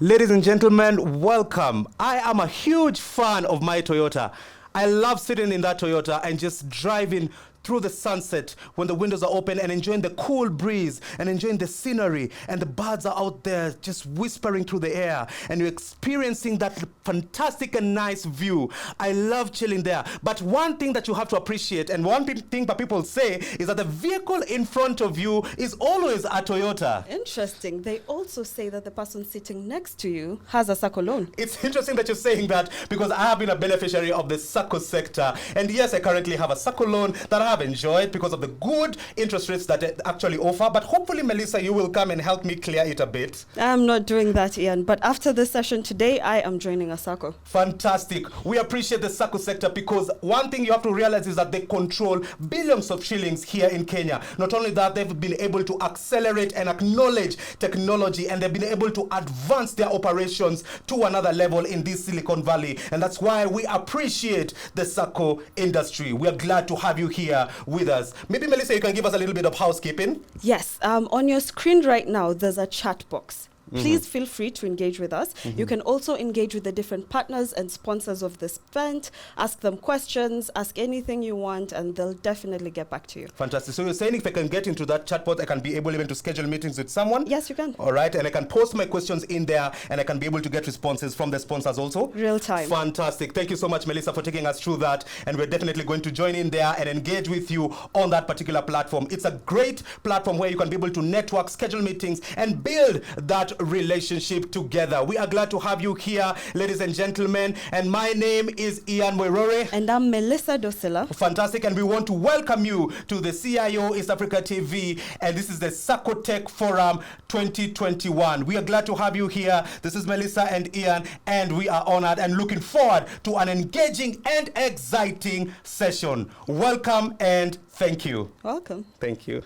Ladies and gentlemen, welcome. I am a huge fan of my Toyota. I love sitting in that Toyota and just driving through the sunset when the windows are open and enjoying the cool breeze and enjoying the scenery, and the birds are out there just whispering through the air and you're experiencing that fantastic and nice view. I love chilling there. But one thing that you have to appreciate, and one thing that people say, is that the vehicle in front of you is always a Toyota. Interesting. They also say that the person sitting next to you has a SACCO loan. It's interesting that you're saying that, because I have been a beneficiary of the SACCO sector, and yes, I currently have a SACCO loan that I have enjoyed because of the good interest rates that it actually offer. But hopefully, Melissa, you will come and help me clear it a bit. I'm not doing that, Ian. But after this session today, I am joining a SACCO. Fantastic. We appreciate the SACCO sector, because one thing you have to realize is that they control billions of shillings here in Kenya. Not only that, they've been able to accelerate and acknowledge technology, and they've been able to advance their operations to another level in this Silicon Valley. And that's why we appreciate the SACCO industry. We are glad to have you here with us. Maybe, Melissa, you can give us a little bit of housekeeping. Yes. On your screen right now, there's a chat box. Please feel free to engage with us. You can also engage with the different partners and sponsors of this event. Ask them questions, ask anything you want, and they'll definitely get back to you. Fantastic. So you're saying if I can get into that chatbot, I can be able even to schedule meetings with someone? Yes, you can. All right. And I can post my questions in there, and I can be able to get responses from the sponsors also? Real time. Fantastic. Thank you so much, Melissa, for taking us through that. And we're definitely going to join in there and engage with you on that particular platform. It's a great platform where you can be able to network, schedule meetings, and build that relationship together. We are glad to have you here, ladies and gentlemen. And my name is Ian Moirore. And I'm Melissa Dosela. Fantastic. And we want to welcome you to the CIO East Africa TV. And this is the Saccotech Forum 2021. We are glad to have you here. This is Melissa and Ian, and we are honored and looking forward to an engaging and exciting session. Welcome and thank you. Welcome. Thank you.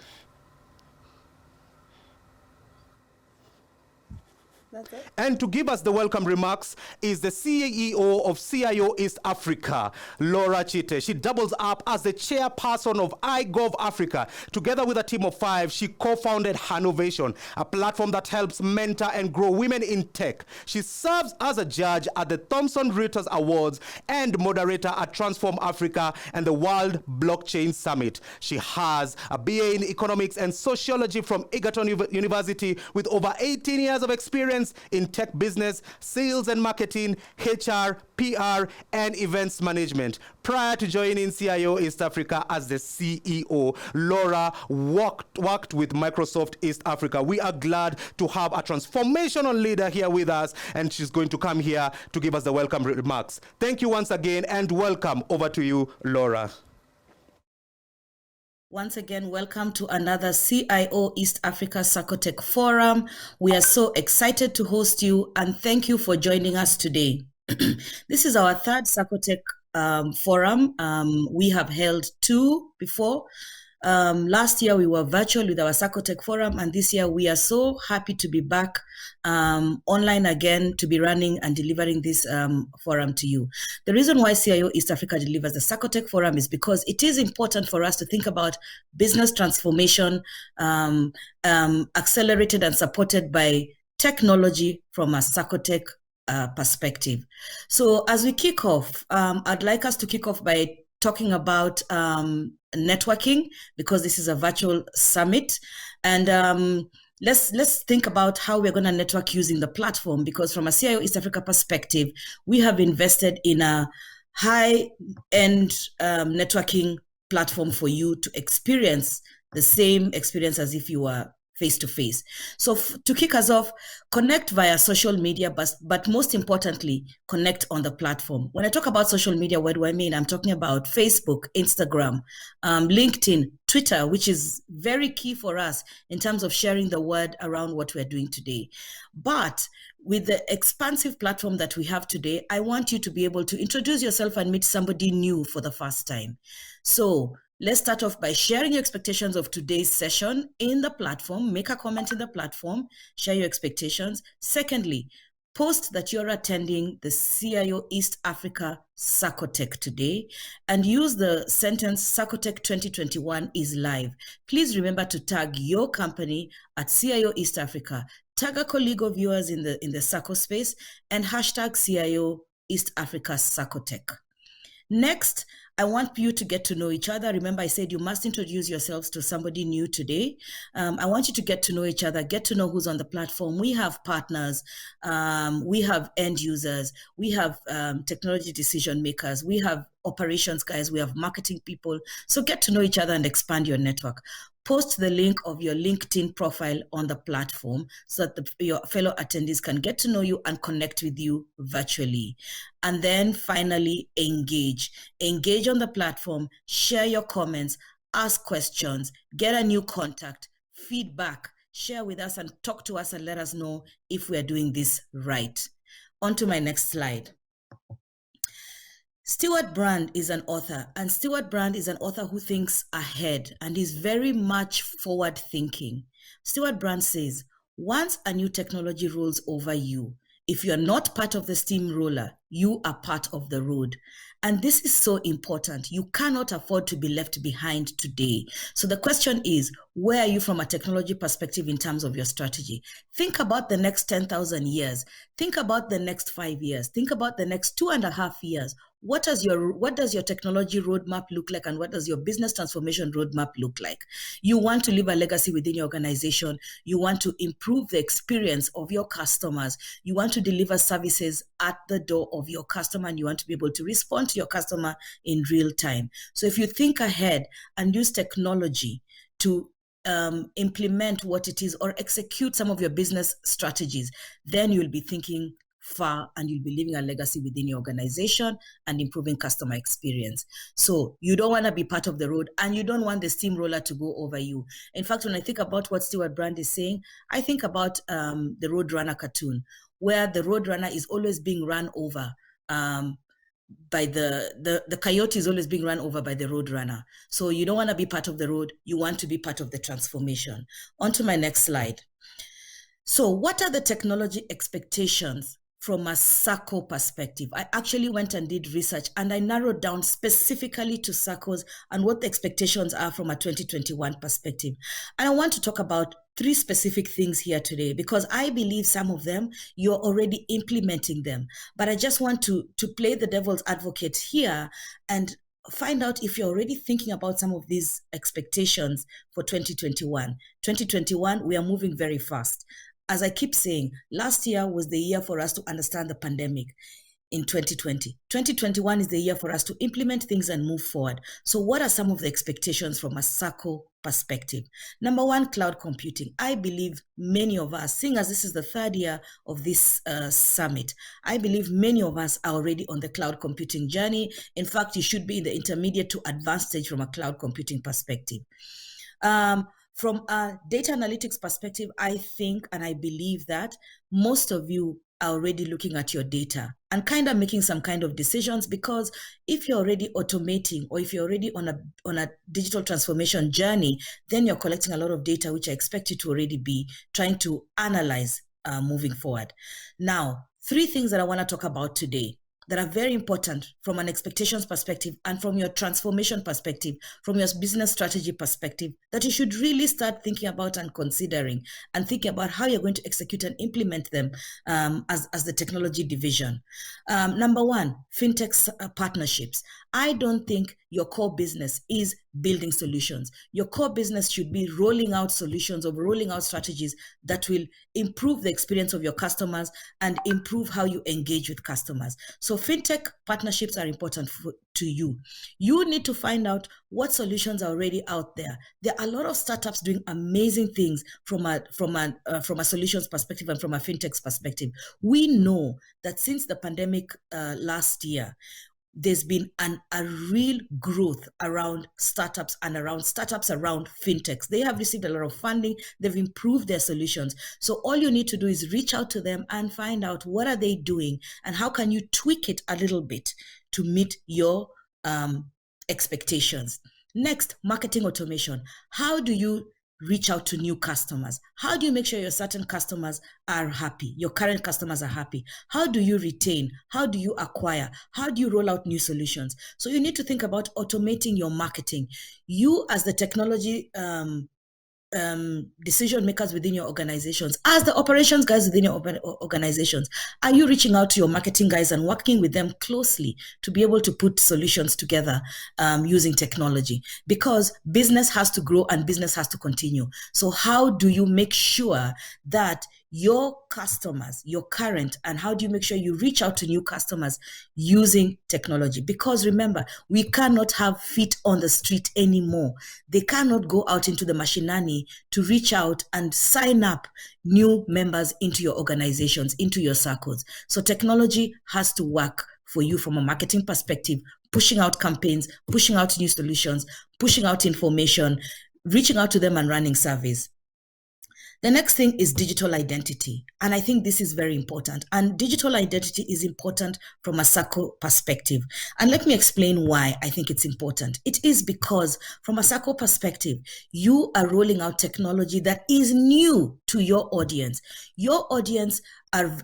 That's it. And to give us the welcome remarks is the CEO of CIO East Africa, Laura Chite. She doubles up as the chairperson of iGov Africa. Together with a team of 5, she co-founded Hanovation, a platform that helps mentor and grow women in tech. She serves as a judge at the Thomson Reuters Awards and moderator at Transform Africa and the World Blockchain Summit. She has a BA in economics and sociology from Egerton University with over 18 years of experience in tech business, sales and marketing, HR, PR, and events management. Prior to joining CIO East Africa as the CEO, Laura worked with Microsoft East Africa. We are glad to have a transformational leader here with us, and she's going to come here to give us the welcome remarks. Thank you once again, and welcome. Over to you, Laura. Once again, welcome to another CIO East Africa Saccotech Forum. We are so excited to host you, and thank you for joining us today. This is our third Saccotech Forum. We have held 2 before. Last year we were virtual with our Saccotech Forum, and this year we are so happy to be back online again to be running and delivering this forum to you. The reason why CIO East Africa delivers the Saccotech Forum is because it is important for us to think about business transformation accelerated and supported by technology from a Saccotech perspective. So as we kick off, I'd like us to kick off by talking about networking, because this is a virtual summit, and let's think about how we're going to network using the platform, because from a CIO East Africa perspective, we have invested in a high-end networking platform for you to experience the same experience as if you were face-to-face. So to kick us off, connect via social media, but most importantly, connect on the platform. When I talk about social media, what do I mean? I'm talking about Facebook, Instagram, LinkedIn, Twitter, which is very key for us in terms of sharing the word around what we're doing today. But with the expansive platform that we have today, I want you to be able to introduce yourself and meet somebody new for the first time. So let's start off by sharing your expectations of today's session in the platform. Make a comment in the platform, share your expectations. Secondly, post that you're attending the CIO East Africa Saccotech today and use the sentence Saccotech 2021 is live. Please remember to tag your company at CIO East Africa. tag a colleague of yours in the SACCO space, and hashtag CIO East Africa Saccotech. Next, I want you to get to know each other. Remember, I said you must introduce yourselves to somebody new today. I want you to get to know each other, get to know who's on the platform. We have partners, we have end users, we have technology decision makers, we have operations guys, we have marketing people. So get to know each other and expand your network. Post the link of your LinkedIn profile on the platform so that your fellow attendees can get to know you and connect with you virtually. And then finally, engage. Engage on the platform, share your comments, ask questions, get a new contact, feedback, share with us and talk to us and let us know if we are doing this right. On to my next slide. Stewart Brand is an author, and Stewart Brand is an author who thinks ahead and is very much forward thinking. Stewart Brand says, once a new technology rolls over you, if you're not part of the steamroller, you are part of the road. And this is so important. You cannot afford to be left behind today. So the question is, where are you from a technology perspective in terms of your strategy? Think about the next 10,000 years. Think about the next 5 years. Think about the next 2.5 years. What does your technology roadmap look like, and what does your business transformation roadmap look like? You want to leave a legacy within your organization. You want to improve the experience of your customers. You want to deliver services at the door of your customer, and you want to be able to respond to your customer in real time. So if you think ahead and use technology to implement what it is or execute some of your business strategies, then you'll be thinking far and you'll be leaving a legacy within your organization and improving customer experience. So you don't want to be part of the road, and you don't want the steamroller to go over you. In fact, when I think about what Stewart Brand is saying, I think about the Roadrunner cartoon, where the Roadrunner is always being run over by the coyote is always being run over by the Roadrunner. So you don't want to be part of the road, you want to be part of the transformation. On to my next slide. So what are the technology expectations from a SACCO perspective? I actually went and did research, and I narrowed down specifically to SACCOs and what the expectations are from a 2021 perspective. And I want to talk about 3 specific things here today, because I believe some of them you're already implementing them. But I just want to play the devil's advocate here and find out if you're already thinking about some of these expectations for 2021. 2021, we are moving very fast. As I keep saying, last year was the year for us to understand the pandemic in 2020. 2021 is the year for us to implement things and move forward. So what are some of the expectations from a SACCO perspective? Number 1, cloud computing. I believe many of us, seeing as this is the 3rd year of this summit, I believe many of us are already on the cloud computing journey. In fact, you should be in the intermediate to advanced stage from a cloud computing perspective. From a data analytics perspective, I think and I believe that most of you are already looking at your data and kind of making some kind of decisions, because if you're already automating or if you're already on a digital transformation journey, then you're collecting a lot of data, which I expect you to already be trying to analyze moving forward. Now, 3 things that I want to talk about today that are very important from an expectations perspective and from your transformation perspective, from your business strategy perspective, that you should really start thinking about and considering and thinking about how you're going to execute and implement them as the technology division. Number 1, fintech partnerships. I don't think your core business is building solutions. Your core business should be rolling out solutions or rolling out strategies that will improve the experience of your customers and improve how you engage with customers. So fintech partnerships are important to you. You need to find out what solutions are already out there. There are a lot of startups doing amazing things from a solutions perspective and from a fintech's perspective. We know that since the pandemic last year, there's been a real growth around startups and around fintechs. They have received a lot of funding. They've improved their solutions. So all you need to do is reach out to them and find out what are they doing and how can you tweak it a little bit to meet your expectations. Next, marketing automation. How do you reach out to new customers? How do you make sure your certain customers are happy? Your current customers are happy? How do you retain? How do you acquire? How do you roll out new solutions? So you need to think about automating your marketing. You as the technology decision makers within your organizations, as the operations guys within your organizations, are you reaching out to your marketing guys and working with them closely to be able to put solutions together using technology? Because business has to grow and business has to continue. So how do you make sure that your customers, your current, and how do you make sure you reach out to new customers using technology? Because remember, we cannot have feet on the street anymore. They cannot go out into the machinani to reach out and sign up new members into your organizations, into your SACCOs. So technology has to work for you from a marketing perspective, pushing out campaigns, pushing out new solutions, pushing out information, reaching out to them and running surveys. The next thing is digital identity. And I think this is very important. And digital identity is important from a SACCO perspective. And let me explain why I think it's important. It is because from a SACCO perspective, you are rolling out technology that is new to your audience. Your audience are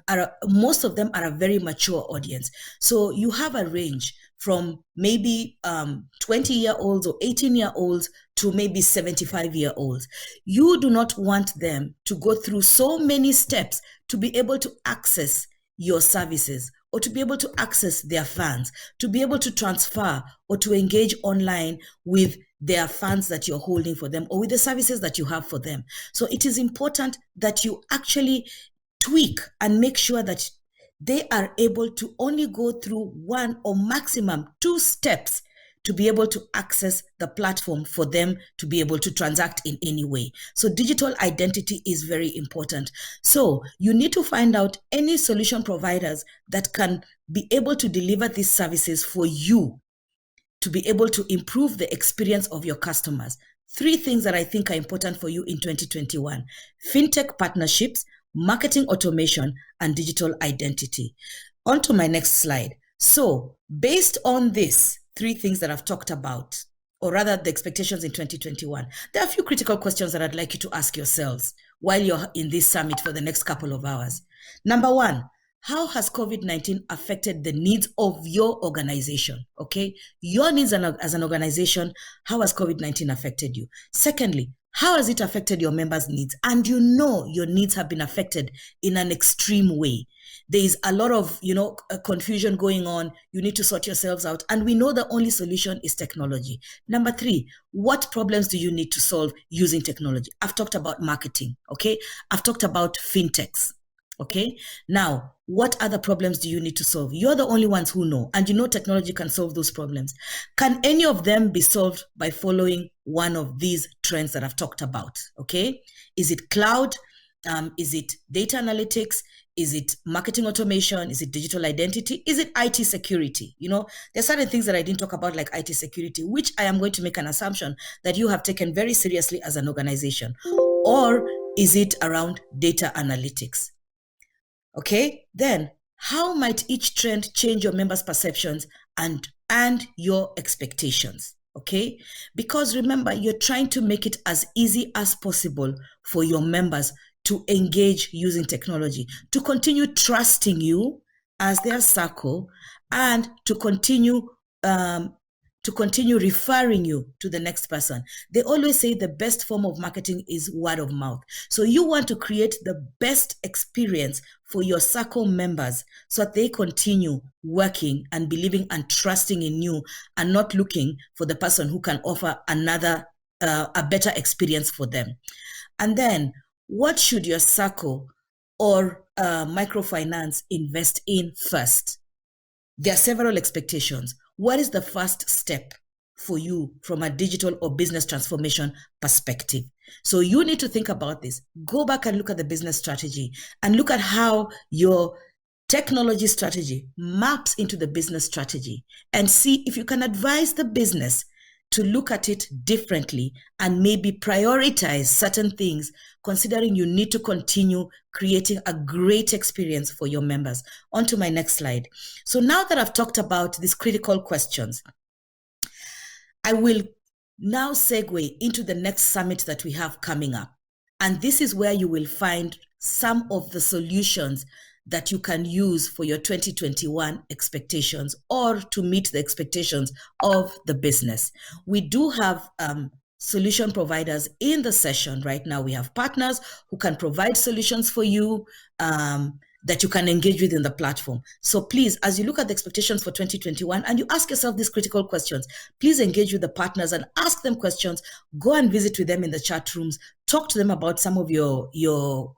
most of them are a very mature audience. So you have a range from maybe 20-year-olds or 18-year-olds to maybe 75-year-olds. You do not want them to go through so many steps to be able to access your services or to be able to access their funds, to be able to transfer or to engage online with their funds that you're holding for them or with the services that you have for them. So it is important that you actually tweak and make sure that they are able to only go through one or maximum 2 steps to be able to access the platform for them to be able to transact in any way. So digital identity is very important. So you need to find out any solution providers that can be able to deliver these services for you to be able to improve the experience of your customers. 3 things that I think are important for you in 2021: fintech partnerships, marketing automation, and digital identity. On to my next slide. So based on this 3 things that I've talked about, or rather the expectations in 2021, there are a few critical questions that I'd like you to ask yourselves while you're in this summit for the next couple of hours. Number 1, how has COVID-19 affected the needs of your organization? Okay, your needs as an organization, how has COVID-19 affected you? Secondly, how has it affected your members' needs? And you know your needs have been affected in an extreme way. There is a lot of, confusion going on. You need to sort yourselves out. And we know the only solution is technology. Number 3, what problems do you need to solve using technology? I've talked about marketing, okay? I've talked about fintechs. Okay, now what other problems do you need to solve? You're the only ones who know, and you know technology can solve those problems. Can any of them be solved by following one of these trends that I've talked about? Okay, is it cloud? Is it data analytics? Is it marketing automation? Is it digital identity? Is it IT security? There's certain things that I didn't talk about, like IT security, which I am going to make an assumption that you have taken very seriously as an organization. Or is it around data analytics? Okay, then how might each trend change your members' perceptions and your expectations? Okay, because remember, you're trying to make it as easy as possible for your members to engage using technology, to continue trusting you as their SACCO, and to continue referring you to the next person. They always say the best form of marketing is word of mouth. So you want to create the best experience for your SACCO members so that they continue working and believing and trusting in you and not looking for the person who can offer a better experience for them. And then, what should your SACCO or microfinance invest in first? There are several expectations. What is the first step for you from a digital or business transformation perspective? So you need to think about this. Go back and look at the business strategy and look at how your technology strategy maps into the business strategy and see if you can advise the business to look at it differently and maybe prioritize certain things, considering you need to continue creating a great experience for your members. On to my next slide. So now that I've talked about these critical questions, I will now segue into the next summit that we have coming up. And this is where you will find some of the solutions that you can use for your 2021 expectations or to meet the expectations of the business. We do have solution providers in the session. Right now, we have partners who can provide solutions for you that you can engage with in the platform. So please, as you look at the expectations for 2021 and you ask yourself these critical questions, please engage with the partners and ask them questions. Go and visit with them in the chat rooms. Talk to them about some of your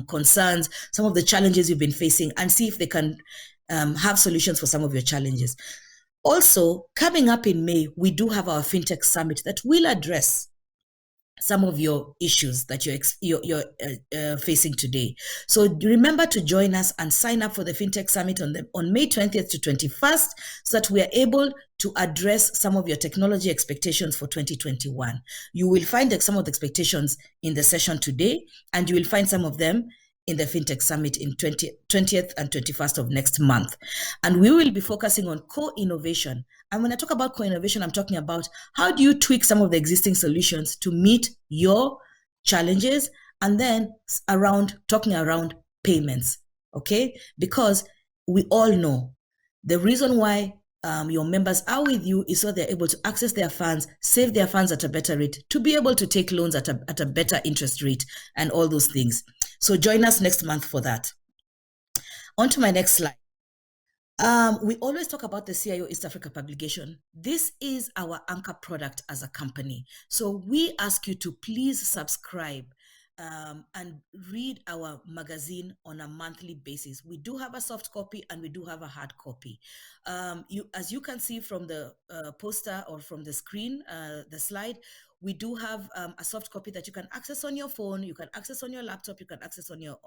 concerns, some of the challenges you've been facing, and see if they can have solutions for some of your challenges. Also, coming up in May, we do have our FinTech Summit that will address some of your issues that you're facing today. So remember to join us and sign up for the FinTech Summit on May 20th to 21st, so that we are able to address some of your technology expectations for 2021. You will find some of the expectations in the session today, and you will find some of them in the FinTech Summit in 20th and 21st of next month. And we will be focusing on co-innovation. And when I talk about co-innovation, I'm talking about how do you tweak some of the existing solutions to meet your challenges, and then talking around payments, okay? Because we all know the reason why your members are with you is so they're able to access their funds, save their funds at a better rate, to be able to take loans at a better interest rate, and all those things. So join us next month for that. On to my next slide. We always talk about the CIO East Africa publication. This is our anchor product as a company. So we ask you to please subscribe and read our magazine on a monthly basis. We do have a soft copy and we do have a hard copy. As you can see from the poster or from the screen, the slide, we do have a soft copy that you can access on your phone, you can access on your laptop, you can access on your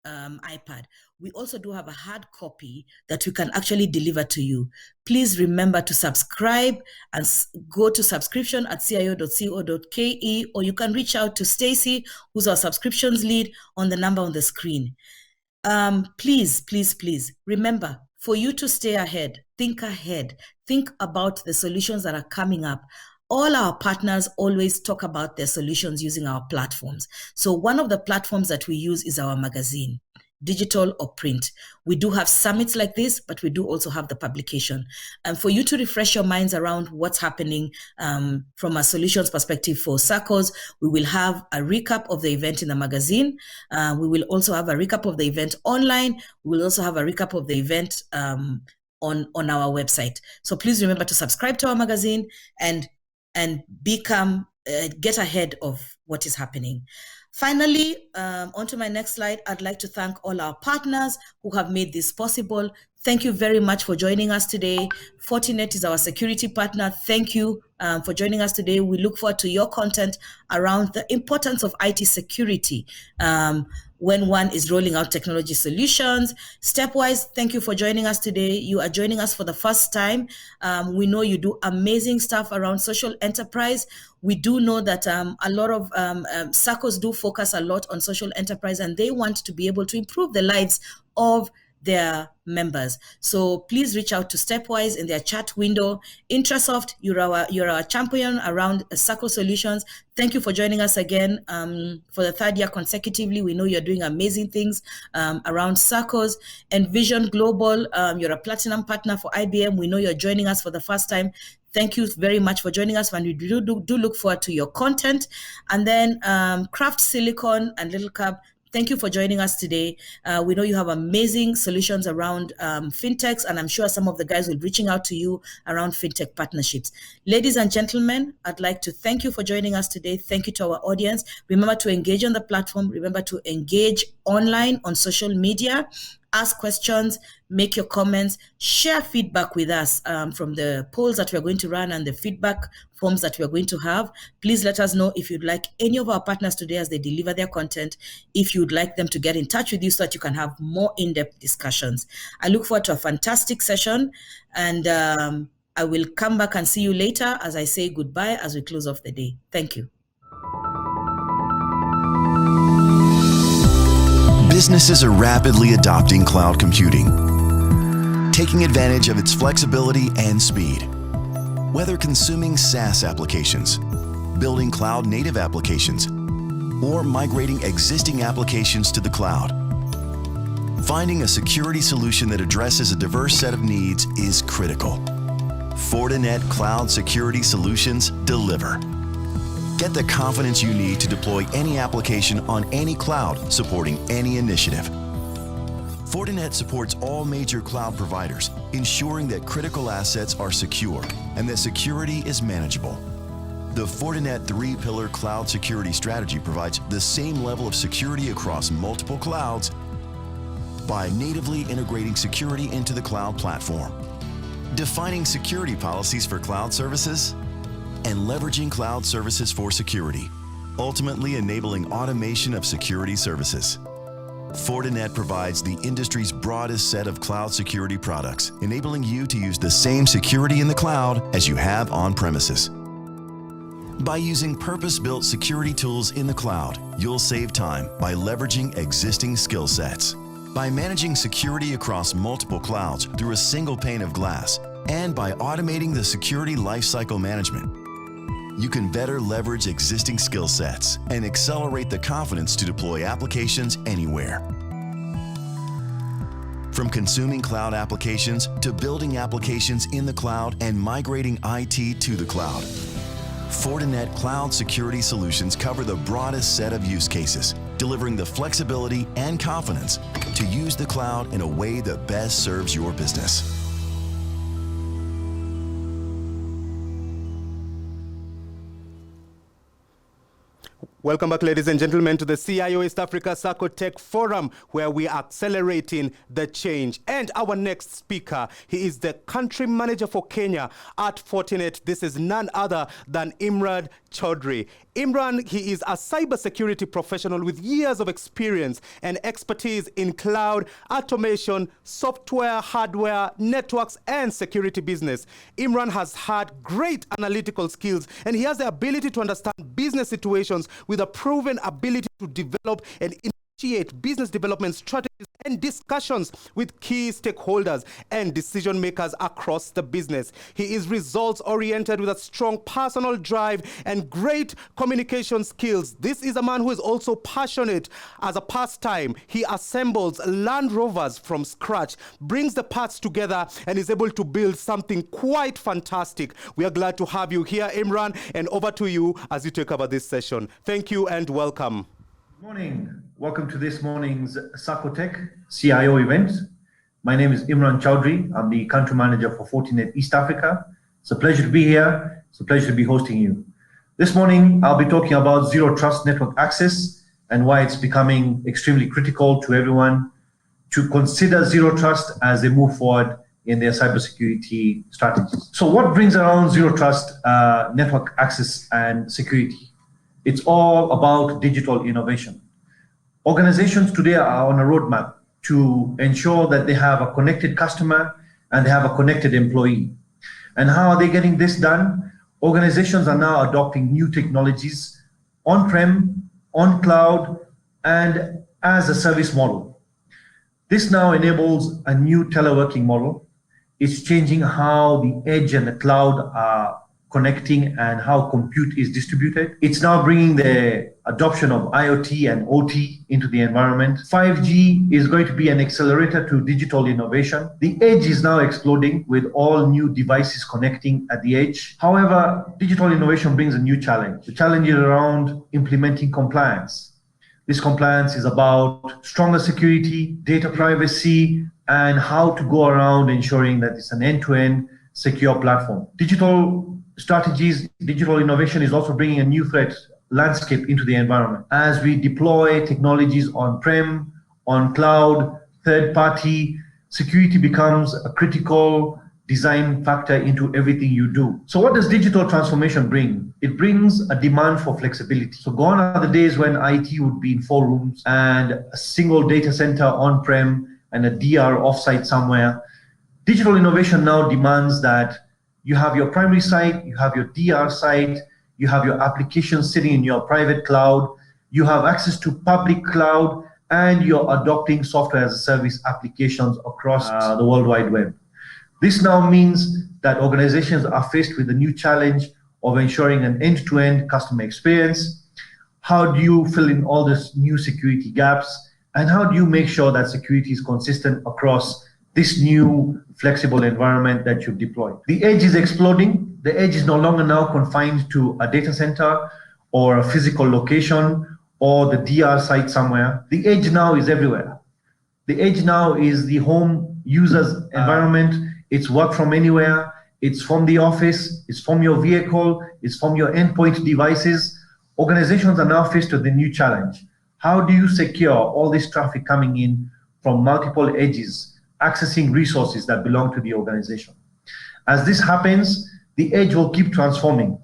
iPad. We also do have a hard copy that we can actually deliver to you. Please remember to subscribe and go to subscription at cio.co.ke, or you can reach out to Stacy, who's our subscriptions lead, on the number on the screen. Please remember, for you to stay ahead, think about the solutions that are coming up. All our partners always talk about their solutions using our platforms. So one of the platforms that we use is our magazine, digital or print. We do have summits like this, but we do also have the publication. And for you to refresh your minds around what's happening from a solutions perspective for SACCOs, we will have a recap of the event in the magazine. We will also have a recap of the event online. We will also have a recap of the event on our website. So please remember to subscribe to our magazine and get ahead of what is happening. Finally, on to my next slide, I'd like to thank all our partners who have made this possible. Thank you very much for joining us today. Fortinet is our security partner. Thank you for joining us today. We look forward to your content around the importance of IT security when one is rolling out technology solutions. Stepwise, thank you for joining us today. You are joining us for the first time. We know you do amazing stuff around social enterprise. We do know that a lot of SACCOs do focus a lot on social enterprise, and they want to be able to improve the lives of their members. So please reach out to Stepwise in their chat window. Intrasoft, you're our champion around SACCO solutions. Thank you for joining us again for the third year consecutively. We know you're doing amazing things around SACCOs. Envision Global, you're a platinum partner for IBM. We know you're joining us for the first time. Thank you very much for joining us, and we do look forward to your content. And then Craft Silicon and Little Cab, thank you for joining us today. We know you have amazing solutions around fintechs, and I'm sure some of the guys will be reaching out to you around fintech partnerships. Ladies and gentlemen, I'd like to thank you for joining us today. Thank you to our audience. Remember to engage on the platform. Remember to engage online on social media. Ask questions, make your comments, share feedback with us from the polls that we're going to run and the feedback forms that we're going to have. Please let us know if you'd like any of our partners today as they deliver their content, if you'd like them to get in touch with you so that you can have more in-depth discussions. I look forward to a fantastic session, and I will come back and see you later as I say goodbye as we close off the day. Thank you. Businesses are rapidly adopting cloud computing, taking advantage of its flexibility and speed. Whether consuming SaaS applications, building cloud-native applications, or migrating existing applications to the cloud, finding a security solution that addresses a diverse set of needs is critical. Fortinet Cloud Security Solutions deliver. Get the confidence you need to deploy any application on any cloud supporting any initiative. Fortinet supports all major cloud providers, ensuring that critical assets are secure and that security is manageable. The Fortinet 3-pillar cloud security strategy provides the same level of security across multiple clouds by natively integrating security into the cloud platform, defining security policies for cloud services, and leveraging cloud services for security, ultimately enabling automation of security services. Fortinet provides the industry's broadest set of cloud security products, enabling you to use the same security in the cloud as you have on premises. By using purpose-built security tools in the cloud, you'll save time by leveraging existing skill sets. By managing security across multiple clouds through a single pane of glass, and by automating the security lifecycle management, you can better leverage existing skill sets and accelerate the confidence to deploy applications anywhere. From consuming cloud applications to building applications in the cloud and migrating IT to the cloud, Fortinet Cloud Security Solutions cover the broadest set of use cases, delivering the flexibility and confidence to use the cloud in a way that best serves your business. Welcome back, ladies and gentlemen, to the CIO East Africa Saccotech Forum, where we are accelerating the change. And our next speaker, he is the country manager for Kenya at Fortinet. This is none other than Imran Chaudhry. Imran, he is a cybersecurity professional with years of experience and expertise in cloud, automation, software, hardware, networks, and security business. Imran has had great analytical skills, and he has the ability to understand business situations with a proven ability to develop and initiate business development strategies and discussions with key stakeholders and decision makers across the business. He is results-oriented with a strong personal drive and great communication skills. This is a man who is also passionate. As a pastime, he assembles Land Rovers from scratch, brings the parts together, and is able to build something quite fantastic. We are glad to have you here, Imran, and over to you as you take over this session. Thank you and welcome. Good morning. Welcome to this morning's Saccotech CIO event. My name is Imran Chaudhry. I'm the country manager for Fortinet East Africa. It's a pleasure to be here. It's a pleasure to be hosting you. This morning, I'll be talking about zero trust network access and why it's becoming extremely critical to everyone to consider zero trust as they move forward in their cybersecurity strategies. So what brings around zero trust network access and security? It's all about digital innovation. Organizations today are on a roadmap to ensure that they have a connected customer and they have a connected employee. And how are they getting this done? Organizations are now adopting new technologies on-prem, on cloud, and as a service model. This now enables a new teleworking model. It's changing how the edge and the cloud are connecting and how compute is distributed. It's now bringing the adoption of IoT and OT into the environment. 5G is going to be an accelerator to digital innovation. The edge is now exploding with all new devices connecting at the edge. However, digital innovation brings a new challenge. The challenge is around implementing compliance. This compliance is about stronger security, data privacy, and how to go around ensuring that it's an end-to-end secure platform. Digital strategies, digital innovation is also bringing a new threat landscape into the environment. As we deploy technologies on-prem, on cloud, third-party, security becomes a critical design factor into everything you do. So what does digital transformation bring? It brings a demand for flexibility. So gone are the days when IT would be in 4 rooms and a single data center on-prem and a DR offsite somewhere. Digital innovation now demands that you have your primary site, you have your DR site, you have your applications sitting in your private cloud, you have access to public cloud, and you're adopting software as a service applications across the World Wide Web. This now means that organizations are faced with the new challenge of ensuring an end-to-end customer experience. How do you fill in all these new security gaps? And how do you make sure that security is consistent across this new flexible environment that you've deployed. The edge is exploding. The edge is no longer now confined to a data center or a physical location or the DR site somewhere. The edge now is everywhere. The edge now is the home user's environment. It's work from anywhere. It's from the office. It's from your vehicle. It's from your endpoint devices. Organizations are now faced with a new challenge. How do you secure all this traffic coming in from multiple edges, accessing resources that belong to the organization? As this happens, the edge will keep transforming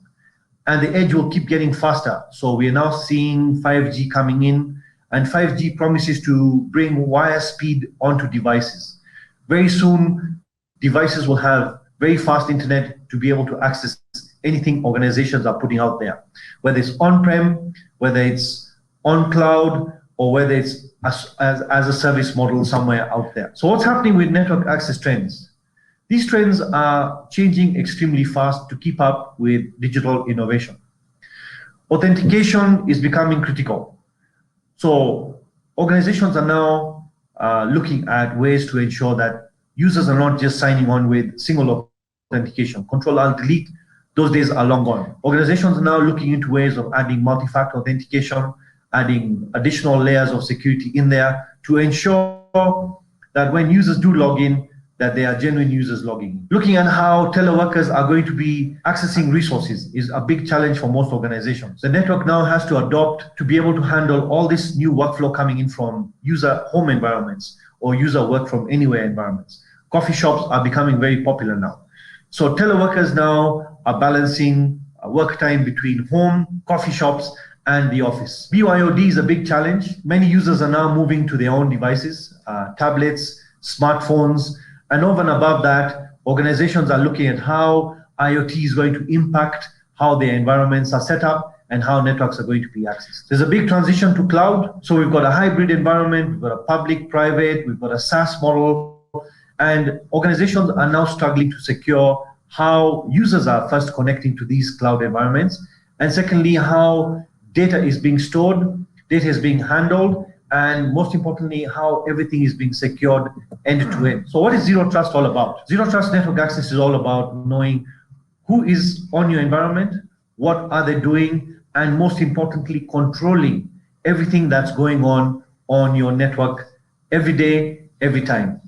and the edge will keep getting faster. So we are now seeing 5G coming in, and 5G promises to bring wire speed onto devices. Very soon, devices will have very fast internet to be able to access anything organizations are putting out there, whether it's on-prem, whether it's on cloud, or whether it's as a service model somewhere out there. So what's happening with network access trends? These trends are changing extremely fast to keep up with digital innovation. Authentication is becoming critical. So organizations are now looking at ways to ensure that users are not just signing on with single authentication. Control-Alt-Delete, those days are long gone. Organizations are now looking into ways of adding multi-factor authentication, adding additional layers of security in there to ensure that when users do log in, that they are genuine users logging in. Looking at how teleworkers are going to be accessing resources is a big challenge for most organizations. The network now has to adopt to be able to handle all this new workflow coming in from user home environments or user work from anywhere environments. Coffee shops are becoming very popular now. So teleworkers now are balancing work time between home, coffee shops, and the office. BYOD is a big challenge. Many users are now moving to their own devices, tablets, smartphones, and over and above that, organizations are looking at how IoT is going to impact how their environments are set up and how networks are going to be accessed. There's a big transition to cloud. So we've got a hybrid environment, we've got a public, private, we've got a SaaS model, and organizations are now struggling to secure how users are first connecting to these cloud environments, and secondly, how data is being stored, data is being handled, and most importantly, how everything is being secured end to end. So what is Zero Trust all about? Zero Trust network access is all about knowing who is on your environment, what are they doing, and most importantly, controlling everything that's going on your network every day, every time.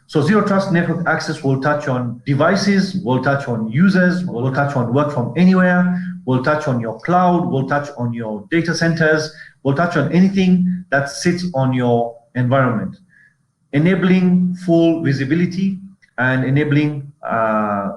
So Zero Trust network access will touch on devices, will touch on users, will touch on work from anywhere, will touch on your cloud, will touch on your data centers, will touch on anything that sits on your environment, enabling full visibility and enabling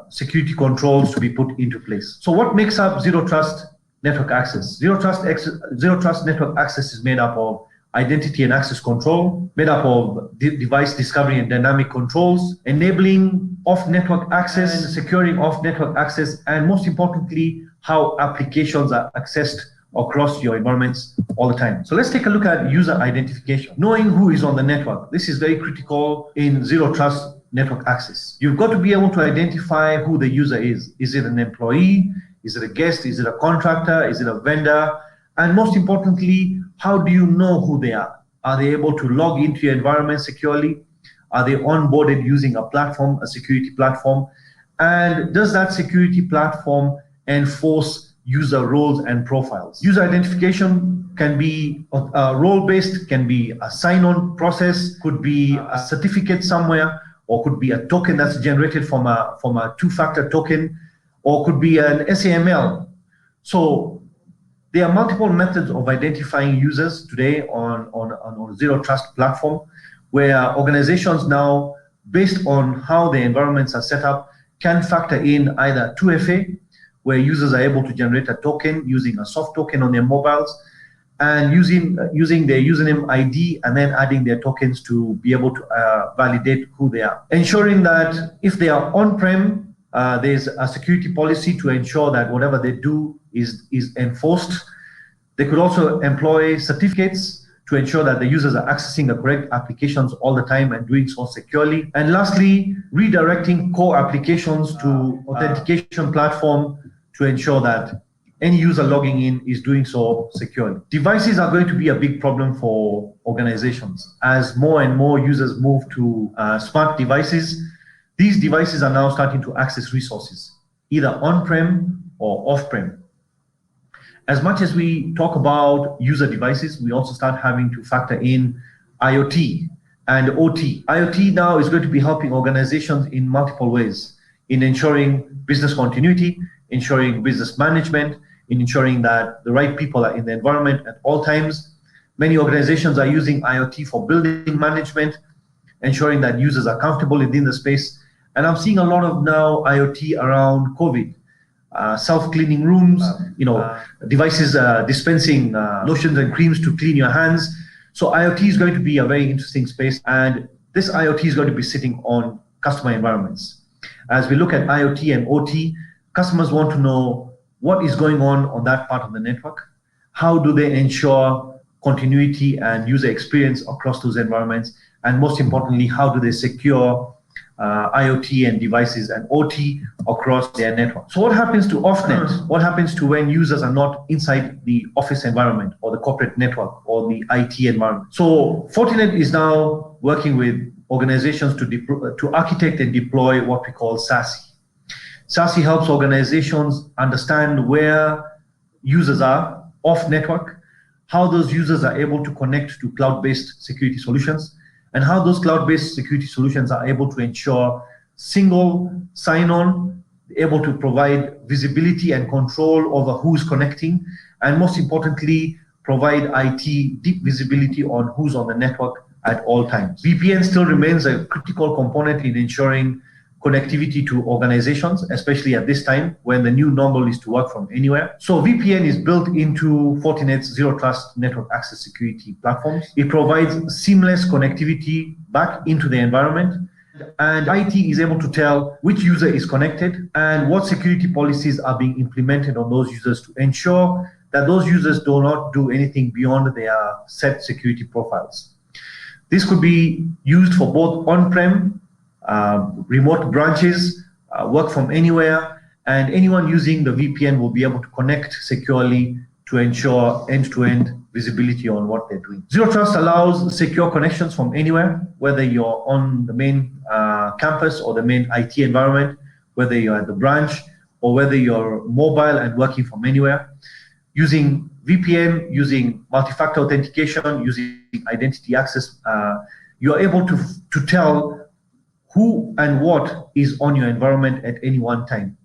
security controls to be put into place. So what makes up Zero Trust network access? Zero Trust network access is made up of identity and access control, made up of device discovery and dynamic controls, enabling off-network access, and securing off-network access, and most importantly, how applications are accessed across your environments all the time. So let's take a look at user identification. Knowing who is on the network. This is very critical in Zero Trust network access. You've got to be able to identify who the user is. Is it an employee? Is it a guest? Is it a contractor? Is it a vendor? And most importantly, how do you know who they are? Are they able to log into your environment securely? Are they onboarded using a platform, a security platform? And does that security platform enforce user roles and profiles? User identification can be role-based, can be a sign-on process, could be a certificate somewhere, or could be a token that's generated from a two-factor token, or could be an SAML. So there are multiple methods of identifying users today on Zero Trust platform, where organizations now, based on how their environments are set up, can factor in either 2FA, where users are able to generate a token using a soft token on their mobiles, and using their username ID and then adding their tokens to be able to validate who they are. Ensuring that if they are on-prem, there's a security policy to ensure that whatever they do is enforced. They could also employ certificates to ensure that the users are accessing the correct applications all the time and doing so securely. And lastly, redirecting core applications to authentication platform to ensure that any user logging in is doing so securely. Devices are going to be a big problem for organizations. As more and more users move to smart devices, these devices are now starting to access resources, either on-prem or off-prem. As much as we talk about user devices, we also start having to factor in IoT and OT. IoT now is going to be helping organizations in multiple ways, in ensuring business continuity, ensuring business management, in ensuring that the right people are in the environment at all times. Many organizations are using IoT for building management, ensuring that users are comfortable within the space. And I'm seeing a lot of now IoT around COVID, self-cleaning rooms, devices dispensing lotions and creams to clean your hands. So IoT is going to be a very interesting space, and this IoT is going to be sitting on customer environments. As we look at IoT and OT, customers want to know what is going on that part of the network. How do they ensure continuity and user experience across those environments? And most importantly, how do they secure IoT and devices and OT across their network? So what happens to off-net? What happens to when users are not inside the office environment or the corporate network or the IT environment? So Fortinet is now working with organizations to architect and deploy what we call SASE. SASE helps organizations understand where users are off network, how those users are able to connect to cloud-based security solutions, and how those cloud-based security solutions are able to ensure single sign-on, able to provide visibility and control over who's connecting, and most importantly, provide IT deep visibility on who's on the network at all times. VPN still remains a critical component in ensuring connectivity to organizations, especially at this time when the new normal is to work from anywhere. So VPN is built into Fortinet's Zero Trust Network Access Security platforms. It provides seamless connectivity back into the environment, and IT is able to tell which user is connected and what security policies are being implemented on those users to ensure that those users do not do anything beyond their set security profiles. This could be used for both on-prem, remote branches, work from anywhere, and anyone using the VPN will be able to connect securely to ensure end-to-end visibility on what they're doing. Zero Trust allows secure connections from anywhere, whether you're on the main campus or the main IT environment, whether you're at the branch or whether you're mobile and working from anywhere. Using VPN, using multi-factor authentication, using identity access, you're able to tell who and what is on your environment at any one time.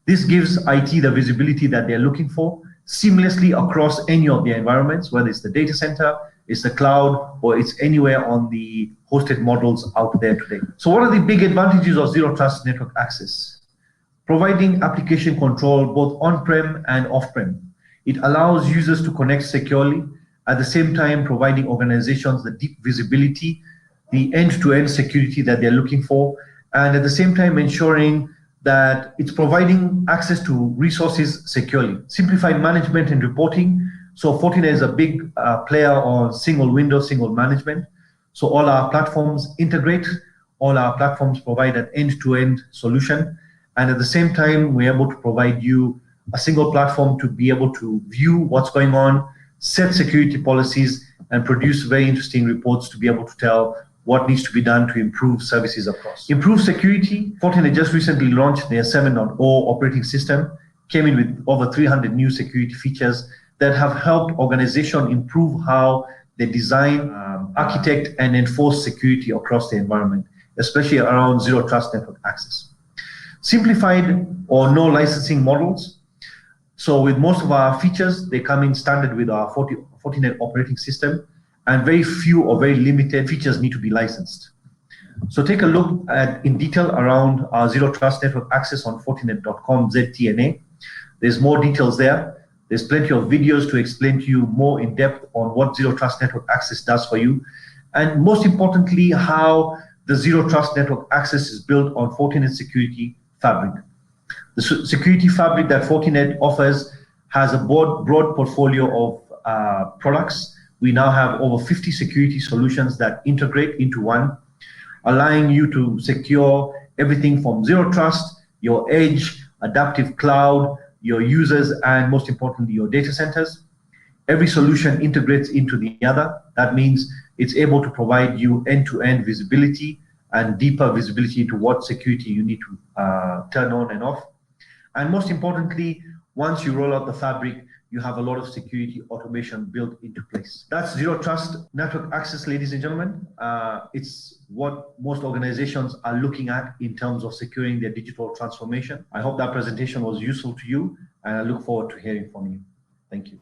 This gives IT the visibility that they're looking for seamlessly across any of their environments, whether it's the data center, it's the cloud, or it's anywhere on the hosted models out there today. So what are the big advantages of Zero Trust Network Access? Providing application control both on-prem and off-prem. It allows users to connect securely, at the same time providing organizations the deep visibility, the end-to-end security that they're looking for, and at the same time ensuring that it's providing access to resources securely. Simplified management and reporting. So Fortinet is a big player on single window, single management. So all our platforms integrate, all our platforms provide an end-to-end solution. And at the same time, we're able to provide you a single platform to be able to view what's going on, set security policies, and produce very interesting reports to be able to tell what needs to be done to improve services across. Improve security. Fortinet just recently launched their 7.0 operating system, came in with over 300 new security features that have helped organizations improve how they design, architect, and enforce security across the environment, especially around Zero Trust Network Access. Simplified or no licensing models. So with most of our features, they come in standard with our Fortinet operating system, and very few or very limited features need to be licensed. So take a look at in detail around our Zero Trust Network Access on Fortinet.com ZTNA. There's more details there. There's plenty of videos to explain to you more in depth on what Zero Trust Network Access does for you. And most importantly, how the Zero Trust Network Access is built on Fortinet Security Fabric. The security fabric that Fortinet offers has a broad portfolio of products. We now have over 50 security solutions that integrate into one, allowing you to secure everything from Zero Trust, your edge, adaptive cloud, your users, and most importantly, your data centers. Every solution integrates into the other. That means it's able to provide you end-to-end visibility and deeper visibility into what security you need to turn on and off. And most importantly, once you roll out the fabric, you have a lot of security automation built into place. That's Zero Trust Network Access, ladies and gentlemen. It's what most organizations are looking at in terms of securing their digital transformation. I hope that presentation was useful to you, and I look forward to hearing from you. Thank you.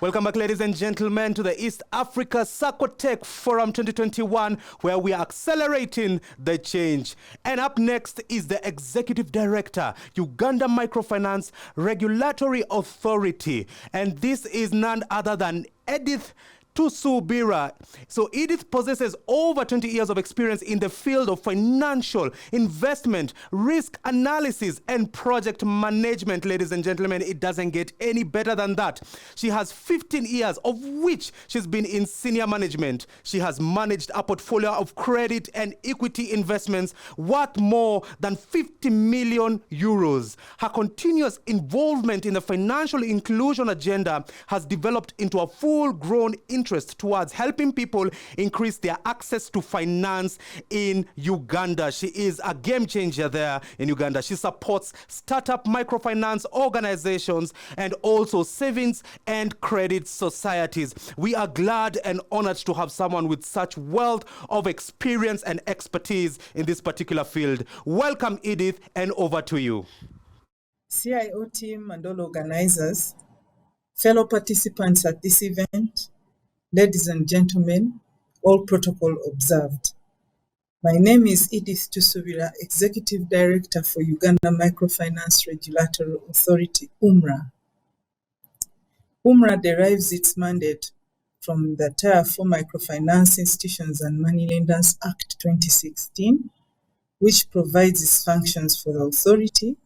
Welcome back, ladies and gentlemen, to the East Africa Saccotech Forum 2021, where we are accelerating the change. And up next is the Executive Director, Uganda Microfinance Regulatory Authority. And this is none other than Edith Tusubira. So Edith possesses over 20 years of experience in the field of financial investment, risk analysis, and project management. Ladies and gentlemen, it doesn't get any better than that. She has 15 years, of which she's been in senior management. She has managed a portfolio of credit and equity investments worth more than 50 million euros. Her continuous involvement in the financial inclusion agenda has developed into a full-grown interest towards helping people increase their access to finance in Uganda. She is a game changer there in Uganda. She supports startup microfinance organizations and also savings and credit societies. We are glad and honored to have someone with such wealth of experience and expertise in this particular field. Welcome, Edith, and over to you. CIO team and all organizers, fellow participants at this event, ladies and gentlemen, all protocol observed. My name is Edith Tusubira, Executive Director for Uganda Microfinance Regulatory Authority, UMRA. UMRA derives its mandate from the Tier 4 Microfinance Institutions and Moneylenders Act 2016, which provides its functions for the authority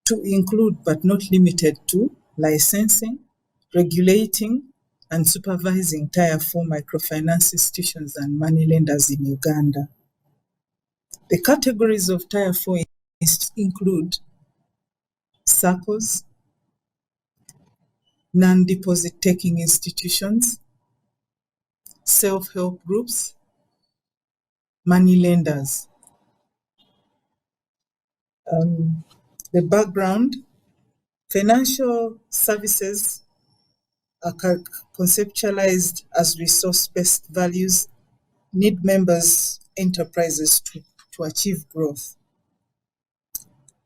to include but not limited to licensing, regulating, and supervising Tier 4 microfinance institutions and moneylenders in Uganda. The categories of Tier 4 include SACCOs, non-deposit taking institutions, self-help groups, moneylenders. The background: financial services are conceptualized as resource-based values, need members' enterprises to achieve growth.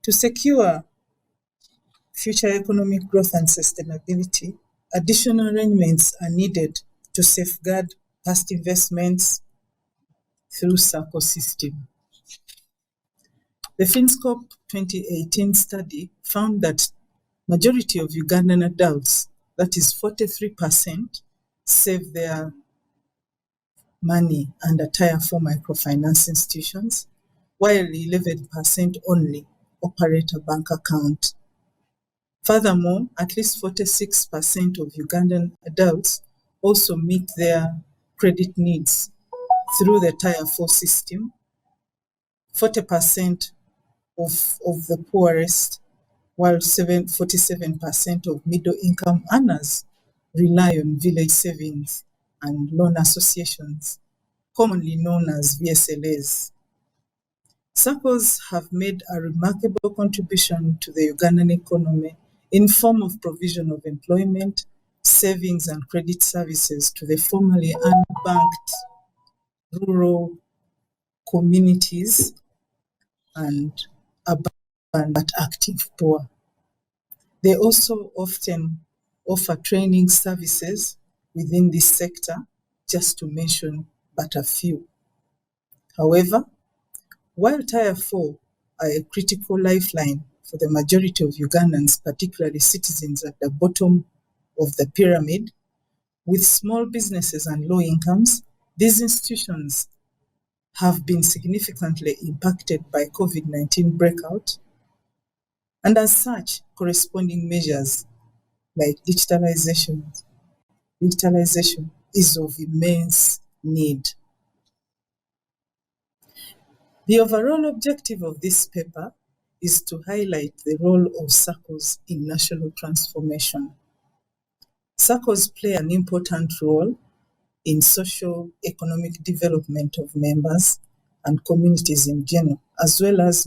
To secure future economic growth and sustainability, additional arrangements are needed to safeguard past investments through SACCO system. The FinScope 2018 study found that majority of Ugandan adults, that is 43%, save their money under Tier 4 microfinance institutions, while 11% only operate a bank account. Furthermore, at least 46% of Ugandan adults also meet their credit needs through the Tier 4 system. 40% of the poorest, while 47% of middle-income earners rely on village savings and loan associations, commonly known as VSLAs. SACCOs have made a remarkable contribution to the Ugandan economy in form of provision of employment, savings and credit services to the formerly unbanked rural communities and urban but active poor. They also often offer training services within this sector, just to mention but a few. However, while Tier 4 are a critical lifeline for the majority of Ugandans, particularly citizens at the bottom of the pyramid, with small businesses and low incomes, these institutions have been significantly impacted by COVID-19 breakout, and as such, corresponding measures like digitalization is of immense need. The overall objective of this paper is to highlight the role of SACCOs in national transformation. SACCOs play an important role in socio-economic development of members and communities in general, as well as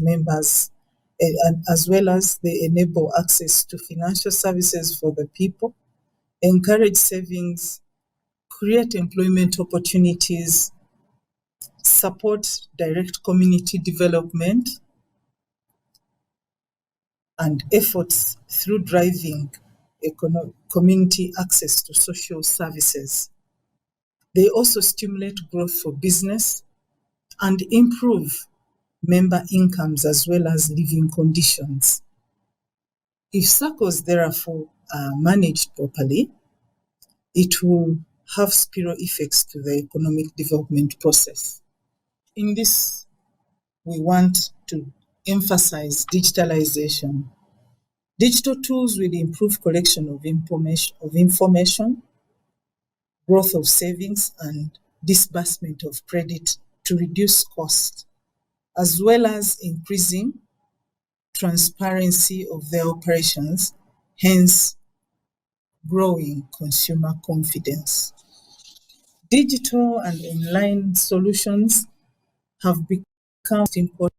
they enable access to financial services for the people, encourage savings, create employment opportunities, support direct community development, and efforts through driving community access to social services. They also stimulate growth for business and improve member incomes as well as living conditions. If SACCOs therefore are managed properly, it will have spiral effects to the economic development process. In this, we want to emphasize digitalization. Digital tools will improve collection of information, growth of savings, and disbursement of credit to reduce cost, as well as increasing transparency of their operations, hence growing consumer confidence. Digital and online solutions have become important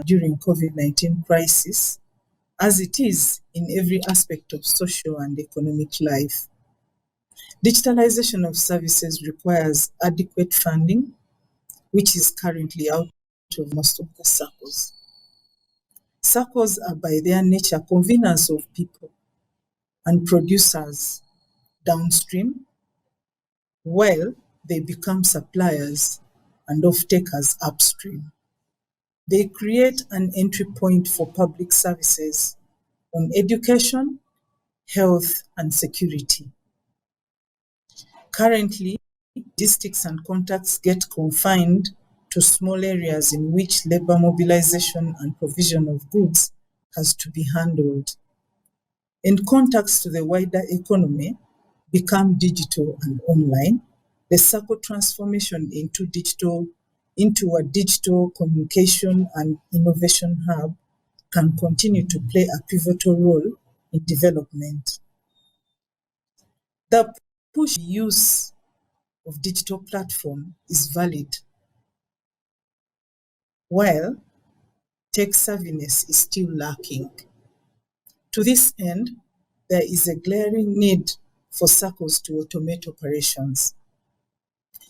during COVID-19 crisis, as it is in every aspect of social and economic life. Digitalization of services requires adequate funding, which is currently out of most of the SACCOs. SACCOs are by their nature conveners of people and producers downstream, while they become suppliers and off-takers upstream. They create an entry point for public services on education, health, and security. Currently, logistics and contacts get confined to small areas in which labor mobilization and provision of goods has to be handled. And contacts to the wider economy become digital and online. The SACCO transformation into a digital communication and innovation hub can continue to play a pivotal role in development. The push use of digital platform is valid, while tech savviness is still lacking. To this end, there is a glaring need for SACCOs to automate operations.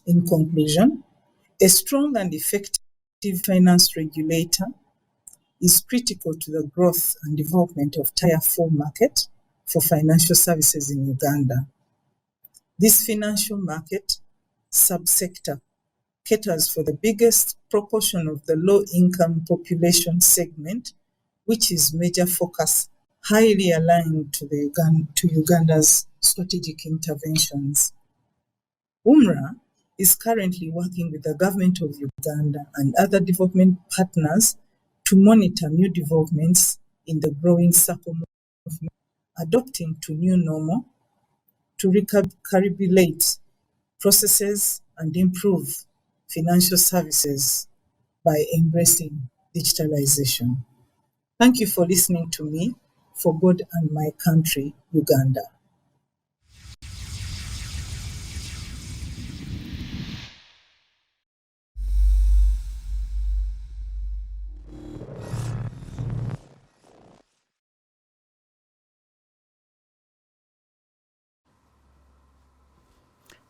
In conclusion, a strong and effective finance regulator is critical to the growth and development of Tier 4 market for financial services in Uganda. This financial market subsector caters for the biggest proportion of the low-income population segment, which is major focus, highly aligned to Uganda's strategic interventions. UMRA is currently working with the government of Uganda and other development partners to monitor new developments in the growing SACCO movement, adopting to new normal to recalibrate processes and improve financial services by embracing digitalization. Thank you for listening to me, for God and my country, Uganda.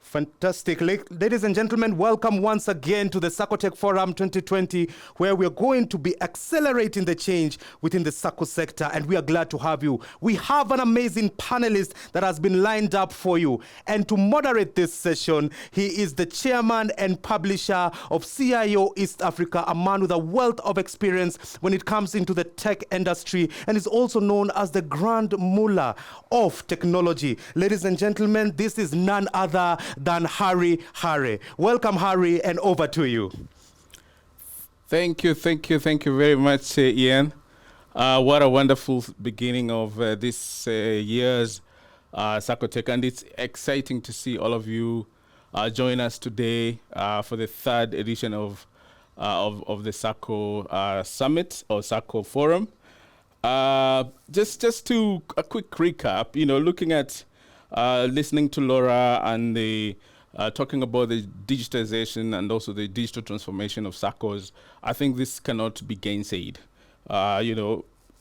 Fantastic. Ladies and gentlemen, welcome once again to the Saccotech Forum 2020, where we're going to be accelerating the change within the SACCO sector, and we are glad to have you. We have an amazing panelist that has been lined up for you. And to moderate this session, he is the chairman and publisher of CIO East Africa, a man with a wealth of experience when it comes into the tech industry, and is also known as the Grand Mullah of technology. Ladies and gentlemen, this is none other than Harry Harry. Welcome, Harry, and over to you. Thank you very much, Ian. What a wonderful beginning of this year's Saccotech, and it's exciting to see all of you join us today for the third edition of the SACCO Summit or SACCO Forum. Just to a quick recap, looking at listening to Laura and the talking about the digitization and also the digital transformation of SACCOs, I think this cannot be gainsaid.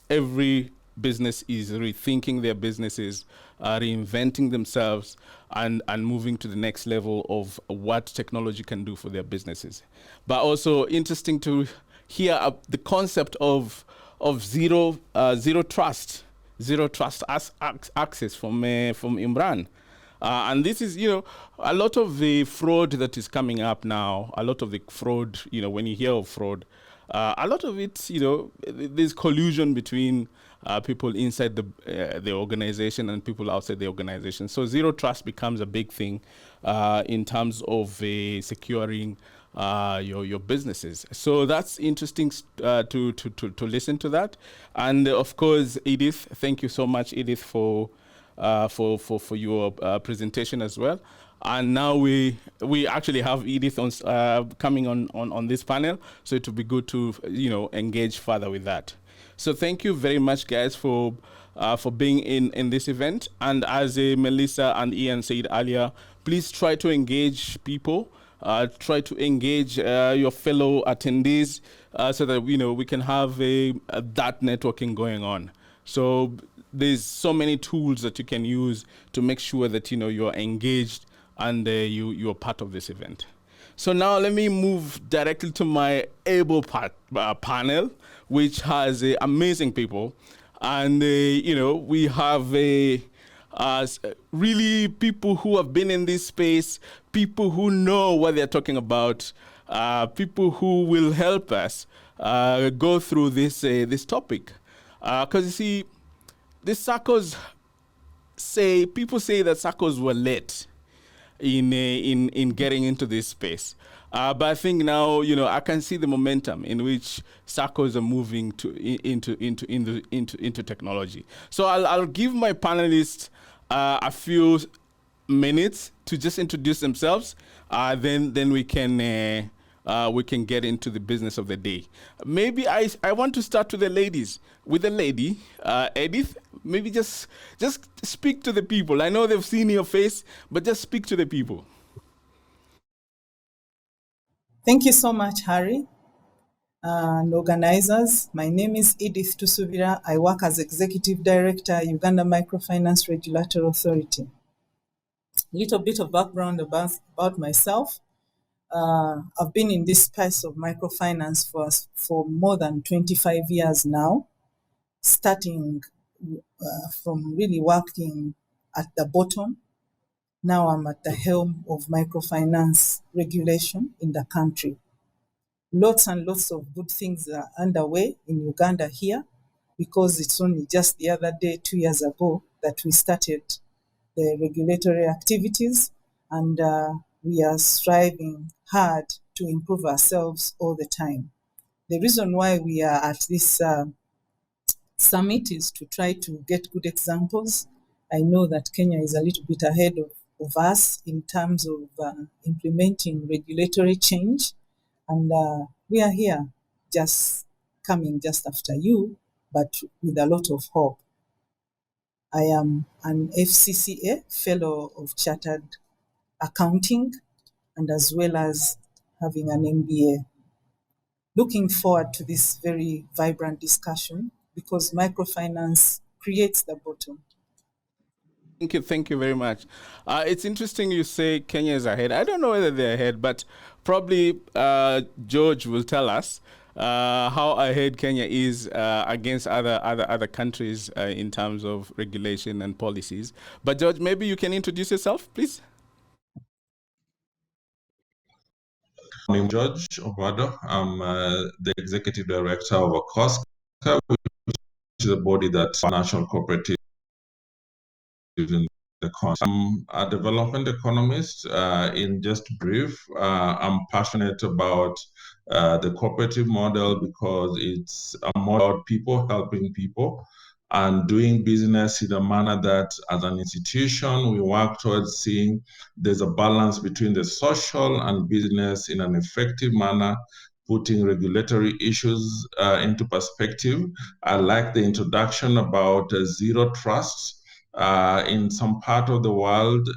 Every business is rethinking their businesses, reinventing themselves, and moving to the next level of what technology can do for their businesses. But also interesting to hear the concept of zero trust access from Imran. And this is, a lot of the fraud that is coming up now, a lot of the fraud, when you hear of fraud, a lot of it, there's collusion between people inside the organization and people outside the organization. So zero trust becomes a big thing in terms of securing your businesses. So that's interesting to listen to that. And of course, Edith, thank you so much, Edith, for your presentation as well. And now we actually have Edith coming on this panel, so it would be good to engage further with that. So thank you very much, guys, for being in this event. And as Melissa and Ian said earlier, please try to engage people. Try to engage your fellow attendees so that we can have that networking going on. So there's so many tools that you can use to make sure that you're engaged and you're part of this event. So now let me move directly to my able panel, which has amazing people, and we have really people who have been in this space, people who know what they're talking about, people who will help us go through this topic. Because you see, the people say that SACCOs were late in getting into this space. But I think now, I can see the momentum in which SACCOs are moving into technology. So I'll give my panelists a few minutes to just introduce themselves. Then we can get into the business of the day. Maybe I want to start with the ladies. With the lady, Edith, maybe just speak to the people. I know they've seen your face, but just speak to the people. Thank you so much, Harry, and organizers. My name is Edith Tusubira. I work as Executive Director, Uganda Microfinance Regulatory Authority. A little bit of background about myself. I've been in this space of microfinance for more than 25 years now, starting from really working at the bottom. Now I'm at the helm of microfinance regulation in the country. Lots and lots of good things are underway in Uganda here, because it's only just the other day, 2 years ago, that we started the regulatory activities, and we are striving hard to improve ourselves all the time. The reason why we are at this summit is to try to get good examples. I know that Kenya is a little bit ahead of us in terms of implementing regulatory change, and we are here coming just after you, but with a lot of hope. I am an FCCA Fellow of Chartered Accounting, and as well as having an MBA. Looking forward to this very vibrant discussion, because microfinance creates the bottom. Thank you very much. It's interesting you say Kenya is ahead. I don't know whether they're ahead, but probably George will tell us how ahead Kenya is against other countries in terms of regulation and policies. But George, maybe you can introduce yourself, please. My name is George Obado. I'm the Executive Director of ACOSCA, which is a body that national cooperatives in the country. I'm a development economist. In just brief, I'm passionate about the cooperative model because it's a model about people helping people and doing business in a manner that, as an institution, we work towards seeing there's a balance between the social and business in an effective manner putting regulatory issues into perspective. I like the introduction about zero trust. In some part of the world,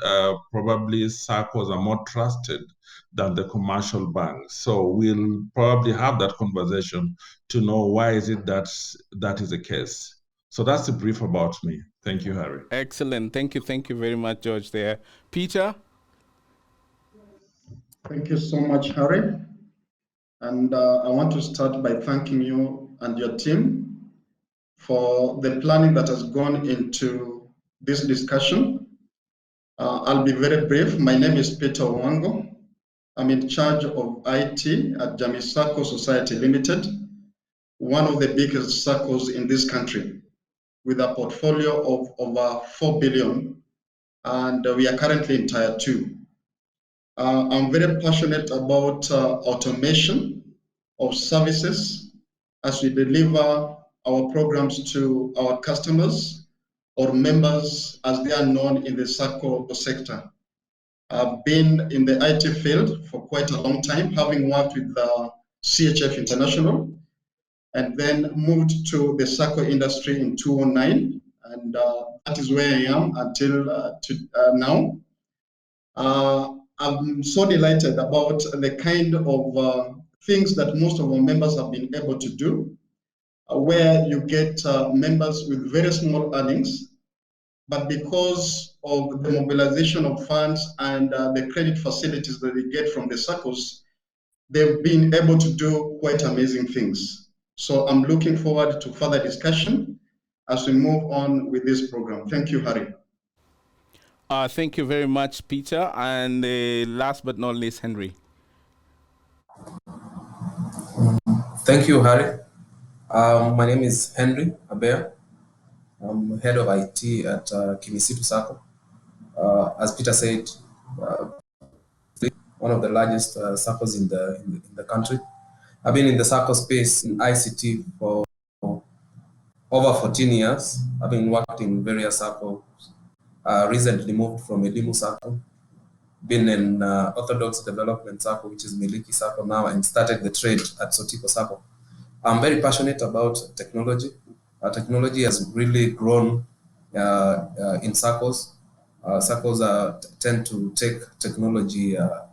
probably SACCOs are more trusted than the commercial banks. So we'll probably have that conversation to know why is it that that is the case. So that's a brief about me. Thank you, Harry. Excellent. Thank you very much, George, there. Peter? Thank you so much, Harry. And I want to start by thanking you and your team for the planning that has gone into this discussion. I'll be very brief. My name is Peter Wango. I'm in charge of IT at Jamisako Society Limited, one of the biggest SACCOs in this country, with a portfolio of over 4 billion, and we are currently in Tier 2. I'm very passionate about automation of services as we deliver our programs to our customers or members as they are known in the SACCO sector. I've been in the IT field for quite a long time, having worked with CHF International, and then moved to the SACCO industry in 2009, and that is where I am until now. I'm so delighted about the kind of things that most of our members have been able to do, where you get members with very small earnings, but because of the mobilization of funds and the credit facilities that they get from the SACCOs, they've been able to do quite amazing things. So I'm looking forward to further discussion as we move on with this program. Thank you, Harry. Thank you very much, Peter. And last but not least, Henry. Thank you, Harry. My name is Henry Abea. I'm head of IT at Kimisitu SACCO. As Peter said, one of the largest SACCOs in the country. I've been in the SACCO space in ICT for over 14 years. I've been worked in various SACCOs. Recently moved from Elimu SACCO, been in Orthodox Development SACCO, which is Miliki SACCO now, and started the trade at Sotiko SACCO. I'm very passionate about technology. Technology has really grown in SACCOs. SACCOs tend to take technology a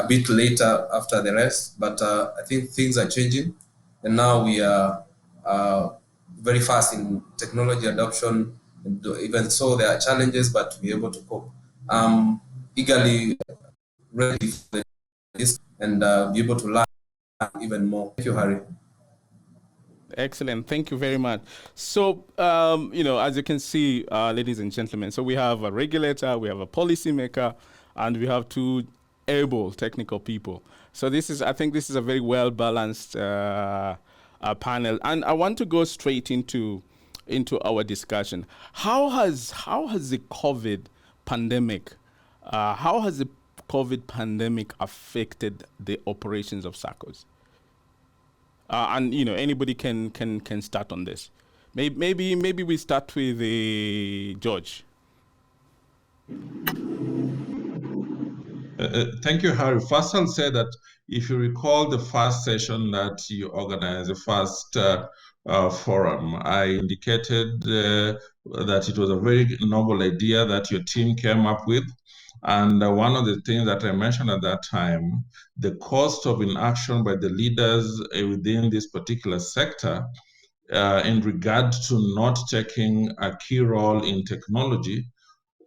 bit later after the rest, but I think things are changing, and now we are very fast in technology adoption. And even so, there are challenges, but we're able to cope. Eagerly ready for this and be able to learn even more. Thank you, Harry. Excellent. Thank you very much. So, as you can see, ladies and gentlemen, so we have a regulator, we have a policymaker, and we have two able technical people. So I think this is a very well-balanced panel. And I want to go straight into our discussion. How has the COVID pandemic affected the operations of SACCOs? And anybody can start on this. Maybe we start with George. Thank you, Harry. First, I'll say that if you recall the first session that you organized, the first forum, I indicated that it was a very novel idea that your team came up with. And one of the things that I mentioned at that time, the cost of inaction by the leaders within this particular sector in regard to not taking a key role in technology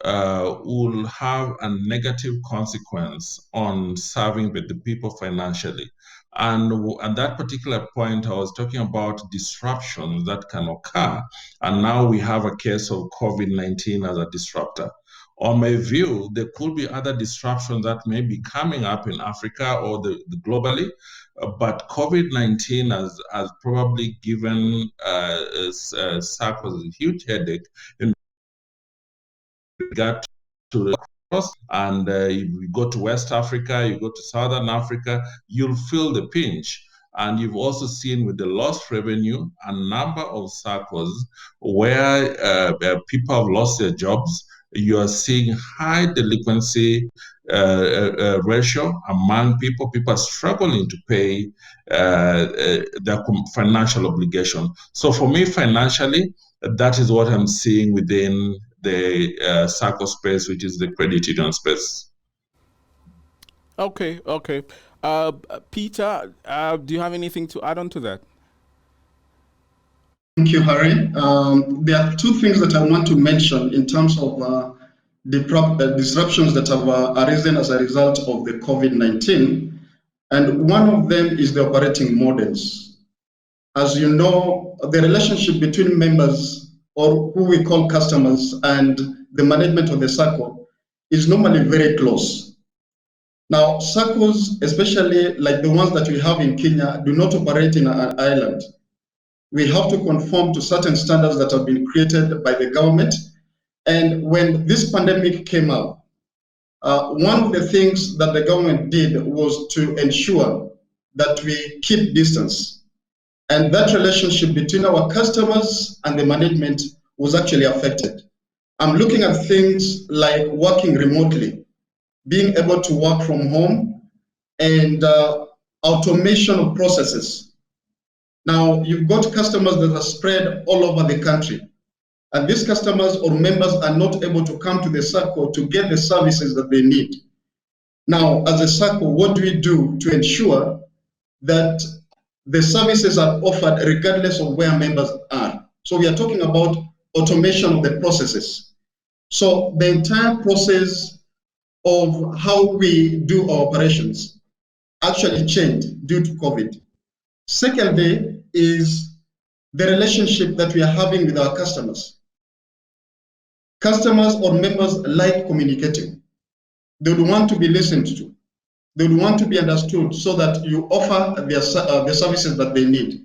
will have a negative consequence on serving the people financially. And at that particular point, I was talking about disruptions that can occur. And now we have a case of COVID-19 as a disruptor. On my view, there could be other disruptions that may be coming up in Africa or globally, but COVID-19 has probably given SACCOs a huge headache in regard to the cost. And if you go to West Africa, you go to Southern Africa, you'll feel the pinch. And you've also seen with the lost revenue, a number of SACCOs where people have lost their jobs. you are seeing high delinquency ratio among people. People are struggling to pay their financial obligation. So for me, financially, that is what I'm seeing within the SACCO space, which is the credit union space. Okay. Peter, do you have anything to add on to that? Thank you, Harry. There are two things that I want to mention in terms of the disruptions that have arisen as a result of the COVID-19. And one of them is the operating models. As you know, the relationship between members, or who we call customers, and the management of the SACCO is normally very close. Now, SACCOs, especially like the ones that we have in Kenya, do not operate in an island. We have to conform to certain standards that have been created by the government. And when this pandemic came up, one of the things that the government did was to ensure that we keep distance. And that relationship between our customers and the management was actually affected. I'm looking at things like working remotely, being able to work from home, and automation of processes. Now, you've got customers that are spread all over the country, and these customers or members are not able to come to the SACCO to get the services that they need. Now, as a SACCO, what do we do to ensure that the services are offered regardless of where members are? So we are talking about automation of the processes. So the entire process of how we do our operations actually changed due to COVID. Secondly is the relationship that we are having with our customers. Customers or members like communicating. They would want to be listened to. They would want to be understood so that you offer the services that they need.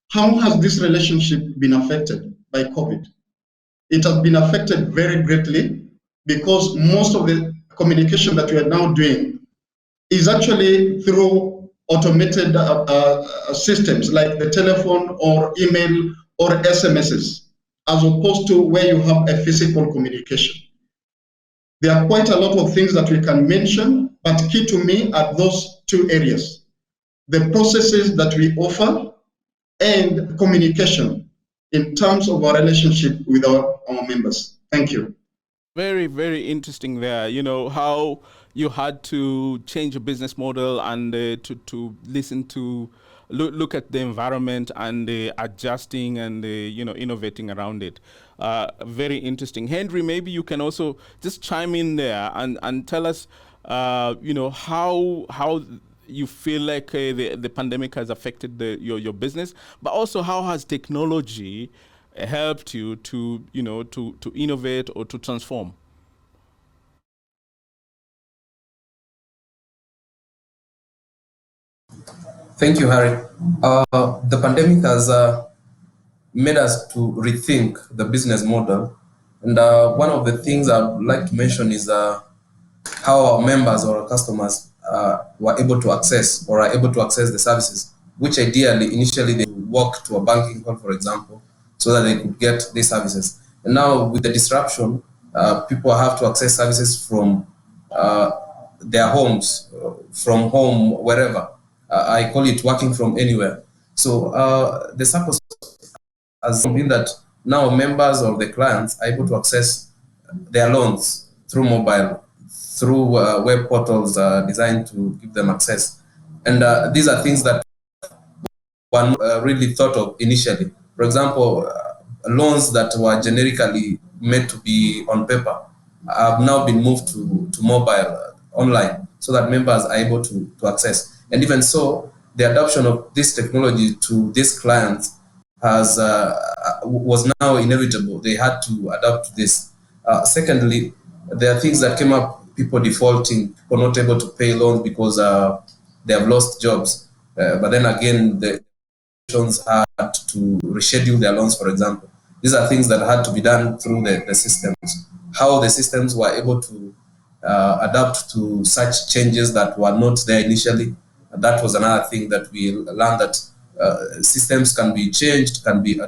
How has this relationship been affected by COVID? It has been affected very greatly because most of the communication that we are now doing is actually through automated systems like the telephone or email or SMSs, as opposed to where you have a physical communication. There are quite a lot of things that we can mention, but key to me are those two areas: the processes that we offer and communication in terms of our relationship with our members. Thank you. Very, very interesting there. You know, how you had to change your business model and to listen to, look at the environment and adjusting and, innovating around it. Very interesting. Henry, maybe you can also just chime in there and tell us, how you feel like the pandemic has affected your business, but also how has technology helped you to innovate or to transform? Thank you, Harry. The pandemic has made us to rethink the business model. And one of the things I'd like to mention is how our members or our customers were able to access or are able to access the services, which ideally, initially, they would walk to a banking hall, for example, so that they could get these services. And now with the disruption, people have to access services from their homes, from home, wherever. I call it working from anywhere. So the SACCOs has been that now members or the clients are able to access their loans through mobile, through web portals designed to give them access. And these are things that one really thought of initially. For example, loans that were generically meant to be on paper have now been moved to mobile, online, so that members are able to access. And even so, the adoption of this technology to these clients was now inevitable. They had to adapt to this. Secondly, there are things that came up, people defaulting, people not able to pay loans because they have lost jobs. But then again, the institutions had to reschedule their loans, for example. These are things that had to be done through the systems. How the systems were able to adapt to such changes that were not there initially, that was another thing that we learned, that systems can be changed, can be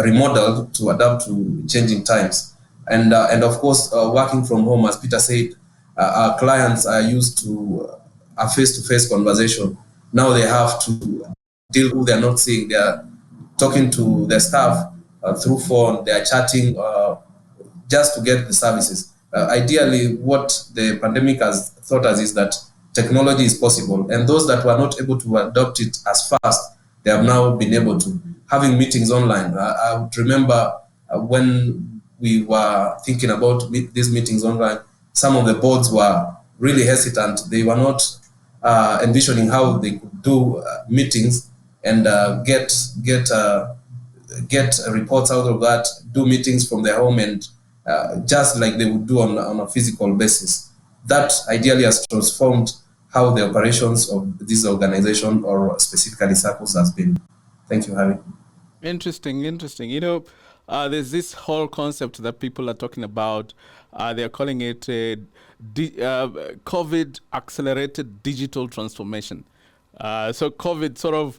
remodeled to adapt to changing times. And of course, working from home, as Peter said, our clients are used to a face-to-face conversation. Now they have to deal with who they're not seeing. They are talking to their staff through phone. They are chatting just to get the services. Ideally, what the pandemic has taught us is that technology is possible, and those that were not able to adopt it as fast, they have now been able to. Having meetings online. I would remember when we were thinking about these meetings online, some of the boards were really hesitant. They were not envisioning how they could do meetings and get reports out of that, do meetings from their home, and just like they would do on a physical basis. That ideally has transformed how the operations of this organization, or specifically SACCOs, has been. Thank you, Harry. Interesting. There's this whole concept that people are talking about. They're calling it COVID accelerated digital transformation. So COVID sort of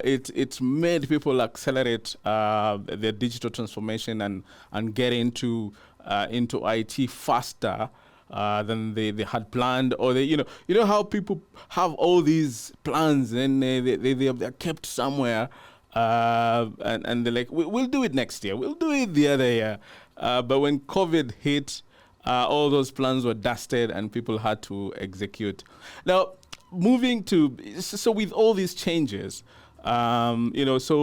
it's made people accelerate their digital transformation and get into IT faster than they had planned, or you know how people have all these plans and they're kept somewhere. And they're like, we'll do it next year. We'll do it the other year. But when COVID hit, all those plans were dusted and people had to execute. Now, moving to, so with all these changes, so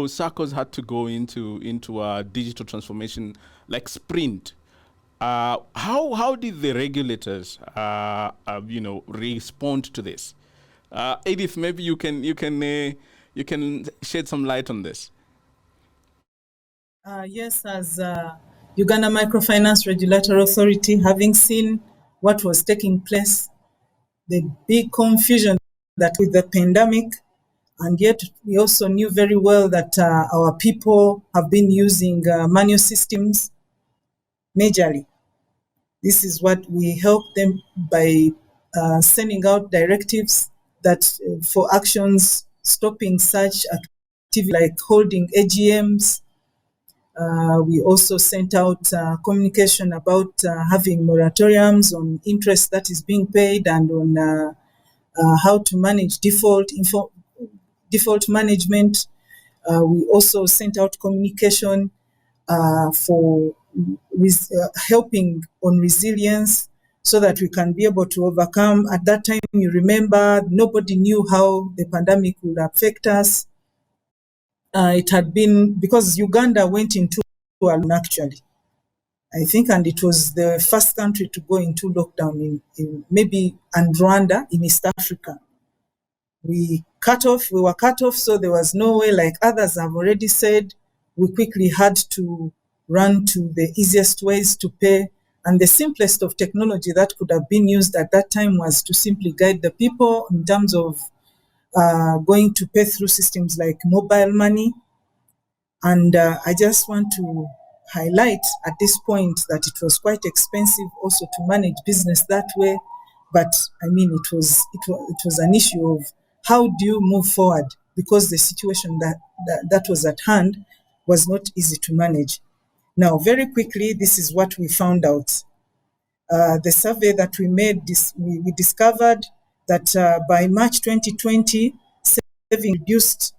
SACCOs had to go into a digital transformation like sprint. How did the regulators, respond to this? Edith, maybe you can shed some light on this. Yes, as Uganda Microfinance Regulatory Authority, having seen what was taking place, the big confusion that with the pandemic, and yet we also knew very well that our people have been using manual systems majorly. This is what we help them by sending out directives that for actions stopping such activity like holding AGMs. We also sent out communication about having moratoriums on interest that is being paid, and on how to manage default management. We also sent out communication for helping on resilience, so that we can be able to overcome. At that time, you remember, nobody knew how the pandemic would affect us. It had been, because Uganda went into lockdown actually, I think, and it was the first country to go into lockdown in maybe, and Rwanda in East Africa. We were cut off, so there was no way, like others have already said. We quickly had to run to the easiest ways to pay, and the simplest of technology that could have been used at that time was to simply guide the people in terms of going to pay through systems like mobile money. And I just want to highlight at this point that it was quite expensive also to manage business that way. But I mean, it was an issue of how do you move forward, because the situation that was at hand was not easy to manage. Now, very quickly, this is what we found out. The survey that we made, we discovered that by March 2020, savings reduced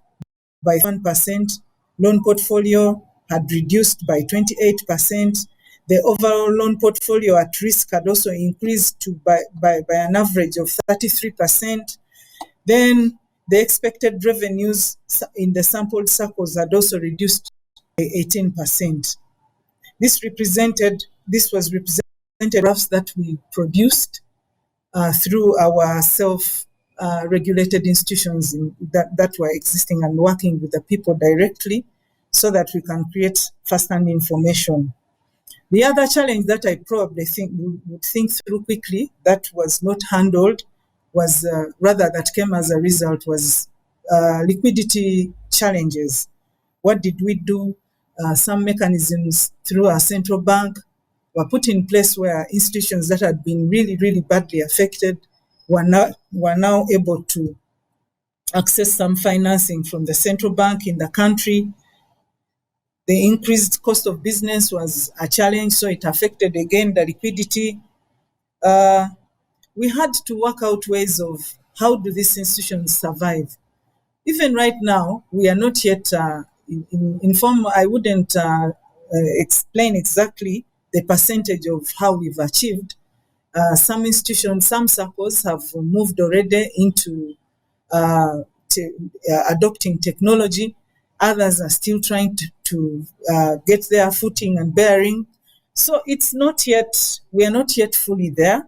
by 1%, loan portfolio had reduced by 28%. The overall loan portfolio at risk had also increased by an average of 33%. Then the expected revenues in the sampled SACCOs had also reduced by 18%. This was represented graphs that we produced through our self-regulated institutions that were existing and working with the people directly, so that we can create first-hand information. The other challenge that I probably would think through quickly that was not handled was, rather that came as a result, was liquidity challenges. What did we do? Some mechanisms through our central bank were put in place where institutions that had been really, really badly affected were now able to access some financing from the central bank in the country. The increased cost of business was a challenge, so it affected again the liquidity. We had to work out ways of how do these institutions survive. Even right now, we are not yet informed. I wouldn't explain exactly the percentage of how we've achieved. Some institutions, some SACCOs have moved already into adopting technology. Others are still trying to get their footing and bearing. So it's not yet, we are not yet fully there.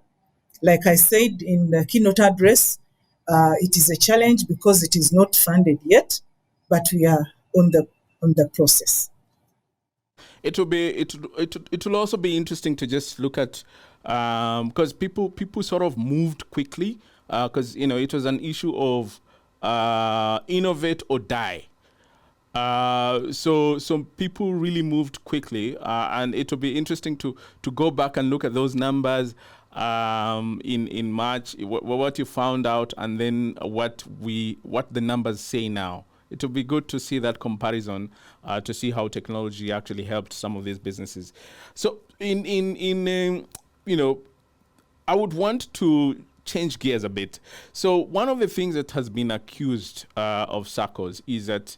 Like I said in the keynote address, it is a challenge because it is not funded yet, but we are on the process. It will also be interesting to just look at because people sort of moved quickly because it was an issue of innovate or die. So people really moved quickly, and it will be interesting to go back and look at those numbers in March, what you found out, and then what the numbers say now. It will be good to see that comparison to see how technology actually helped some of these businesses. So I would want to change gears a bit. So one of the things that has been accused of SACCOs is that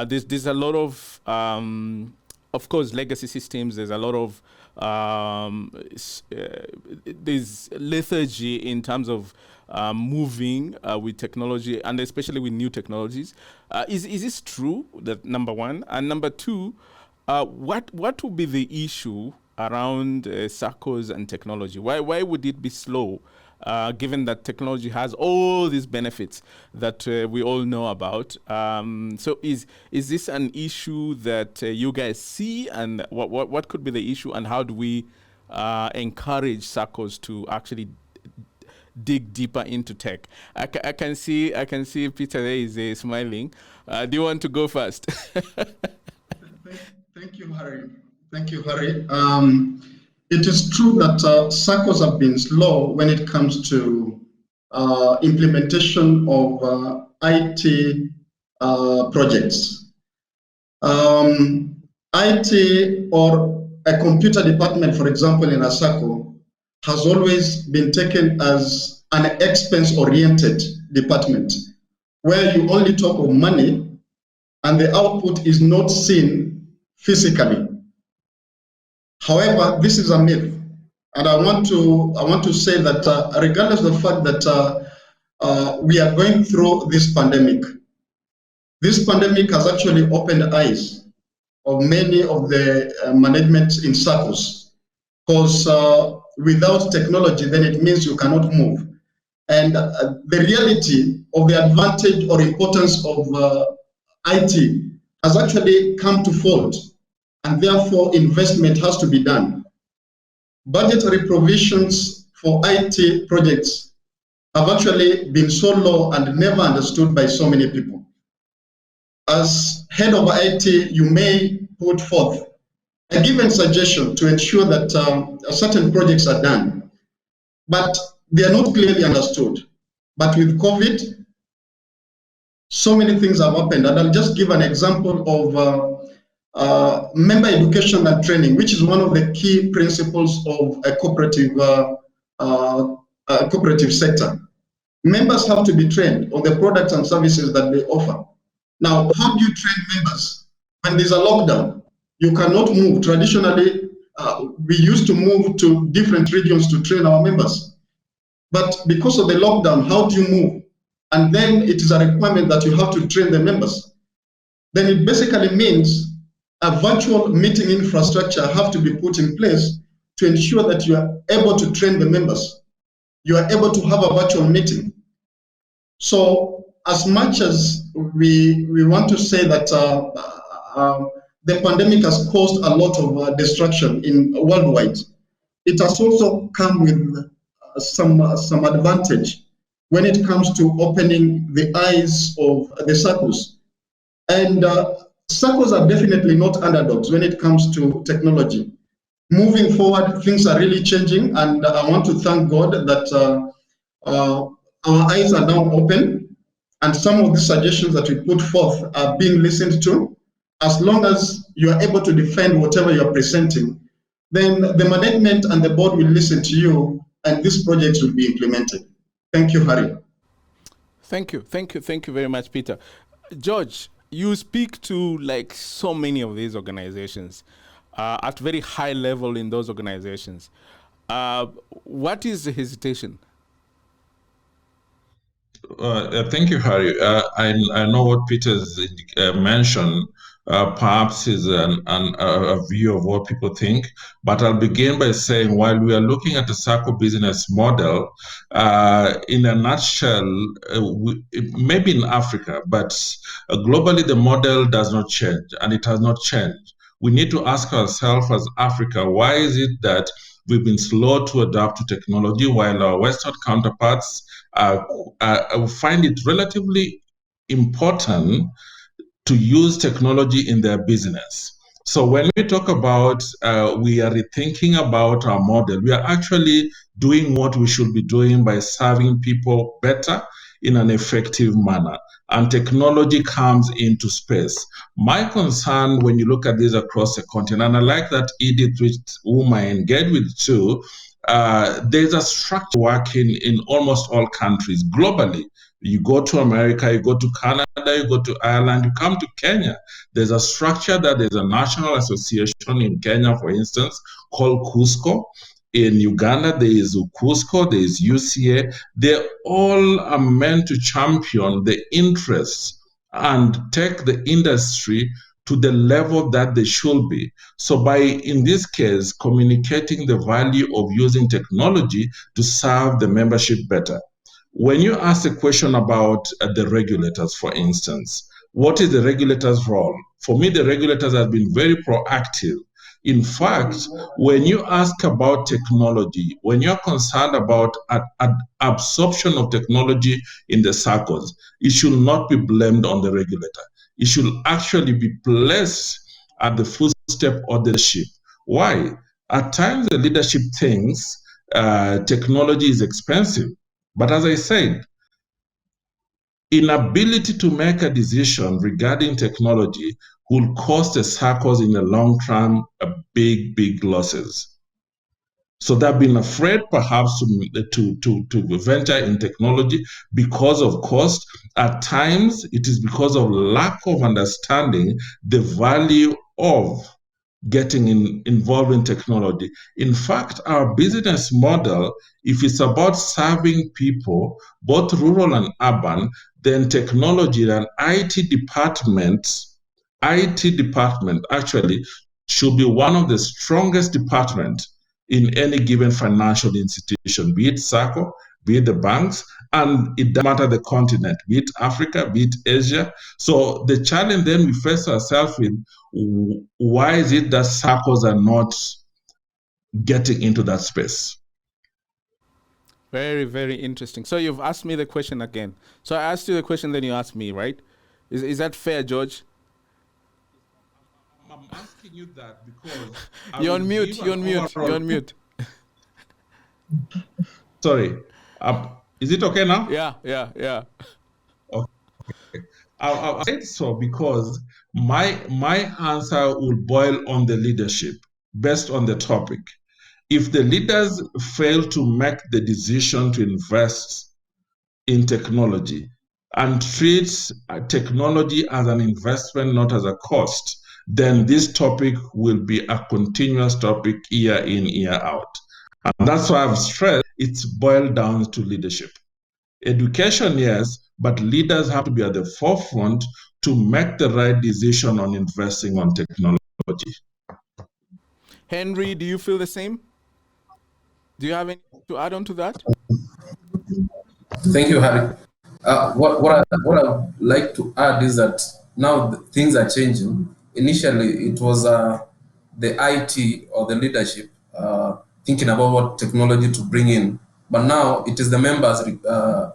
there's a lot of course, legacy systems. There's a lot of there's lethargy in terms of moving with technology, and especially with new technologies. Is this true? That number one, and number two, what would be the issue around SACCOs and technology? Why would it be slow? Given that technology has all these benefits that we all know about. So is this an issue that you guys see, and what could be the issue, and how do we encourage SACCOs to actually dig deeper into tech? I can see Peter there is smiling. Do you want to go first? Thank you, Harry. It is true that SACCOs have been slow when it comes to implementation of IT projects. IT or a computer department, for example, in a SACCO, has always been taken as an expense-oriented department, where you only talk of money and the output is not seen physically. However, this is a myth, and I want to say that regardless of the fact that we are going through this pandemic has actually opened the eyes of many of the management in SACCOs, because without technology, then it means you cannot move. And the reality of the advantage or importance of IT has actually come to fold, and therefore investment has to be done. Budgetary provisions for IT projects have actually been so low and never understood by so many people. As head of IT, you may put forth a given suggestion to ensure that certain projects are done, but they are not clearly understood. But with COVID, so many things have happened, and I'll just give an example of member education and training, which is one of the key principles of a cooperative sector. Members have to be trained on the products and services that they offer. Now, how do you train members? When there's a lockdown, you cannot move. Traditionally, we used to move to different regions to train our members. But because of the lockdown, how do you move? And then it is a requirement that you have to train the members. Then it basically means a virtual meeting infrastructure have to be put in place to ensure that you are able to train the members. You are able to have a virtual meeting. So as much as we want to say that the pandemic has caused a lot of destruction worldwide, it has also come with some advantage when it comes to opening the eyes of the SACCOs. And SACCOs are definitely not underdogs when it comes to technology. Moving forward, things are really changing, and I want to thank God that our eyes are now open, and some of the suggestions that we put forth are being listened to. As long as you are able to defend whatever you are presenting, then the management and the board will listen to you and this project will be implemented. Thank you, Harry. Thank you very much, Peter. George, you speak to like so many of these organizations at very high level in those organizations. What is the hesitation? Thank you, Harry. I know what Peter's mentioned perhaps is a view of what people think, but I'll begin by saying while we are looking at the SACCO business model, in a nutshell, maybe in Africa, but globally the model does not change, and it has not changed. We need to ask ourselves as Africa, why is it that we've been slow to adapt to technology while our Western counterparts find it relatively important to use technology in their business. So when we talk about we are rethinking about our model, we are actually doing what we should be doing by serving people better in an effective manner. And technology comes into space. My concern when you look at this across the continent, and I like that Edith, whom I engage with too, there's a structure working in almost all countries globally. You go to America, you go to Canada, you go to Ireland, you come to Kenya. There's a structure that there's a national association in Kenya, for instance, called Cusco. In Uganda, there is Cusco, there is UCA. They all are meant to champion the interests and take the industry to the level that they should be. So by, in this case, communicating the value of using technology to serve the membership better. When you ask a question about the regulators, for instance, what is the regulator's role? For me, the regulators have been very proactive. In fact, when you ask about technology, when you're concerned about absorption of technology in the SACCOs, it should not be blamed on the regulator. It should actually be placed at the footstep of the leadership. Why? At times, the leadership thinks technology is expensive. But as I said, inability to make a decision regarding technology will cost the SACCOs in the long term big losses. So they've been afraid perhaps to venture in technology because of cost. At times, it is because of lack of understanding the value of getting involved in technology. In fact, our business model, if it's about serving people, both rural and urban, then technology and IT department actually should be one of the strongest departments in any given financial institution, be it SACCO, be it the banks, and it doesn't matter the continent, be it Africa, be it Asia. So the challenge then we face ourselves with, why is it that SACCOs are not getting into that space? Very, very interesting. So you've asked me the question again. So I asked you the question, then you asked me, right? Is that fair, George? I'm asking you that because you're on mute. Sorry. Is it okay now? Yeah. Okay. I said so because my answer will boil on the leadership based on the topic. If the leaders fail to make the decision to invest in technology and treat technology as an investment, not as a cost, then this topic will be a continuous topic year in, year out. And that's why I've stressed it's boiled down to leadership. Education, yes, but leaders have to be at the forefront to make the right decision on investing on technology. Henry, do you feel the same? Do you have anything to add on to that? Thank you, Harry. What I'd like to add is that now things are changing. Initially, it was the IT or the leadership thinking about what technology to bring in, but now it is the members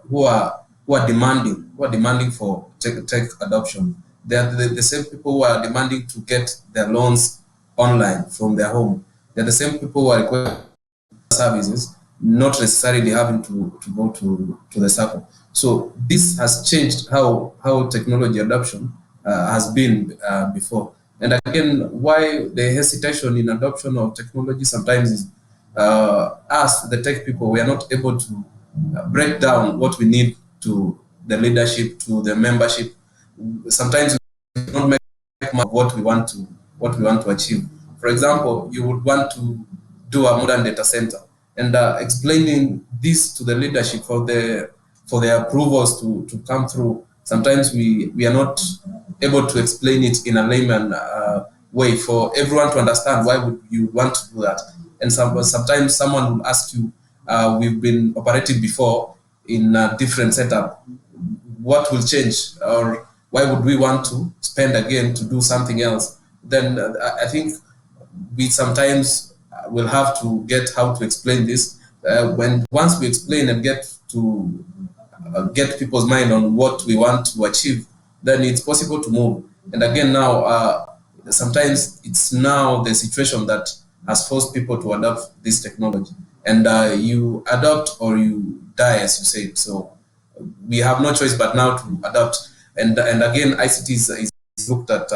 who are demanding for tech adoption. They are the same people who are demanding to get their loans online from their home. They're the same people who are requesting services, not necessarily having to go to the SACCO. So this has changed how technology adoption has been before. And again, why the hesitation in adoption of technology sometimes is us, the tech people, we are not able to break down what we need to the leadership, to the membership. Sometimes we don't make what we want to achieve. For example, you would want to do a modern data center, and explaining this to the leadership for the approvals to come through. Sometimes we are not able to explain it in a layman way for everyone to understand. Why would you want to do that? And sometimes someone will ask you, we've been operating before in a different setup. What will change? Or why would we want to spend again to do something else? Then I think we sometimes will have to get how to explain this. Once we explain and get to get people's mind on what we want to achieve, then it's possible to move. And again, now sometimes it's now the situation that has forced people to adopt this technology, and you adopt or you die, as you say. So we have no choice but now to adapt. And again, ICT is looked at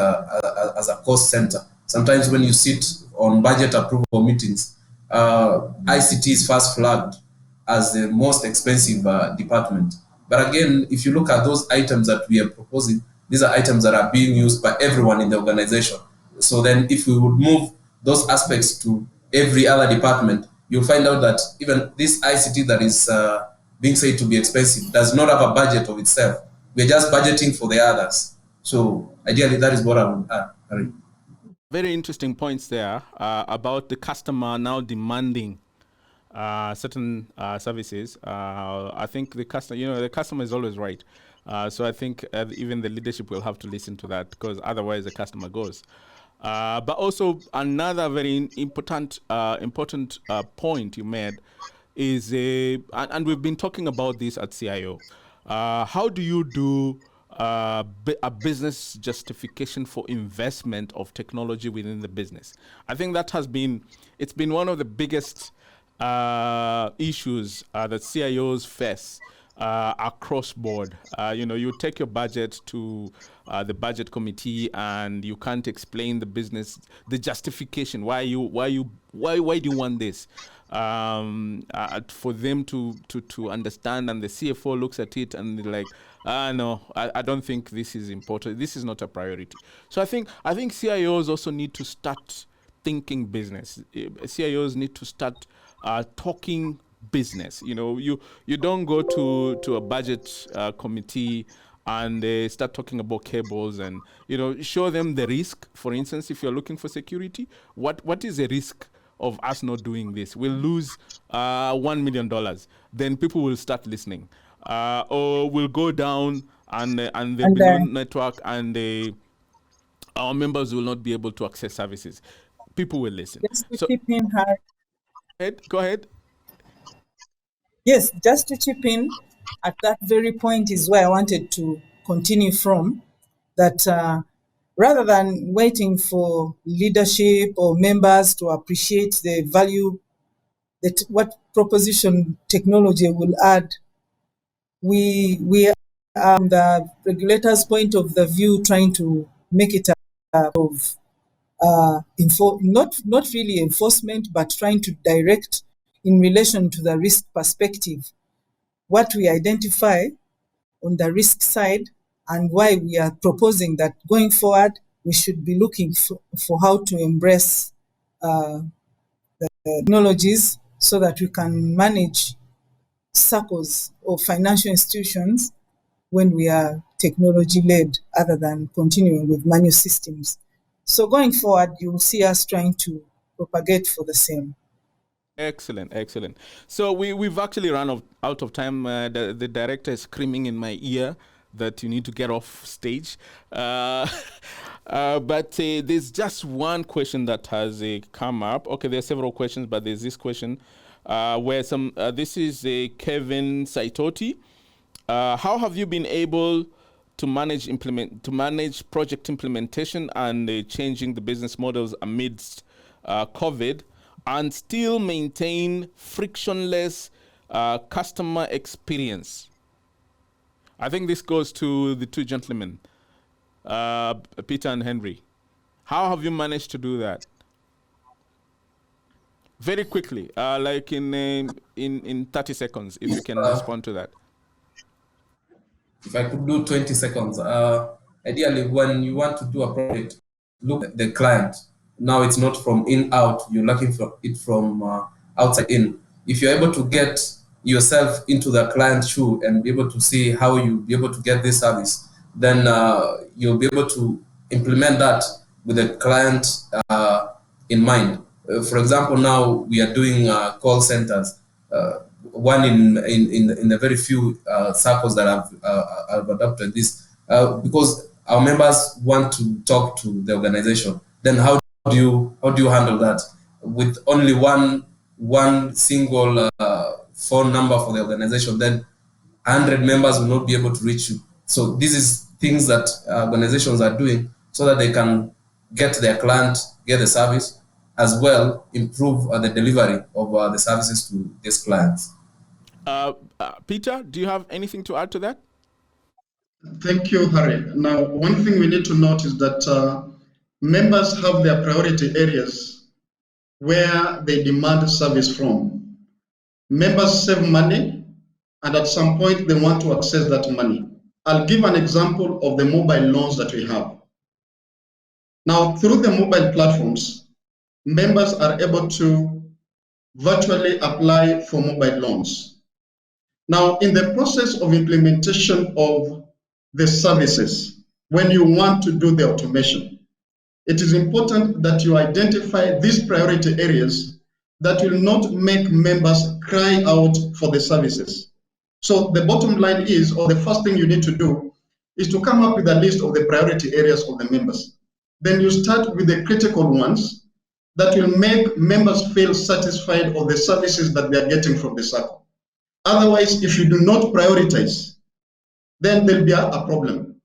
as a cost center. Sometimes when you sit on budget approval meetings, ICT is first flagged as the most expensive department. But again, if you look at those items that we are proposing, these are items that are being used by everyone in the organization. So then if we would move those aspects to every other department, you'll find out that even this ICT that is being said to be expensive does not have a budget of itself. We're just budgeting for the others. So ideally, that is what I would add. Very interesting points there about the customer now demanding certain services. I think the customer is always right. So I think even the leadership will have to listen to that, because otherwise the customer goes. But also another very important point you made is, and we've been talking about this at CIO. How do you do a business justification for investment of technology within the business? I think that it's been one of the biggest issues that CIOs face across board. You take your budget to the budget committee, and you can't explain the business, the justification. Why do you want this? For them to understand, and the CFO looks at it and they're like, no, I don't think this is important. This is not a priority. So I think CIOs also need to start thinking business. CIOs need to start talking business. You don't go to a budget committee and start talking about cables and show them the risk. For instance, if you're looking for security, what is the risk of us not doing this? We'll lose $1 million. Then people will start listening. Or we'll go down and there'll be no network, and our members will not be able to access services. People will listen. Just to chip in, Harry. Go ahead. Yes, just to chip in, at that very point is where I wanted to continue from, that rather than waiting for leadership or members to appreciate the value that what proposition technology will add, we are from the regulator's point of the view trying to make it not really enforcement, but trying to direct in relation to the risk perspective, what we identify on the risk side, and why we are proposing that going forward we should be looking for how to embrace the technologies so that we can manage SACCOs or financial institutions when we are technology-led, other than continuing with manual systems. So going forward, you will see us trying to propagate for the same. Excellent. So we've actually run out of time. The director is screaming in my ear that you need to get off stage. But there's just one question that has come up. Okay, there are several questions, but there's this question where this is Kevin Saitoti. How have you been able to manage project implementation and changing the business models amidst COVID, and still maintain frictionless customer experience? I think this goes to the two gentlemen, Peter and Henry. How have you managed to do that? Very quickly, like in 30 seconds, if you can respond to that. If I could do 20 seconds, ideally when you want to do a project, look at the client. Now it's not from in out, you're looking for it from outside in. If you're able to get yourself into the client's shoe and be able to see how you'll be able to get this service, then you'll be able to implement that with the client in mind. For example, now we are doing call centers. One in the very few SACCOs that have adopted this, because our members want to talk to the organization. Then how do you handle that with only one single phone number for the organization? Then 100 members will not be able to reach you. So this is things that organizations are doing so that they can get their client, get the service, as well improve the delivery of the services to these clients. Peter, do you have anything to add to that? Thank you, Harry. Now, one thing we need to note is that members have their priority areas where they demand service from. Members save money, and at some point they want to access that money. I'll give an example of the mobile loans that we have. Now, through the mobile platforms, members are able to virtually apply for mobile loans. Now, in the process of implementation of the services, when you want to do the automation, it is important that you identify these priority areas that will not make members cry out for the services. So the bottom line is, or the first thing you need to do, is to come up with a list of the priority areas of the members. Then you start with the critical ones that will make members feel satisfied of the services that they are getting from the SACCO. Otherwise, if you do not prioritize, then there'll be a problem.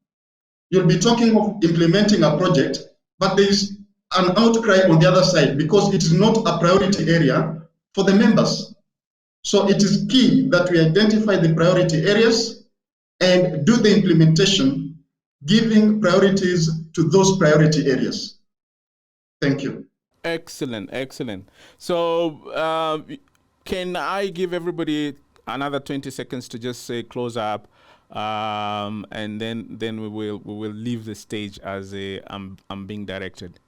You'll be talking of implementing a project, but there is an outcry on the other side because it is not a priority area for the members. So it is key that we identify the priority areas and do the implementation, giving priorities to those priority areas. Thank you. Excellent, excellent. So can I give everybody another 20 seconds to just say close up, and then we will leave the stage as I'm being directed.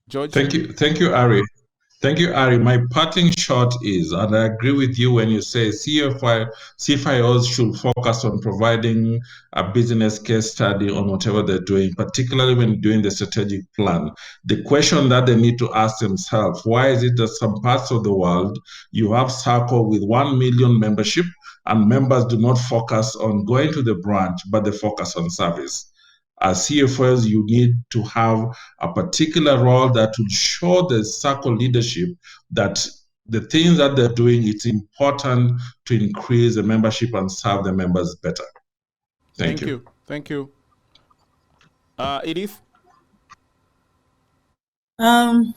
George? Thank you, Ari. Thank you, Ari. My parting shot is, and I agree with you when you say CFIOs should focus on providing a business case study on whatever they're doing, particularly when doing the strategic plan. The question that they need to ask themselves, why is it that some parts of the world you have SACCO with 1 million membership and members do not focus on going to the branch, but they focus on service? As CFOs, you need to have a particular role that will show the SACCO leadership that the things that they're doing, it's important to increase the membership and serve the members better. Thank you. Thank you. Edith? I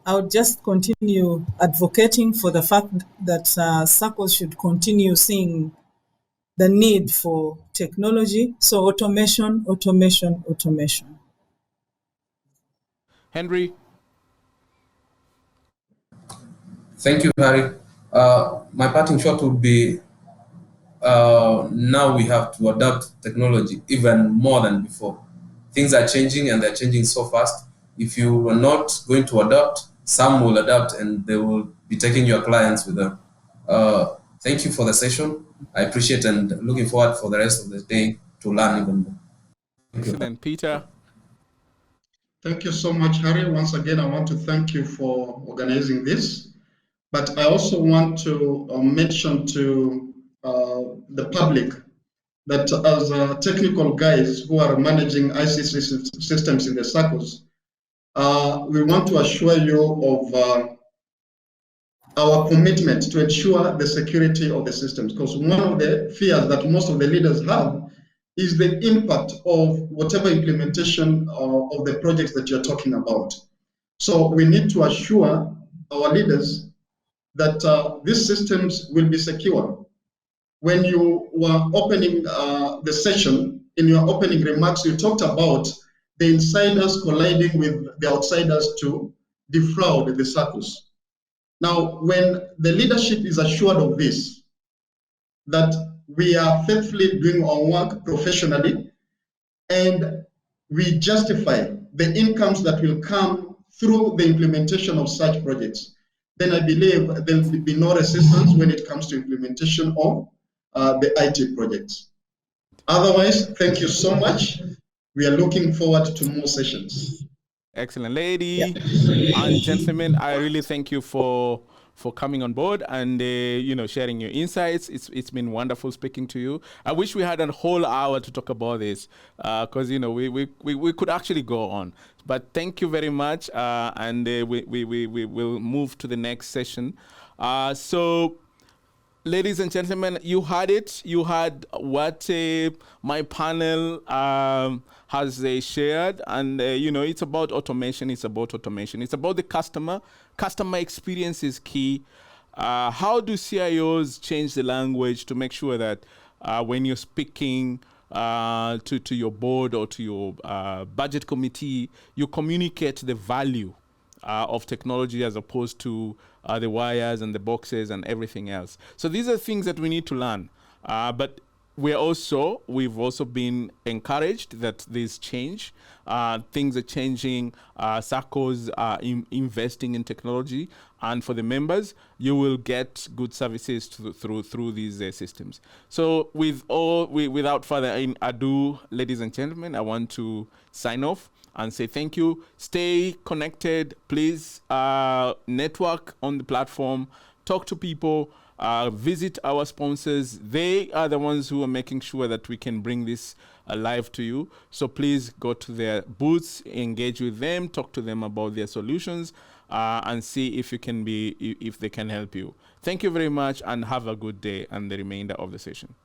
would just continue advocating for the fact that SACCOs should continue seeing the need for technology. So automation. Henry? Thank you, Harry. My parting shot would be, now we have to adapt technology even more than before. Things are changing and they're changing so fast. If you are not going to adapt, some will adapt and they will be taking your clients with them. Thank you for the session. I appreciate and looking forward for the rest of the day to learn even more. Excellent. Peter? Thank you so much, Harry. Once again, I want to thank you for organizing this. But I also want to mention to the public that as technical guys who are managing ICT systems in the SACCOs, we want to assure you of our commitment to ensure the security of the systems, because one of the fears that most of the leaders have is the impact of whatever implementation of the projects that you're talking about. So we need to assure our leaders that these systems will be secure. When you were opening the session, in your opening remarks, you talked about the insiders colliding with the outsiders to defraud the SACCOs. Now, when the leadership is assured of this, that we are faithfully doing our work professionally, and we justify the incomes that will come through the implementation of such projects, then I believe there will be no resistance when it comes to implementation of the IT projects. Otherwise, thank you so much. We are looking forward to more sessions. Excellent, lady and gentlemen. I really thank you for coming on board and sharing your insights. It's been wonderful speaking to you. I wish we had a whole hour to talk about this because we could actually go on. But thank you very much, and we will move to the next session. So. Ladies and gentlemen, you heard it. You heard what my panel has shared. And, it's about automation. It's about automation. It's about the customer. Customer experience is key. How do CIOs change the language to make sure that when you're speaking to your board or to your budget committee, you communicate the value of technology as opposed to the wires and the boxes and everything else. So these are things that we need to learn. But we've also been encouraged that there's change. Things are changing. SACCOs are investing in technology. And for the members, you will get good services through these systems. So without further ado, ladies and gentlemen, I want to sign off and say thank you. Stay connected. Please network on the platform. Talk to people. Visit our sponsors. They are the ones who are making sure that we can bring this live to you. So please go to their booths, engage with them, talk to them about their solutions, and see if they can help you. Thank you very much, and have a good day and the remainder of the session.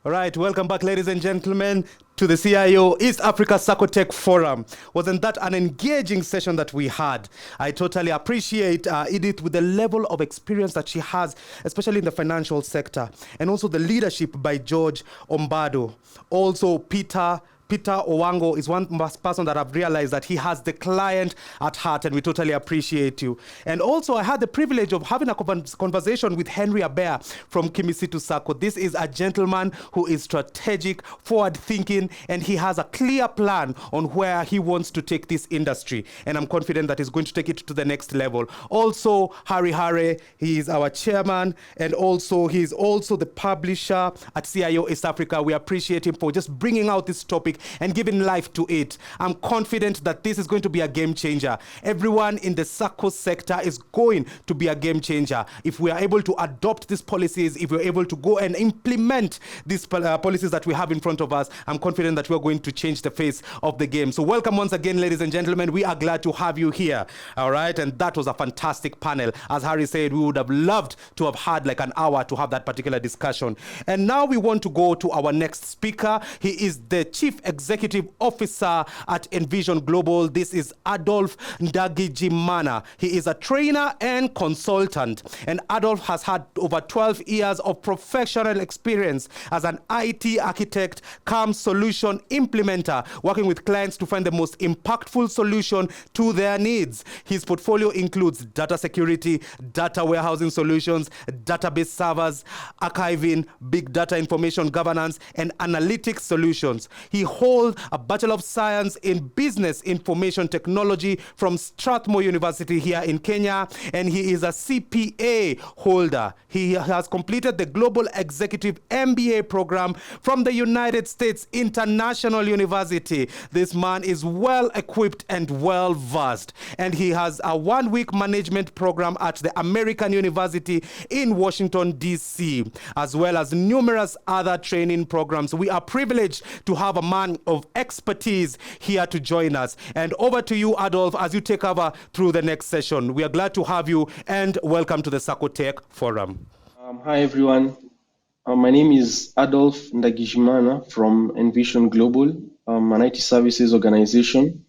All right, welcome back, ladies and gentlemen, to the CIO East Africa Saccotech Forum. Wasn't that an engaging session that we had? I totally appreciate Edith with the level of experience that she has, especially in the financial sector, and also the leadership by George Ombado. Also, Peter Owango is one person that I've realized that he has the client at heart, and we totally appreciate you. And also, I had the privilege of having a conversation with Henry Aber from Kimisitu Sacco. This is a gentleman who is strategic, forward-thinking, and he has a clear plan on where he wants to take this industry. And I'm confident that he's going to take it to the next level. Also, Harry Hare, he is our chairman, and also he's also the publisher at CIO East Africa. We appreciate him for just bringing out this topic and giving life to it. I'm confident that this is going to be a game changer. Everyone in the SACCO sector is going to be a game changer. If we are able to adopt these policies, if we're able to go and implement these policies that we have in front of us, I'm confident that we're going to change the face of the game. So welcome once again, ladies and gentlemen. We are glad to have you here. All right. And that was a fantastic panel. As Harry said, we would have loved to have had like an hour to have that particular discussion. And now we want to go to our next speaker. He is the Chief Executive Officer at Envision Global. This is Adolf Ndagijimana. He is a trainer and consultant. And Adolf has had over 12 years of professional experience as an IT architect, CAM solution implementer, working with clients to find the most impactful solution to their needs. His portfolio includes data security, data warehousing solutions, database servers, archiving, big data information governance, and analytics solutions. He hold a Bachelor of Science in Business Information Technology from Strathmore University here in Kenya, and he is a CPA holder. He has completed the Global Executive MBA program from the United States International University. This man is well equipped and well versed, and he has a 1-week management program at the American University in Washington, D.C., as well as numerous other training programs. We are privileged to have a man of expertise here to join us. And over to you, Adolf, as you take over through the next session. We are glad to have you, and welcome to the Saccotech Forum. Hi, everyone. My name is Adolf Ndagijimana from Envision Global, an IT services organization.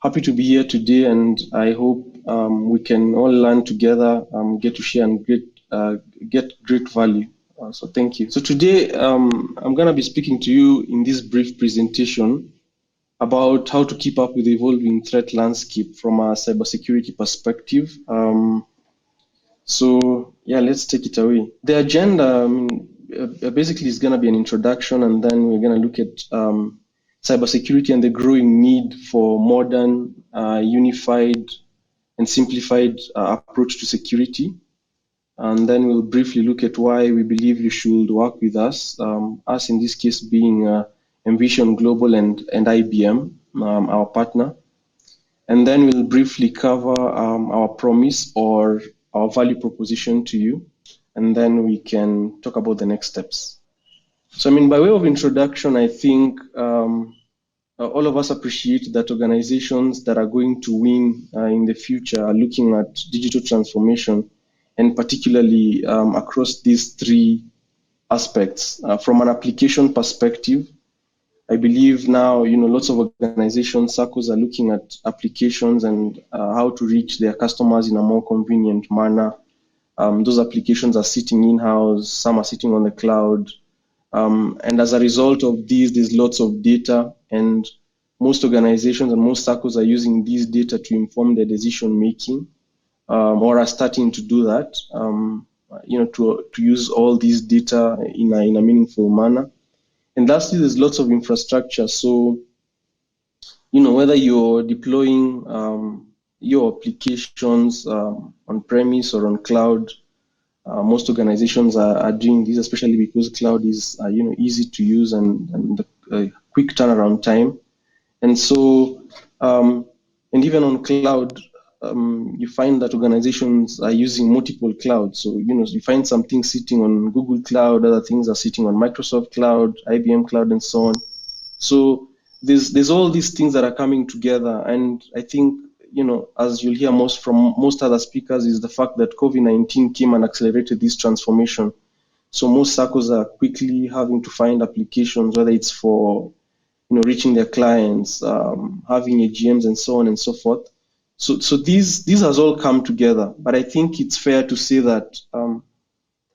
Happy to be here today, and I hope we can all learn together, get to share and get great value. So thank you. So today, I'm going to be speaking to you in this brief presentation about how to keep up with the evolving threat landscape from a cybersecurity perspective. So yeah, let's take it away. The agenda basically is going to be an introduction, and then we're going to look at cybersecurity and the growing need for modern, unified, and simplified approach to security. And then we'll briefly look at why we believe you should work with us, us in this case being Envision Global and IBM, our partner. And then we'll briefly cover our promise or our value proposition to you, and then we can talk about the next steps. So, by way of introduction, I think all of us appreciate that organizations that are going to win in the future are looking at digital transformation, and particularly across these three aspects. From an application perspective, I believe now, lots of organizations, SACCOs, are looking at applications and how to reach their customers in a more convenient manner. Those applications are sitting in-house, some are sitting on the cloud. And as a result of these, there's lots of data, and most organizations and most SACCOs are using these data to inform their decision-making, or are starting to do that, to use all these data in a meaningful manner. And lastly, there's lots of infrastructure. So, whether you're deploying your applications on premise or on cloud, most organizations are doing this, especially because cloud is, easy to use and quick turnaround time. And so, and even on cloud, you find that organizations are using multiple clouds. So, you find some things sitting on Google Cloud, other things are sitting on Microsoft Cloud, IBM Cloud, and so on. So there's all these things that are coming together. And I think, as you'll hear from most other speakers, is the fact that COVID-19 came and accelerated this transformation. So most SACCOs are quickly having to find applications, whether it's for, reaching their clients, having AGMs, and so on and so forth. So these has all come together, but I think it's fair to say that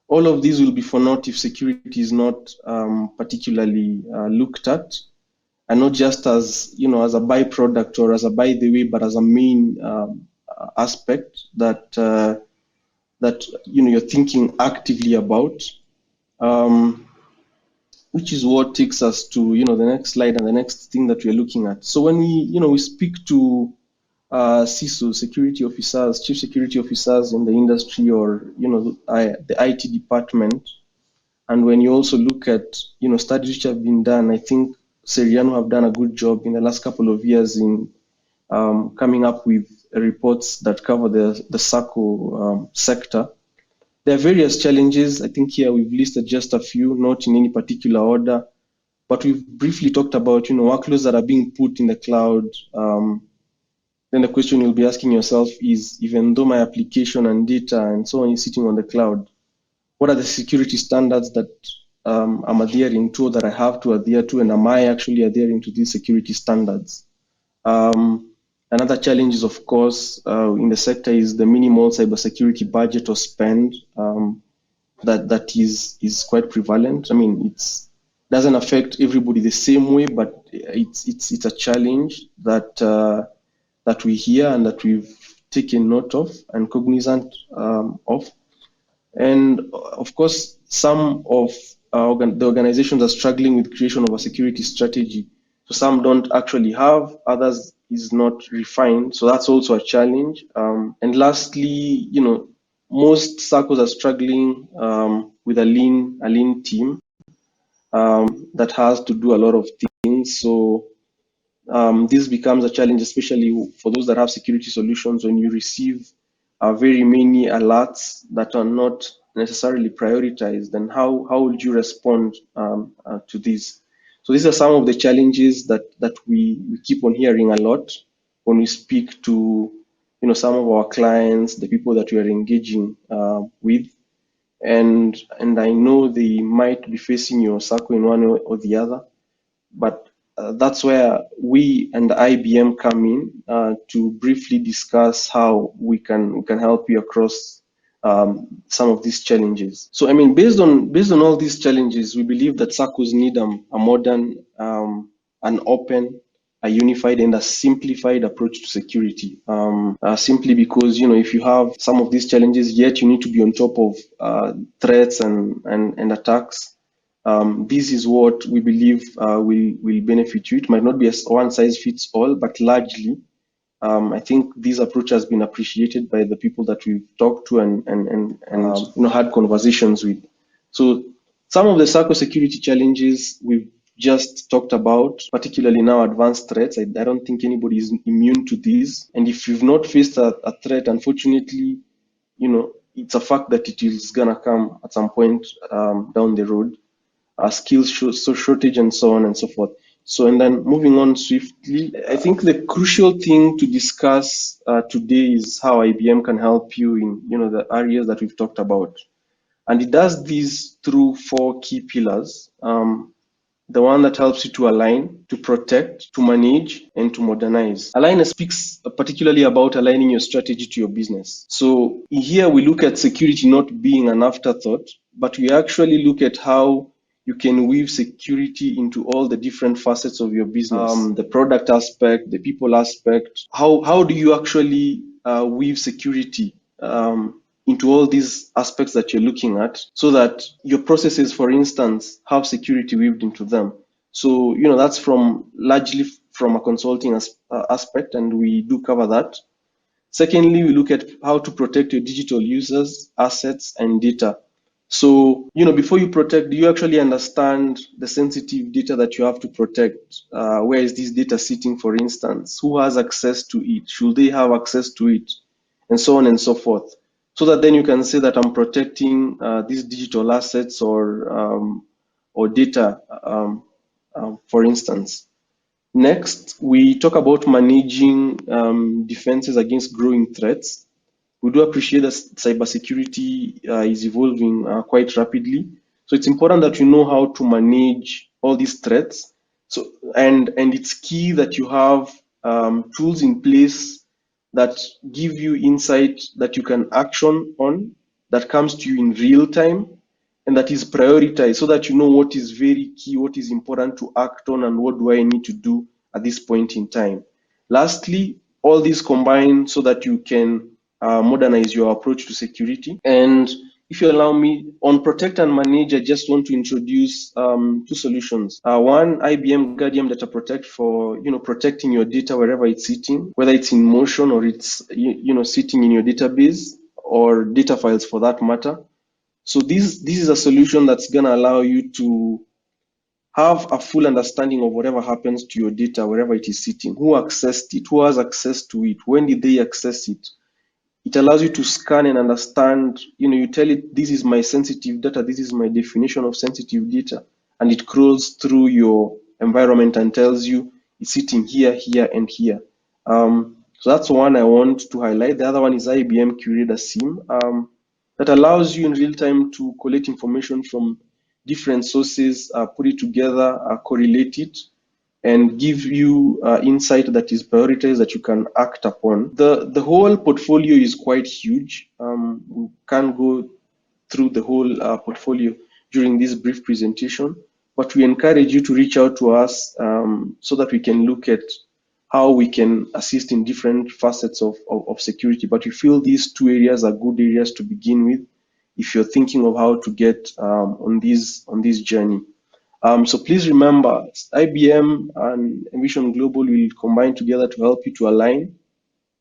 all of these will be for naught if security is not particularly looked at, and not just as as a byproduct or as a by the way, but as a main aspect that you're thinking actively about, which is what takes us to the next slide and the next thing that we're looking at. So when we speak to CISO, security officers, chief security officers in the industry, or the IT department, and when you also look at studies which have been done, I think Seriano have done a good job in the last couple of years in coming up with reports that cover the SACCO sector. There are various challenges. I think here we've listed just a few, not in any particular order, but we've briefly talked about workloads that are being put in the cloud. Then the question you'll be asking yourself is, even though my application and data and so on is sitting on the cloud, what are the security standards that I'm adhering to, that I have to adhere to, and am I actually adhering to these security standards? Another challenge is, of course, in the sector is the minimal cybersecurity budget or spend that is quite prevalent. It doesn't affect everybody the same way, but it's a challenge that we hear and that we've taken note of and cognizant of. And of course, some of the organizations are struggling with creation of a security strategy. So some don't actually have, others is not refined. So that's also a challenge. And lastly, most SACCOs are struggling with a lean team that has to do a lot of things. So this becomes a challenge, especially for those that have security solutions, when you receive very many alerts that are not necessarily prioritized. Then how would you respond to these? So these are some of the challenges that we keep on hearing a lot when we speak to some of our clients, the people that we are engaging with. And I know they might be facing your SACCO in one way or the other, but that's where we and IBM come in to briefly discuss how we can help you across some of these challenges. So, I mean, based on all these challenges, we believe that SACCOs need a modern, an open, a unified and a simplified approach to security. Simply because, if you have some of these challenges, yet you need to be on top of threats and attacks. This is what we believe will benefit you. It might not be a one size fits all, but largely, I think this approach has been appreciated by the people that we've talked to and had conversations with. So some of the SACCO security challenges we've just talked about, particularly now advanced threats. I don't think anybody is immune to these. And if you've not faced a threat, unfortunately, it's a fact that it is gonna come at some point down the road. Skills shortage and so on and so forth. So, and then moving on swiftly, I think the crucial thing to discuss today is how IBM can help you in the areas that we've talked about. And it does this through 4 key pillars. The one that helps you to align, to protect, to manage, and to modernize. Align speaks particularly about aligning your strategy to your business. So here we look at security not being an afterthought, but we actually look at how you can weave security into all the different facets of your business. The product aspect, the people aspect. How do you actually weave security into all these aspects that you're looking at, so that your processes, for instance, have security weaved into them. So, that's largely from a consulting aspect, and we do cover that. Secondly, we look at how to protect your digital users, assets, and data. So, before you protect, do you actually understand the sensitive data that you have to protect? Where is this data sitting, for instance? Who has access to it? Should they have access to it? And so on and so forth. So that then you can say that I'm protecting these digital assets or data, for instance. Next, we talk about managing defenses against growing threats. We do appreciate that cybersecurity is evolving quite rapidly. So it's important that you know how to manage all these threats. So and it's key that you have tools in place that give you insight that you can action on, that comes to you in real time, and that is prioritized, so that you know what is very key, what is important to act on, and what do I need to do at this point in time. Lastly, all these combine so that you can modernize your approach to security. And if you allow me, on protect and manage, I just want to introduce 2 solutions. One, IBM Guardian Data Protect for protecting your data wherever it's sitting, whether it's in motion or it's sitting in your database or data files for that matter. So this is a solution that's gonna allow you to have a full understanding of whatever happens to your data wherever it is sitting. Who accessed it? Who has access to it? When did they access it? It allows you to scan and understand, you tell it, this is my sensitive data, this is my definition of sensitive data, and it crawls through your environment and tells you it's sitting here, here, and here. So that's one I want to highlight. The other one is IBM Curator SIM that allows you in real time to collect information from different sources, put it together, correlate it, and give you insight that is prioritized that you can act upon. The whole portfolio is quite huge. We can't go through the whole portfolio during this brief presentation, but we encourage you to reach out to us so that we can look at how we can assist in different facets of security. But we feel these 2 areas are good areas to begin with if you're thinking of how to get on this journey. So please remember, IBM and Envision Global will combine together to help you to align,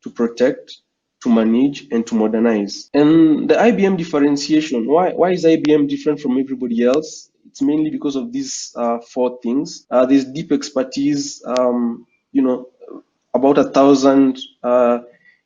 to protect, to manage, and to modernize. And the IBM differentiation, why is IBM different from everybody else? It's mainly because of these 4 things. There's deep expertise, about 1,000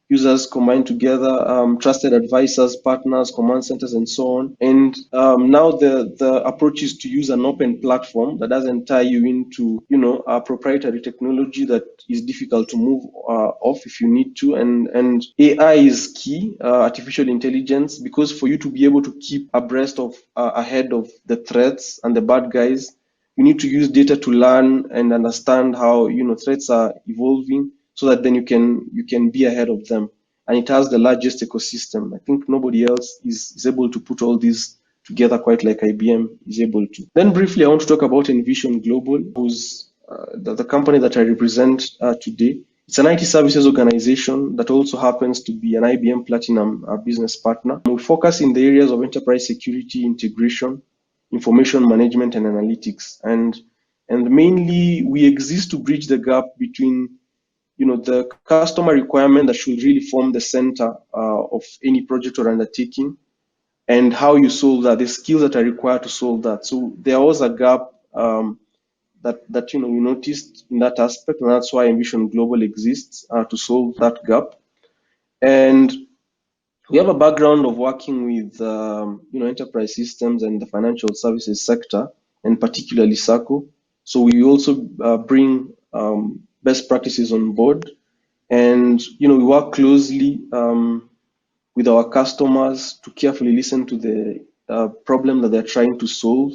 users combined together, trusted advisors, partners, command centers, and so on. And now the approach is to use an open platform that doesn't tie you into, a proprietary technology that is difficult to move off if you need to. And AI is key, artificial intelligence, because for you to be able to keep abreast of, ahead of the threats and the bad guys, you need to use data to learn and understand how, threats are evolving, so that then you can be ahead of them. And it has the largest ecosystem. I think nobody else is able to put all these together quite like IBM is able to. Then briefly, I want to talk about Envision Global, who's the company that I represent today. It's an IT services organization that also happens to be an IBM Platinum business partner. We focus in the areas of enterprise security, integration, information management, and analytics. And mainly, we exist to bridge the gap between the customer requirement that should really form the center of any project or undertaking, and how you solve that, the skills that are required to solve that. So there was a gap that we noticed in that aspect, and that's why Envision Global exists to solve that gap. And we have a background of working with enterprise systems and the financial services sector, and particularly SACCO. So we also bring best practices on board, and we work closely with our customers to carefully listen to the problem that they're trying to solve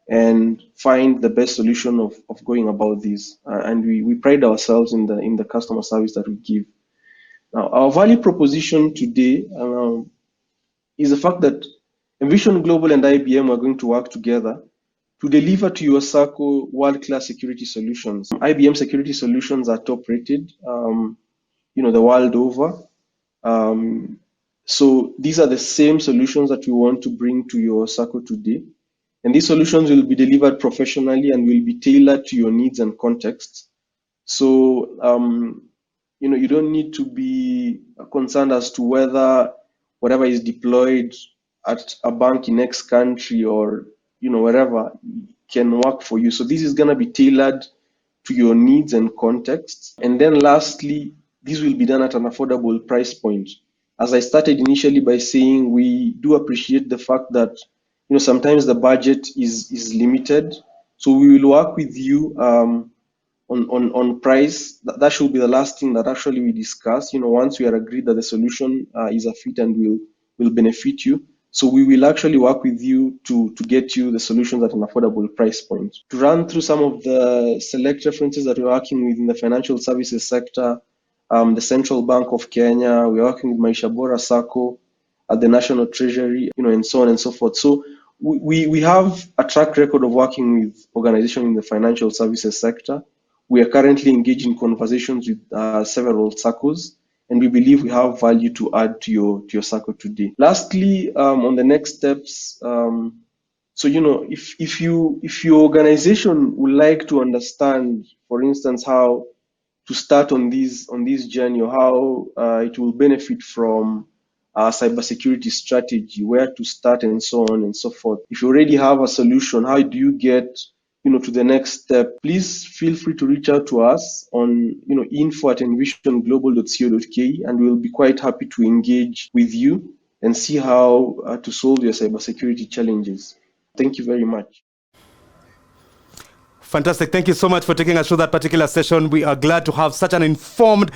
and find the best solution of going about this. And we pride ourselves in the customer service that we give. Now, our value proposition today is the fact that Envision Global and IBM are going to work together to deliver to your SACCO world-class security solutions. IBM security solutions are top-rated, the world over. So these are the same solutions that we want to bring to your SACCO today. And these solutions will be delivered professionally and will be tailored to your needs and contexts. So, you don't need to be concerned as to whether whatever is deployed at a bank in X country or wherever can work for you. So this is going to be tailored to your needs and contexts. And then lastly, this will be done at an affordable price point. As I started initially by saying, we do appreciate the fact that sometimes the budget is limited. So we will work with you on price. That should be the last thing that actually we discuss. Once we are agreed that the solution is a fit and will benefit you. So we will actually work with you to get you the solutions at an affordable price point. To run through some of the select references that we're working with in the financial services sector, the Central Bank of Kenya, we're working with Maisha Bora SACCO at the National Treasury, and so on and so forth. So we have a track record of working with organizations in the financial services sector. We are currently engaged in conversations with several SACCOs, and we believe we have value to add to your SACCO today. Lastly, on the next steps, so if your organization would like to understand, for instance, how to start on this journey, or how it will benefit from a cybersecurity strategy, where to start, and so on and so forth. If you already have a solution, how do you get to the next step? Please feel free to reach out to us on info@envisionglobal.co.ke, and we'll be quite happy to engage with you and see how to solve your cybersecurity challenges. Thank you very much. Fantastic. Thank you so much for taking us through that particular session. We are glad to have such an informed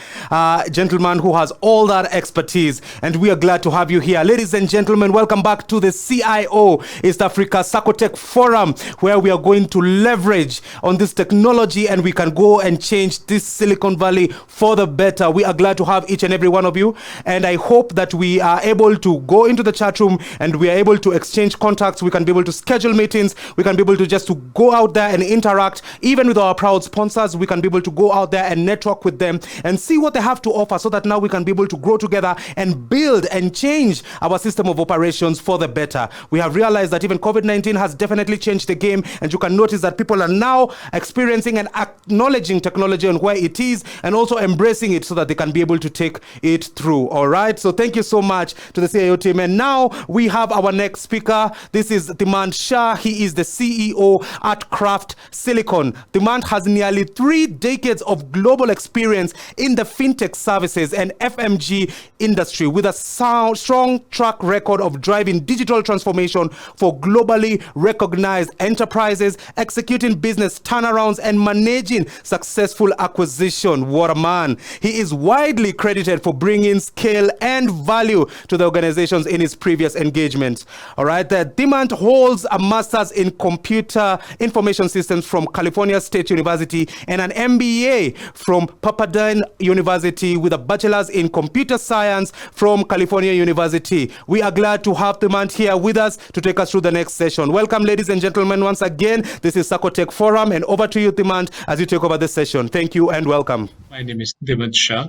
gentleman who has all that expertise, and we are glad to have you here. Ladies and gentlemen, welcome back to the CIO East Africa Saccotech Forum, where we are going to leverage on this technology and we can go and change this Silicon Valley for the better. We are glad to have each and every one of you, and I hope that we are able to go into the chat room and we are able to exchange contacts. We can be able to schedule meetings. We can be able to just to go out there and interact fact, even with our proud sponsors, we can be able to go out there and network with them and see what they have to offer, so that now we can be able to grow together and build and change our system of operations for the better. We have realized that even COVID-19 has definitely changed the game, and you can notice that people are now experiencing and acknowledging technology and where it is, and also embracing it so that they can be able to take it through. All right, so thank you so much to the CIO team. And now we have our next speaker. This is Dimant Shah. He is the CEO at Craft Silicon. Dimant has nearly 3 decades of global experience in the fintech services and FMG industry, with a strong track record of driving digital transformation for globally recognized enterprises, executing business turnarounds, and managing successful acquisition. What a man. He is widely credited for bringing scale and value to the organizations in his previous engagements. All right, Dimant holds a master's in computer information systems from California State University and an MBA from Pepperdine University, with a bachelor's in computer science from California University. We are glad to have Dimant here with us to take us through the next session. Welcome, ladies and gentlemen, once again. This is Saccotech Forum, and over to you, Dimant, as you take over the session. Thank you and welcome. My name is Dimant Shah.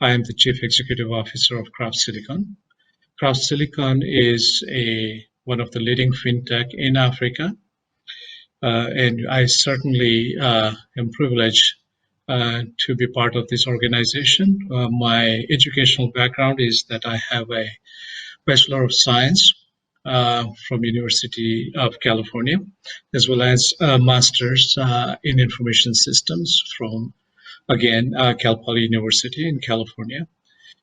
I am the Chief Executive Officer of Craft Silicon. Craft Silicon is one of the leading fintech in Africa, and I certainly am privileged to be part of this organization. My educational background is that I have a Bachelor of Science from University of California, as well as a Master's in Information Systems from, again, Cal Poly University in California.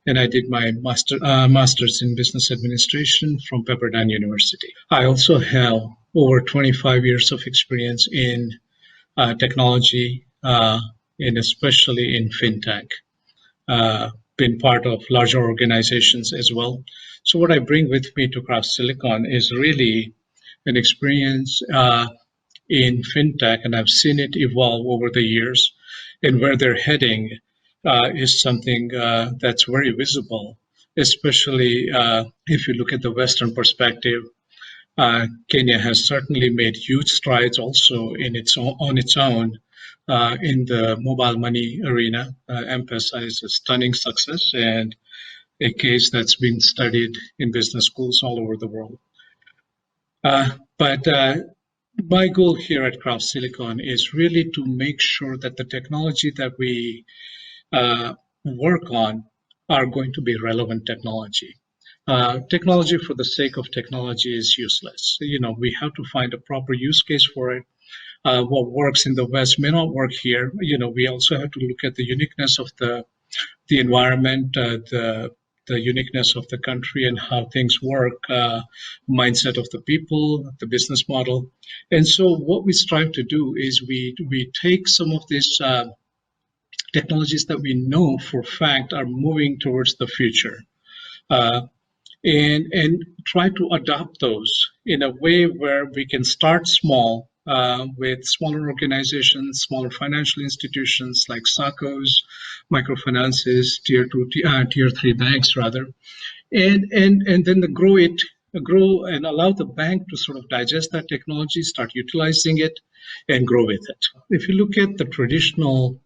And I did my Master's in Business Administration from Pepperdine University. I also have over 25 years of experience in technology, and especially in fintech. Been part of larger organizations as well. So what I bring with me to Craft Silicon is really an experience in fintech, and I've seen it evolve over the years, and where they're heading is something that's very visible, especially if you look at the Western perspective. Kenya has certainly made huge strides also on its own in the mobile money arena. M-Pesa is a stunning success and a case that's been studied in business schools all over the world. But my goal here at Craft Silicon is really to make sure that the technology that we work on are going to be relevant technology. Technology for the sake of technology is useless. We have to find a proper use case for it. What works in the West may not work here. We also have to look at the uniqueness of the environment, the uniqueness of the country and how things work, mindset of the people, the business model. And so what we strive to do is we take some of these technologies that we know for a fact are moving towards the future, and try to adopt those in a way where we can start small with smaller organizations, smaller financial institutions like SACCOs, microfinances, tier 3 banks rather, and then grow and allow the bank to sort of digest that technology, start utilizing it, and grow with it. If you look at the traditional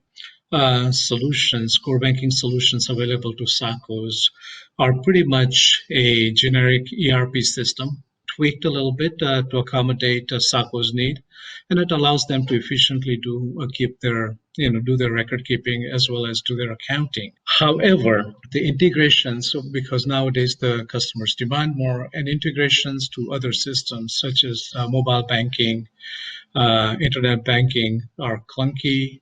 solutions, core banking solutions available to SACCOs are pretty much a generic ERP system, tweaked a little bit to accommodate SACCO's need, and it allows them to efficiently do their record keeping as well as do their accounting. However, the integrations, because nowadays the customers demand more, and integrations to other systems such as mobile banking, internet banking are clunky,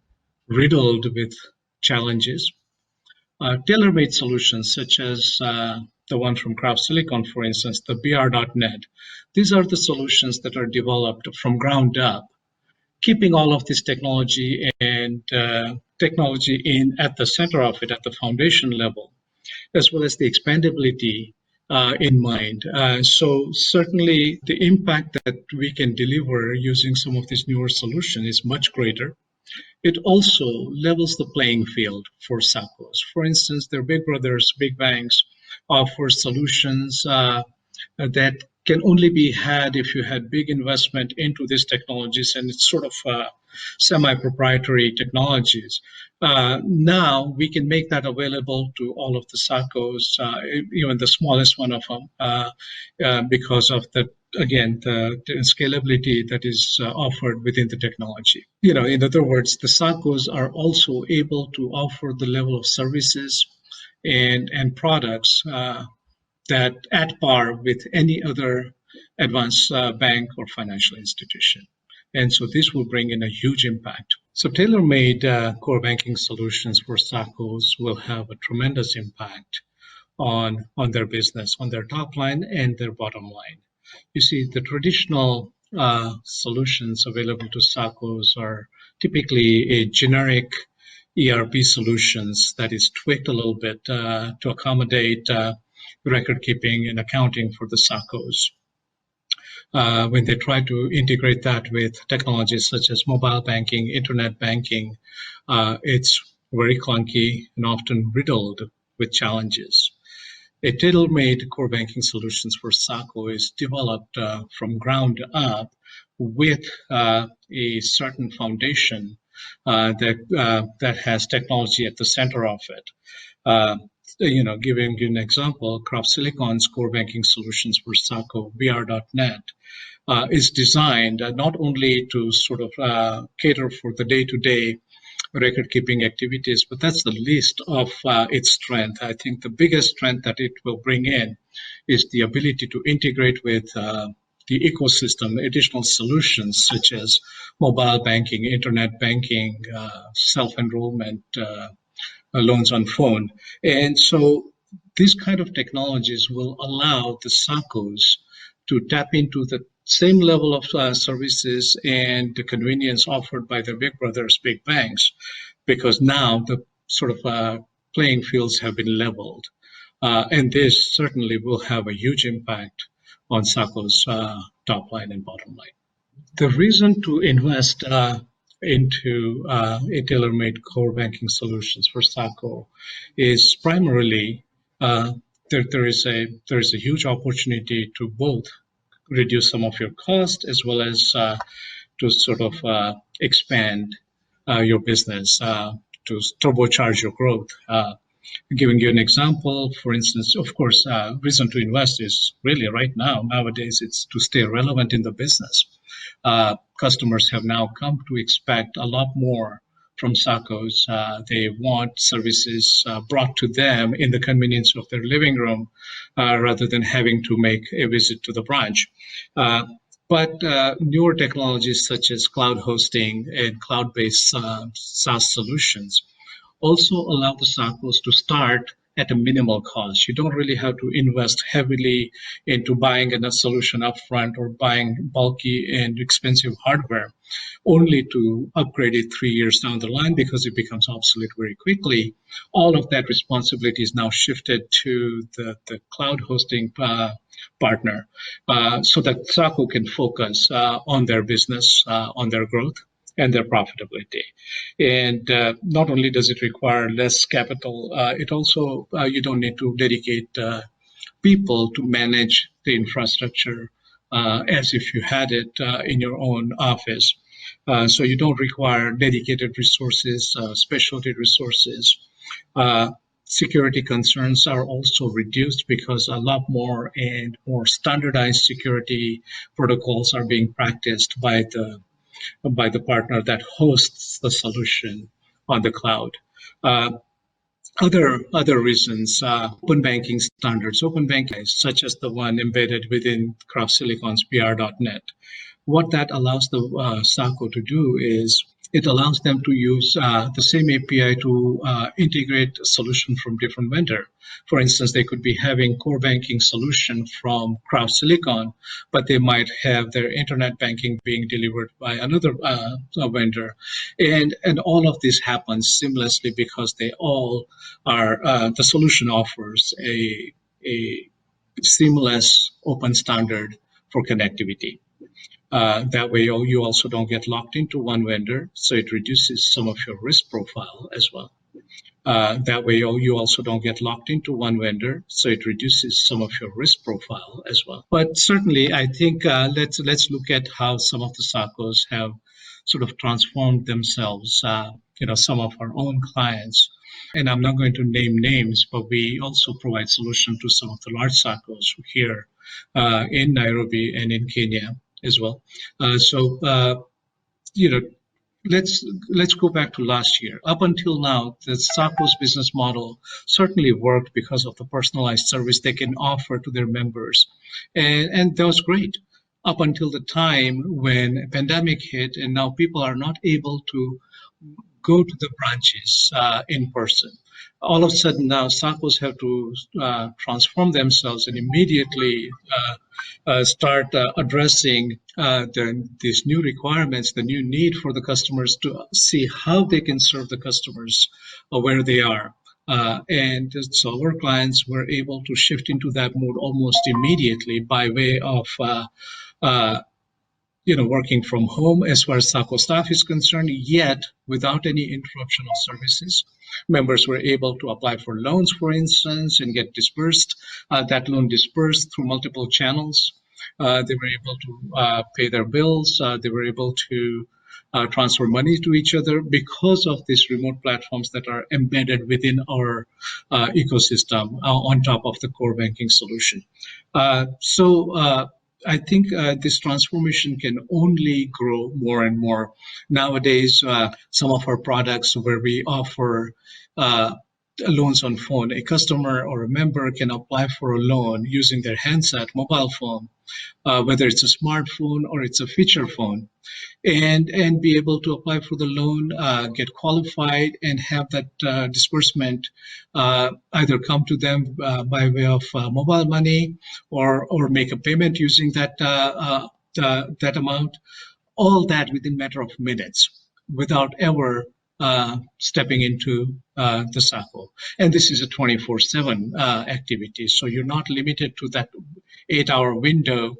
riddled with challenges. Tailor-made solutions such as the one from Craft Silicon, for instance, the BR.net. These are the solutions that are developed from ground up, keeping all of this technology and technology at the center of it, at the foundation level, as well as the expandability in mind. So certainly the impact that we can deliver using some of these newer solutions is much greater. It also levels the playing field for SACCOs. For instance, their big brothers, big banks, offer solutions that can only be had if you had big investment into these technologies, and it's sort of semi-proprietary technologies. Now we can make that available to all of the SACCOs, even the smallest one of them, because of the scalability that is offered within the technology. In other words, the SACCOs are also able to offer the level of services and products that at par with any other advanced bank or financial institution. And so this will bring in a huge impact. So tailor-made core banking solutions for SACCOs will have a tremendous impact on their business, on their top line and their bottom line. You see, the traditional solutions available to SACCOs are typically a generic ERP solutions that is tweaked a little bit to accommodate record keeping and accounting for the SACCOs. When they try to integrate that with technologies such as mobile banking, internet banking, it's very clunky and often riddled with challenges. A tailor-made core banking solutions for SACCO is developed from ground up with a certain foundation that has technology at the center of it. Giving you an example, Crop Silicon's core banking solutions for SACCO, VR.net, is designed not only to sort of cater for the day-to-day record-keeping activities, but that's the least of its strength. I think the biggest strength that it will bring in is the ability to integrate with the ecosystem, additional solutions such as mobile banking, internet banking, self-enrollment, loans on phone. And so these kind of technologies will allow the SACCOs to tap into the same level of services and the convenience offered by the big brothers, big banks, because now the sort of playing fields have been leveled. And this certainly will have a huge impact on SACCO's top line and bottom line. The reason to invest into a tailor-made core banking solutions for SACCO is primarily there is a huge opportunity to both reduce some of your cost as well as to sort of expand your business, to turbocharge your growth. Giving you an example, for instance, of course, reason to invest is really right now, nowadays, it's to stay relevant in the business. Customers have now come to expect a lot more from SACCOs. They want services brought to them in the convenience of their living room rather than having to make a visit to the branch. But newer technologies such as cloud hosting and cloud-based SaaS solutions also allow the SACCOs to start at a minimal cost. You don't really have to invest heavily into buying a solution upfront or buying bulky and expensive hardware, only to upgrade it 3 years down the line because it becomes obsolete very quickly. All of that responsibility is now shifted to the cloud hosting partner so that SACCO can focus on their business, on their growth, and their profitability. And not only does it require less capital, it also, you don't need to dedicate people to manage the infrastructure as if you had it in your own office. So you don't require dedicated resources, specialty resources. Security concerns are also reduced because a lot more and more standardized security protocols are being practiced by the partner that hosts the solution on the cloud. Other reasons, open banking standards, open banking such as the one embedded within Crop Silicon's PR.net. What that allows the SACCO to do is it allows them to use the same API to integrate a solution from different vendor. For instance, they could be having core banking solution from Crop Silicon, but they might have their internet banking being delivered by another vendor. And all of this happens seamlessly because they all are, the solution offers a seamless open standard for connectivity. That way, you also don't get locked into one vendor, so it reduces some of your risk profile as well. That way, you also don't get locked into one vendor, so it reduces some of your risk profile as well. But certainly, I think let's look at how some of the SACCOs have sort of transformed themselves. Some of our own clients, and I'm not going to name names, but we also provide solution to some of the large SACCOs here in Nairobi and in Kenya as well. Let's go back to last year. Up until now, the SACCO's business model certainly worked because of the personalized service they can offer to their members, and that was great. Up until the time when a pandemic hit, and now people are not able to go to the branches in person. All of a sudden now SACCOs have to transform themselves and immediately start addressing these new requirements, the new need for the customers to see how they can serve the customers where they are. And so our clients were able to shift into that mode almost immediately by way of working from home as far as SACCO staff is concerned, yet without any interruption of services. Members were able to apply for loans, for instance, and get disbursed, that loan disbursed through multiple channels. They were able to pay their bills. They were able to transfer money to each other because of these remote platforms that are embedded within our ecosystem on top of the core banking solution. I think this transformation can only grow more and more. Nowadays, some of our products where we offer loans on phone, a customer or a member can apply for a loan using their handset, mobile phone, whether it's a smartphone or it's a feature phone, and be able to apply for the loan, get qualified, and have that disbursement either come to them by way of mobile money or make a payment using that amount. All that within a matter of minutes, without ever stepping into the SACCO. And this is a 24/7 activity, so you're not limited to that 8-hour window.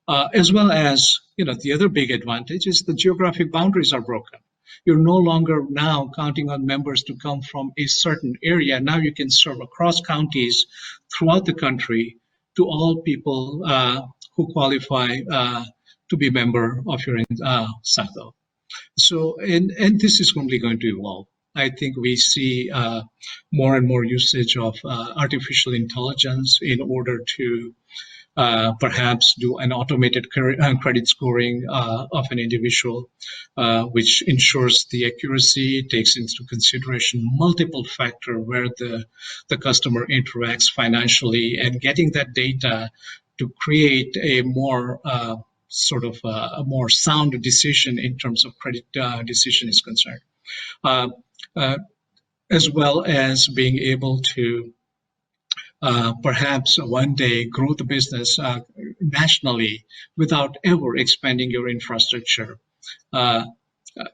As well as, the other big advantage is the geographic boundaries are broken. You're no longer now counting on members to come from a certain area. Now you can serve across counties throughout the country to all people who qualify to be member of your SACCO. So, and this is only going to evolve. I think we see more and more usage of artificial intelligence in order to perhaps do an automated credit scoring of an individual, which ensures the accuracy, takes into consideration multiple factors where the customer interacts financially, and getting that data to create a more a more sound decision in terms of credit decision is concerned, as well as being able to perhaps one day grow the business nationally without ever expanding your infrastructure.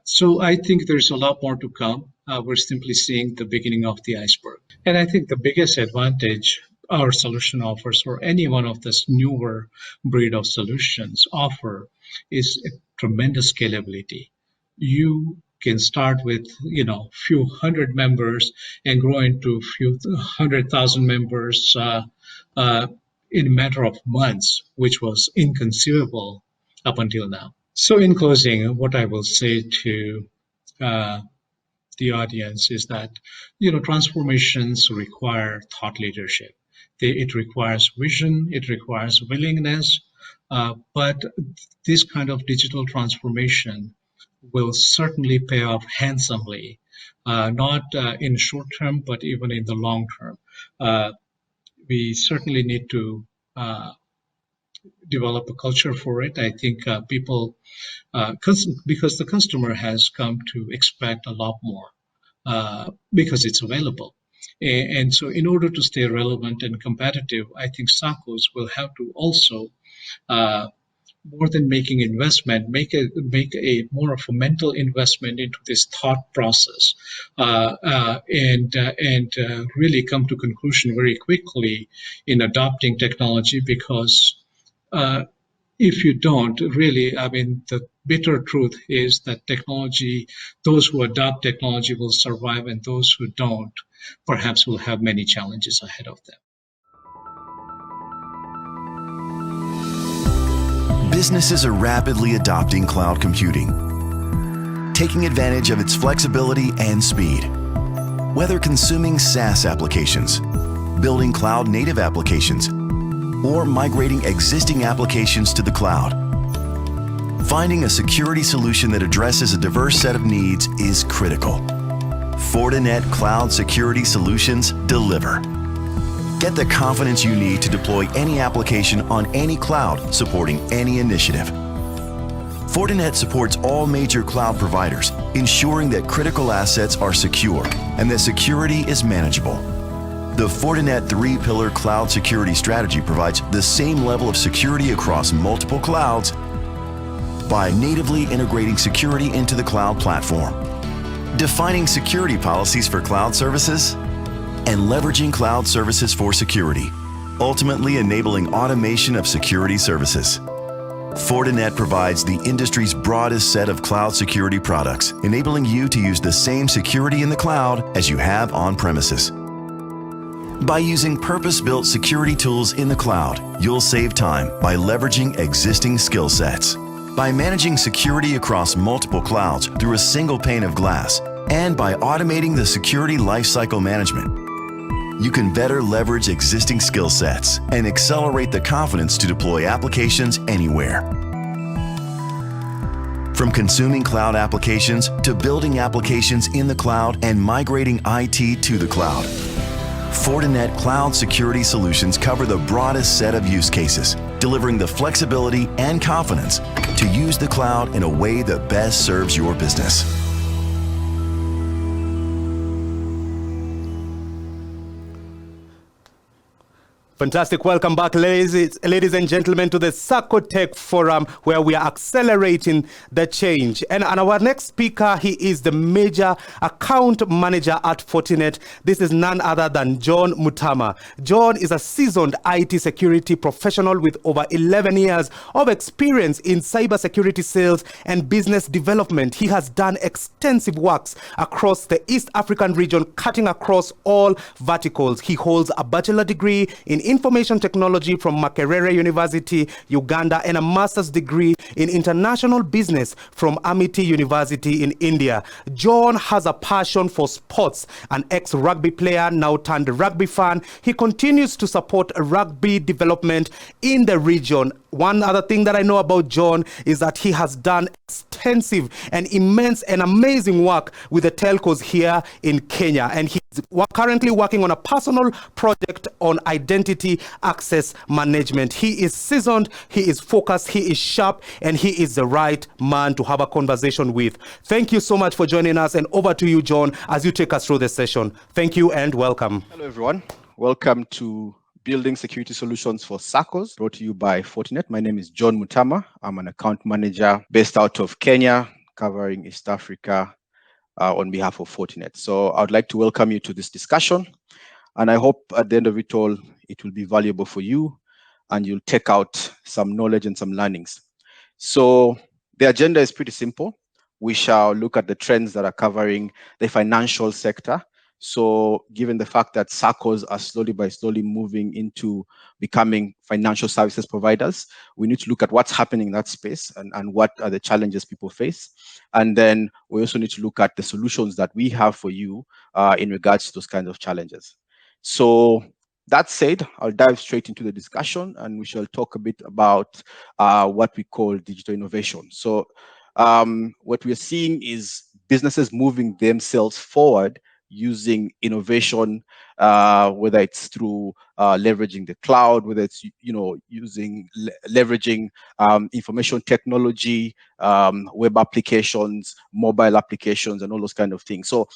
So I think there's a lot more to come. We're simply seeing the beginning of the iceberg. And I think the biggest advantage our solution offers, or any one of this newer breed of solutions offer, is a tremendous scalability. You can start with few hundred members and grow into few 100,000 members in a matter of months, which was inconceivable up until now. So in closing, what I will say to the audience is that transformations require thought leadership. It requires vision, it requires willingness, but this kind of digital transformation will certainly pay off handsomely, not in short term, but even in the long term. We certainly need to develop a culture for it. I think people, because the customer has come to expect a lot more because it's available. And so in order to stay relevant and competitive, I think SACCOs will have to also more than making investment, make a more of a mental investment into this thought process, and really come to conclusion very quickly in adopting technology, because If you don't, really, I mean, the bitter truth is that technology, those who adopt technology will survive, and those who don't, perhaps will have many challenges ahead of them. Businesses are rapidly adopting cloud computing, taking advantage of its flexibility and speed. Whether consuming SaaS applications, building cloud-native applications, or migrating existing applications to the cloud, finding a security solution that addresses a diverse set of needs is critical. Fortinet Cloud Security Solutions deliver. Get the confidence you need to deploy any application on any cloud supporting any initiative. Fortinet supports all major cloud providers, ensuring that critical assets are secure and that security is manageable. The Fortinet 3-pillar cloud security strategy provides the same level of security across multiple clouds by natively integrating security into the cloud platform, defining security policies for cloud services, and leveraging cloud services for security, ultimately enabling automation of security services. Fortinet provides the industry's broadest set of cloud security products, enabling you to use the same security in the cloud as you have on premises. By using purpose-built security tools in the cloud, you'll save time by leveraging existing skill sets. By managing security across multiple clouds through a single pane of glass, and by automating the security lifecycle management, you can better leverage existing skill sets and accelerate the confidence to deploy applications anywhere. From consuming cloud applications to building applications in the cloud and migrating IT to the cloud, Fortinet Cloud Security Solutions cover the broadest set of use cases, delivering the flexibility and confidence to use the cloud in a way that best serves your business. Fantastic. Welcome back, ladies and gentlemen, to the Saccotech Forum, where we are accelerating the change. And our next speaker, he is the major account manager at Fortinet. This is none other than John Mutama. John is a seasoned IT security professional with over 11 years of experience in cybersecurity sales and business development. He has done extensive works across the East African region, cutting across all verticals. He holds a bachelor degree in information technology from Makerere University, Uganda, and a master's degree in international business from Amity University in India. John has a passion for sports, an ex-rugby player, now turned rugby fan. He continues to support rugby development in the region. One other thing that I know about John is that he has done extensive and immense and amazing work with the telcos here in Kenya. And he's currently working on a personal project on identity access management. He is seasoned, he is focused, he is sharp, and he is the right man to have a conversation with. Thank you so much for joining us, and over to you, John, as you take us through the session. Thank you and welcome. Hello, everyone. Welcome to Building Security Solutions for SACCOs, brought to you by Fortinet. My name is John Mutama. I'm an account manager based out of Kenya, covering East Africa on behalf of Fortinet. So I would like to welcome you to this discussion, and I hope at the end of it all, it will be valuable for you and you'll take out some knowledge and some learnings. So the agenda is pretty simple. We shall look at the trends that are covering the financial sector. So given the fact that SACCOs are slowly moving into becoming financial services providers, we need to look at what's happening in that space and what are the challenges people face. And then we also need to look at the solutions that we have for you in regards to those kinds of challenges. So that said, I'll dive straight into the discussion, and we shall talk a bit about what we call digital innovation. So what we're seeing is businesses moving themselves forward using innovation, whether it's through leveraging the cloud, whether it's using leveraging information technology, web applications, mobile applications, and all those kind of things. So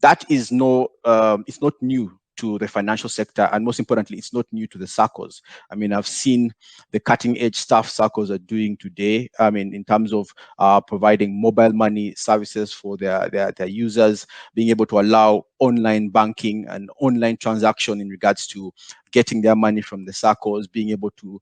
that is it's not new to the financial sector, and most importantly, it's not new to the SACCOs. I mean, I've seen the cutting edge stuff SACCOs are doing today. I mean, in terms of providing mobile money services for their users, being able to allow online banking and online transaction in regards to getting their money from the SACCOs, being able to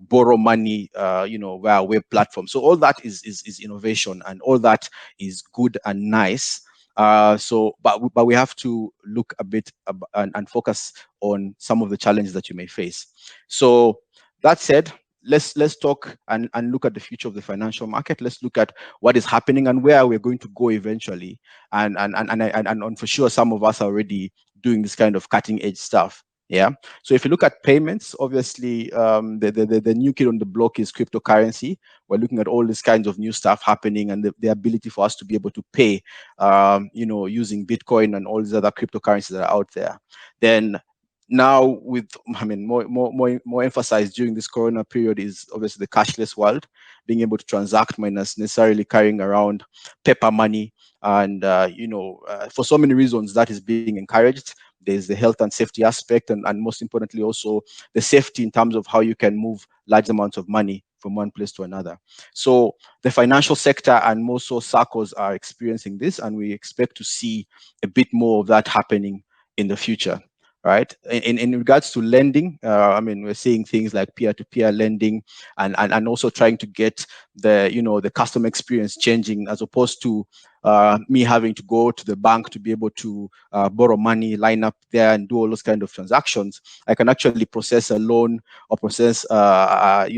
borrow money, via web platforms. So all that is innovation, and all that is good and nice. But we have to look a bit and focus on some of the challenges that you may face. So that said, let's talk and look at the future of the financial market. Let's look at what is happening and where we're going to go eventually. And for sure, some of us are already doing this kind of cutting edge stuff. Yeah. So if you look at payments, obviously, the new kid on the block is cryptocurrency. We're looking at all these kinds of new stuff happening, and the ability for us to be able to pay, using Bitcoin and all these other cryptocurrencies that are out there. Then now, more emphasized during this Corona period is obviously the cashless world, being able to transact minus necessarily carrying around paper money. And for so many reasons, that is being encouraged. There's the health and safety aspect, and most importantly, also the safety in terms of how you can move large amounts of money from one place to another. So the financial sector and more so SACCOs are experiencing this, and we expect to see a bit more of that happening in the future. Right. In regards to lending, we're seeing things like peer-to-peer lending, and also trying to get the customer experience changing, as opposed to me having to go to the bank to be able to borrow money, line up there and do all those kind of transactions. I can actually process a loan or process a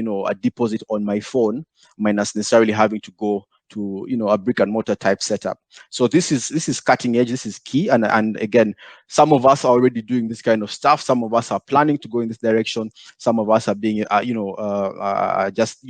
deposit on my phone, minus necessarily having to go to a brick and mortar type setup. So this is cutting edge. This is key, and again, some of us are already doing this kind of stuff. Some of us are planning to go in this direction. Some of us are being just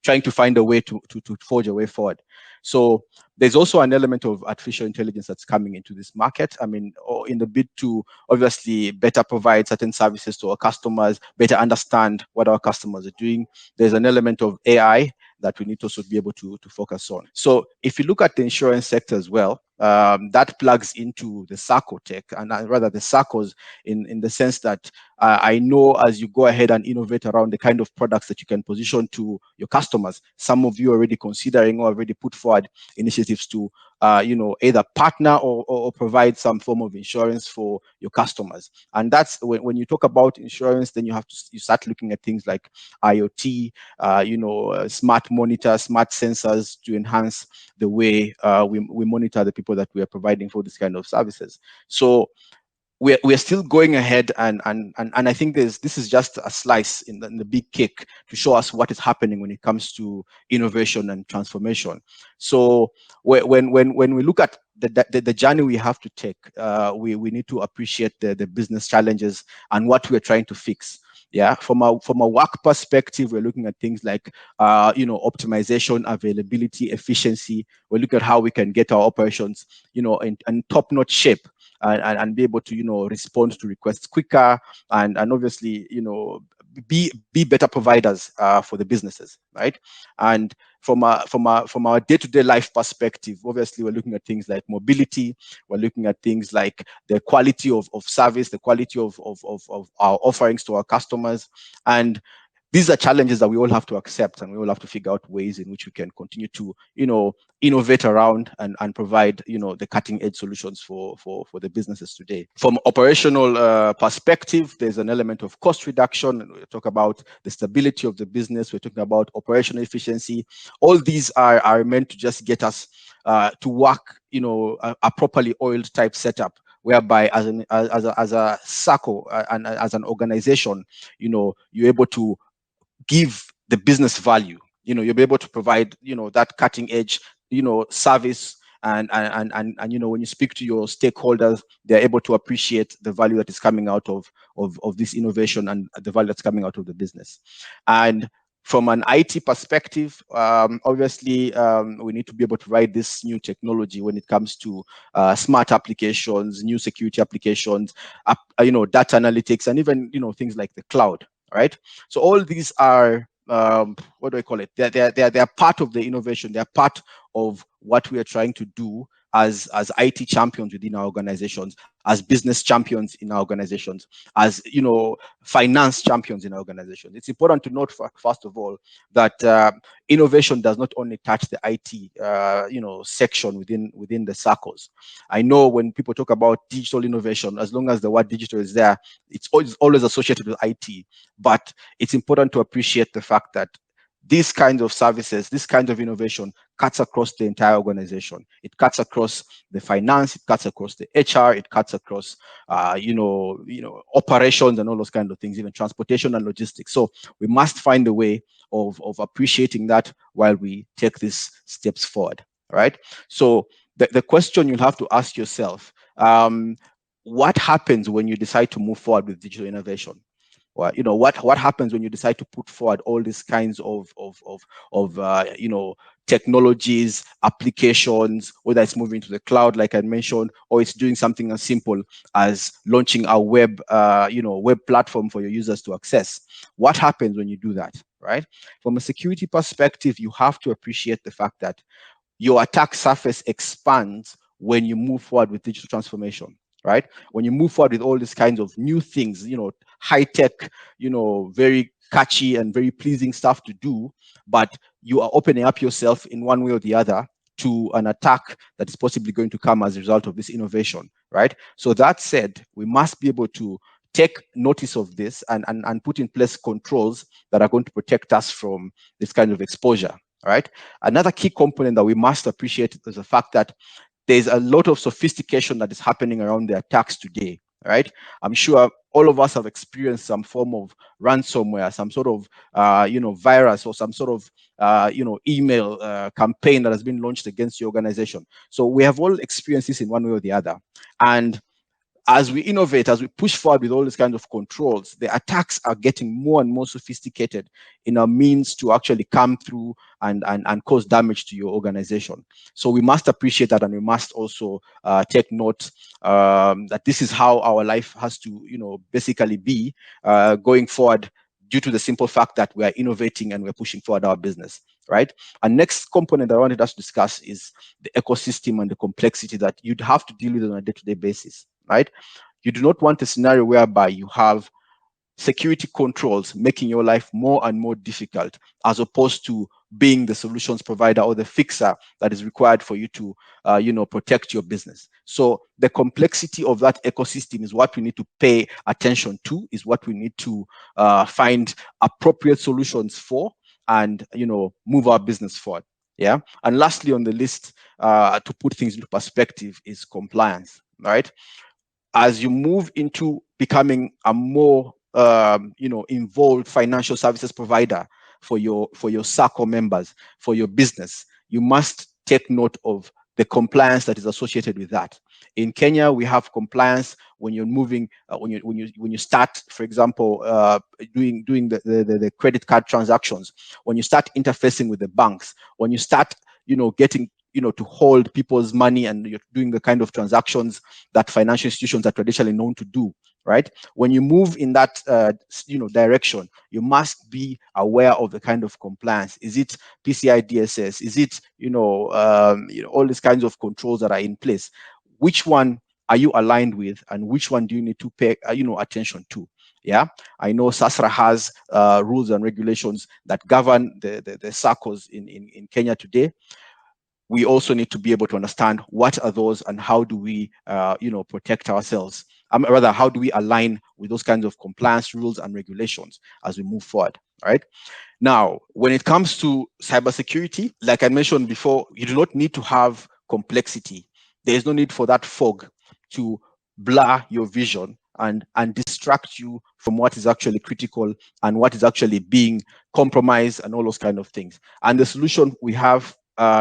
trying to find a way to forge a way forward. So there's also an element of artificial intelligence that's coming into this market. I mean, in the bid to obviously better provide certain services to our customers, better understand what our customers are doing. There's an element of AI that we need to also be able to focus on. So if you look at the insurance sector as well, that plugs into the Saccotech, and rather the SACCOs, in the sense that I know as you go ahead and innovate around the kind of products that you can position to your customers, some of you are already considering or already put forward initiatives to either partner or provide some form of insurance for your customers. And that's when you talk about insurance, then you start looking at things like IoT, smart monitors, smart sensors to enhance the way we monitor the people that we are providing for this kind of services. So we're still going ahead, and I think this is just a slice in the big cake to show us what is happening when it comes to innovation and transformation. So when we look at the journey we have to take, we need to appreciate the business challenges and what we're trying to fix. Yeah, from a work perspective, we're looking at things like optimization, availability, efficiency. We're looking at how we can get our operations in top-notch shape, and be able to respond to requests quicker, and obviously be better providers for the businesses, right? And from our day-to-day life perspective, obviously we're looking at things like mobility. We're looking at things like the quality of service, the quality of our offerings to our customers. And these are challenges that we all have to accept, and we all have to figure out ways in which we can continue to innovate around and provide the cutting edge solutions for the businesses today. From operational perspective, there's an element of cost reduction, and we talk about the stability of the business. We're talking about operational efficiency. All these are meant to just get us to work a properly oiled type setup, whereby as a SACCO and as an organization, you're able to give the business value. You'll be able to provide that cutting edge service, and when you speak to your stakeholders, they're able to appreciate the value that is coming out of this innovation and the value that's coming out of the business. And from an IT perspective, obviously, we need to be able to provide this new technology when it comes to smart applications, new security applications, data analytics, and even things like the cloud. Right. So all these are what do I call it? They're part of the innovation. They're part of what we are trying to do as IT champions within our organizations, as business champions in our organizations, as finance champions in our organizations. It's important to note, first of all, that innovation does not only touch the IT section within the SACCOs. I know when people talk about digital innovation, as long as the word digital is there, it's always associated with IT. But it's important to appreciate the fact that these kinds of services, this kind of innovation cuts across the entire organization. It cuts across the finance, it cuts across the HR, it cuts across operations and all those kinds of things, even transportation and logistics. So we must find a way of appreciating that while we take these steps forward, right? So the question you'll have to ask yourself, what happens when you decide to move forward with digital innovation? Well, what happens when you decide to put forward all these kinds of technologies, applications, whether it's moving to the cloud, like I mentioned, or it's doing something as simple as launching a web platform for your users to access. What happens when you do that, right? From a security perspective, you have to appreciate the fact that your attack surface expands when you move forward with digital transformation, right? When you move forward with all these kinds of new things, high tech, very catchy and very pleasing stuff to do, but you are opening up yourself in one way or the other to an attack that is possibly going to come as a result of this innovation, right? So that said, we must be able to take notice of this and put in place controls that are going to protect us from this kind of exposure, right? Another key component that we must appreciate is the fact that there's a lot of sophistication that is happening around the attacks today, right? I'm sure all of us have experienced some form of ransomware, some sort of, virus or some sort of, email campaign that has been launched against your organization. So we have all experienced this in one way or the other. And as we innovate, as we push forward with all these kinds of controls, the attacks are getting more and more sophisticated in a means to actually come through and cause damage to your organization. So we must appreciate that, and we must also take note that this is how our life has to, basically be going forward, due to the simple fact that we are innovating and we're pushing forward our business, right? And next component I wanted us to discuss is the ecosystem and the complexity that you'd have to deal with on a day-to-day basis, right? You do not want a scenario whereby you have security controls making your life more and more difficult, as opposed to being the solutions provider or the fixer that is required for you to, protect your business. So the complexity of that ecosystem is what we need to pay attention to, is what we need to find appropriate solutions for, and move our business forward. Yeah. And lastly on the list, to put things into perspective, is compliance, right? As you move into becoming a more involved financial services provider for your SACCO members, for your business, you must take note of the compliance that is associated with that. In Kenya, we have compliance when you're moving, when you start, for example, doing the credit card transactions, when you start interfacing with the banks, when you start, getting to hold people's money, and you're doing the kind of transactions that financial institutions are traditionally known to do, right? When you move in that direction, you must be aware of the kind of compliance. Is it PCI DSS? Is it all these kinds of controls that are in place? Which one are you aligned with, and which one do you need to pay attention to? Yeah, I know SASRA has rules and regulations that govern the SACCOs in Kenya today. We also need to be able to understand what are those, and how do we, protect ourselves. Rather, how do we align with those kinds of compliance rules and regulations as we move forward, right? Now, when it comes to cybersecurity, like I mentioned before, you do not need to have complexity. There is no need for that fog to blur your vision and distract you from what is actually critical and what is actually being compromised and all those kind of things. And the solution we have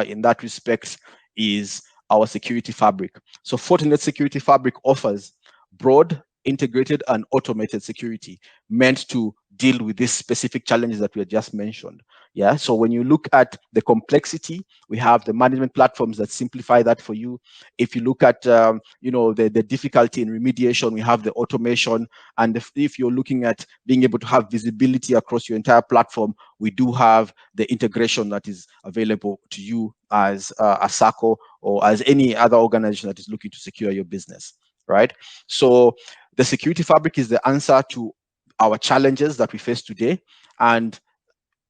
in that respect is our security fabric. So Fortinet Security Fabric offers broad, integrated, and automated security meant to deal with these specific challenges that we have just mentioned. Yeah. So when you look at the complexity, we have the management platforms that simplify that for you. If you look at the difficulty in remediation, we have the automation. And if you're looking at being able to have visibility across your entire platform, we do have the integration that is available to you as a SACCO or as any other organization that is looking to secure your business, right? So the security fabric is the answer to our challenges that we face today. And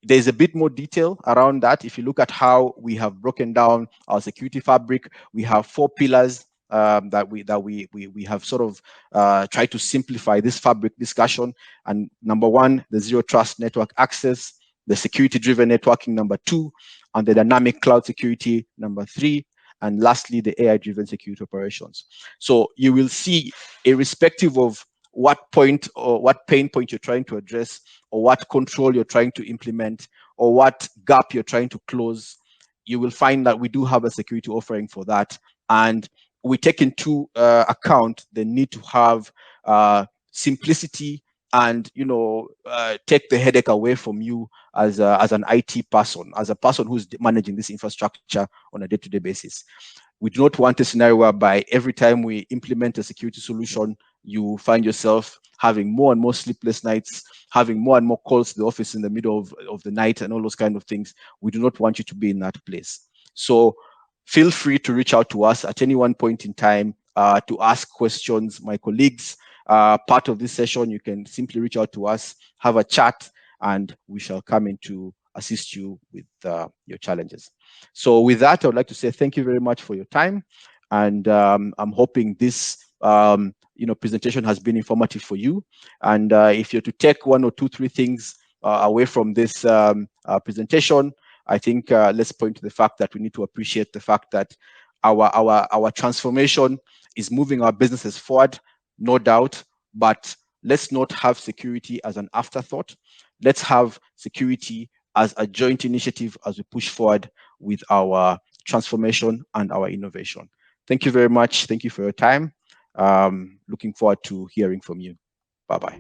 there's a bit more detail around that. If you look at how we have broken down our security fabric, we have 4 pillars that we have sort of tried to simplify this fabric discussion. And number 1, the zero trust network access, the security-driven networking, number 2, and the dynamic cloud security, number 3, and lastly, the AI-driven security operations. So you will see, irrespective of what point or what pain point you're trying to address, or what control you're trying to implement, or what gap you're trying to close, you will find that we do have a security offering for that. And we take into account the need to have simplicity and take the headache away from you as an IT person, as a person who's managing this infrastructure on a day-to-day basis. We do not want a scenario whereby every time we implement a security solution, you find yourself having more and more sleepless nights, having more and more calls to the office in the middle of the night and all those kind of things. We do not want you to be in that place. So feel free to reach out to us at any one point in time to ask questions. My colleagues, part of this session, you can simply reach out to us, have a chat, and we shall come in to assist you with your challenges. So with that, I would like to say thank you very much for your time. And I'm hoping this presentation has been informative for you. And if you're to take 1 or 2, 3 things away from this presentation, I think let's point to the fact that we need to appreciate the fact that our transformation is moving our businesses forward, no doubt, but let's not have security as an afterthought. Let's have security as a joint initiative as we push forward with our transformation and our innovation. Thank you very much. Thank you for your time. Looking forward to hearing from you. Bye-bye.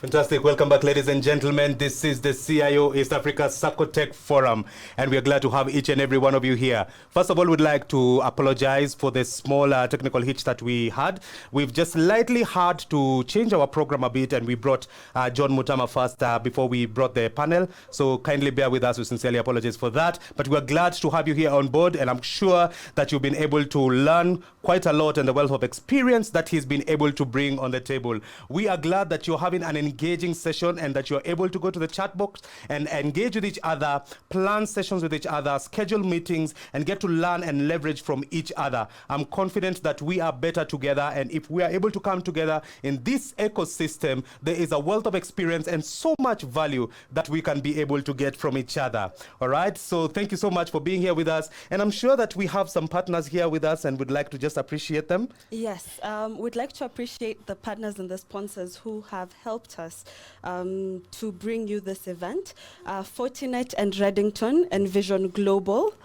Fantastic. Welcome back, ladies and gentlemen. This is the CIO East Africa Saccotech Forum, and we are glad to have each and every one of you here. First of all, we'd like to apologize for the small technical hitch that we had. We've just slightly had to change our program a bit, and we brought John Mutama first before we brought the panel. So kindly bear with us. We sincerely apologize for that. But we're glad to have you here on board, and I'm sure that you've been able to learn quite a lot and the wealth of experience that he's been able to bring on the table. We are glad that you're having an engaging session and that you're able to go to the chat box and engage with each other, plan sessions with each other, schedule meetings, and get to learn and leverage from each other. I'm confident that we are better together, and if we are able to come together in this ecosystem, there is a wealth of experience and so much value that we can be able to get from each other. All right, so thank you so much for being here with us, and I'm sure that we have some partners here with us and would like to just appreciate them. Yes, we'd like to appreciate the partners and the sponsors who have helped us to bring you this event. Fortinet and Reddington, Envision Global,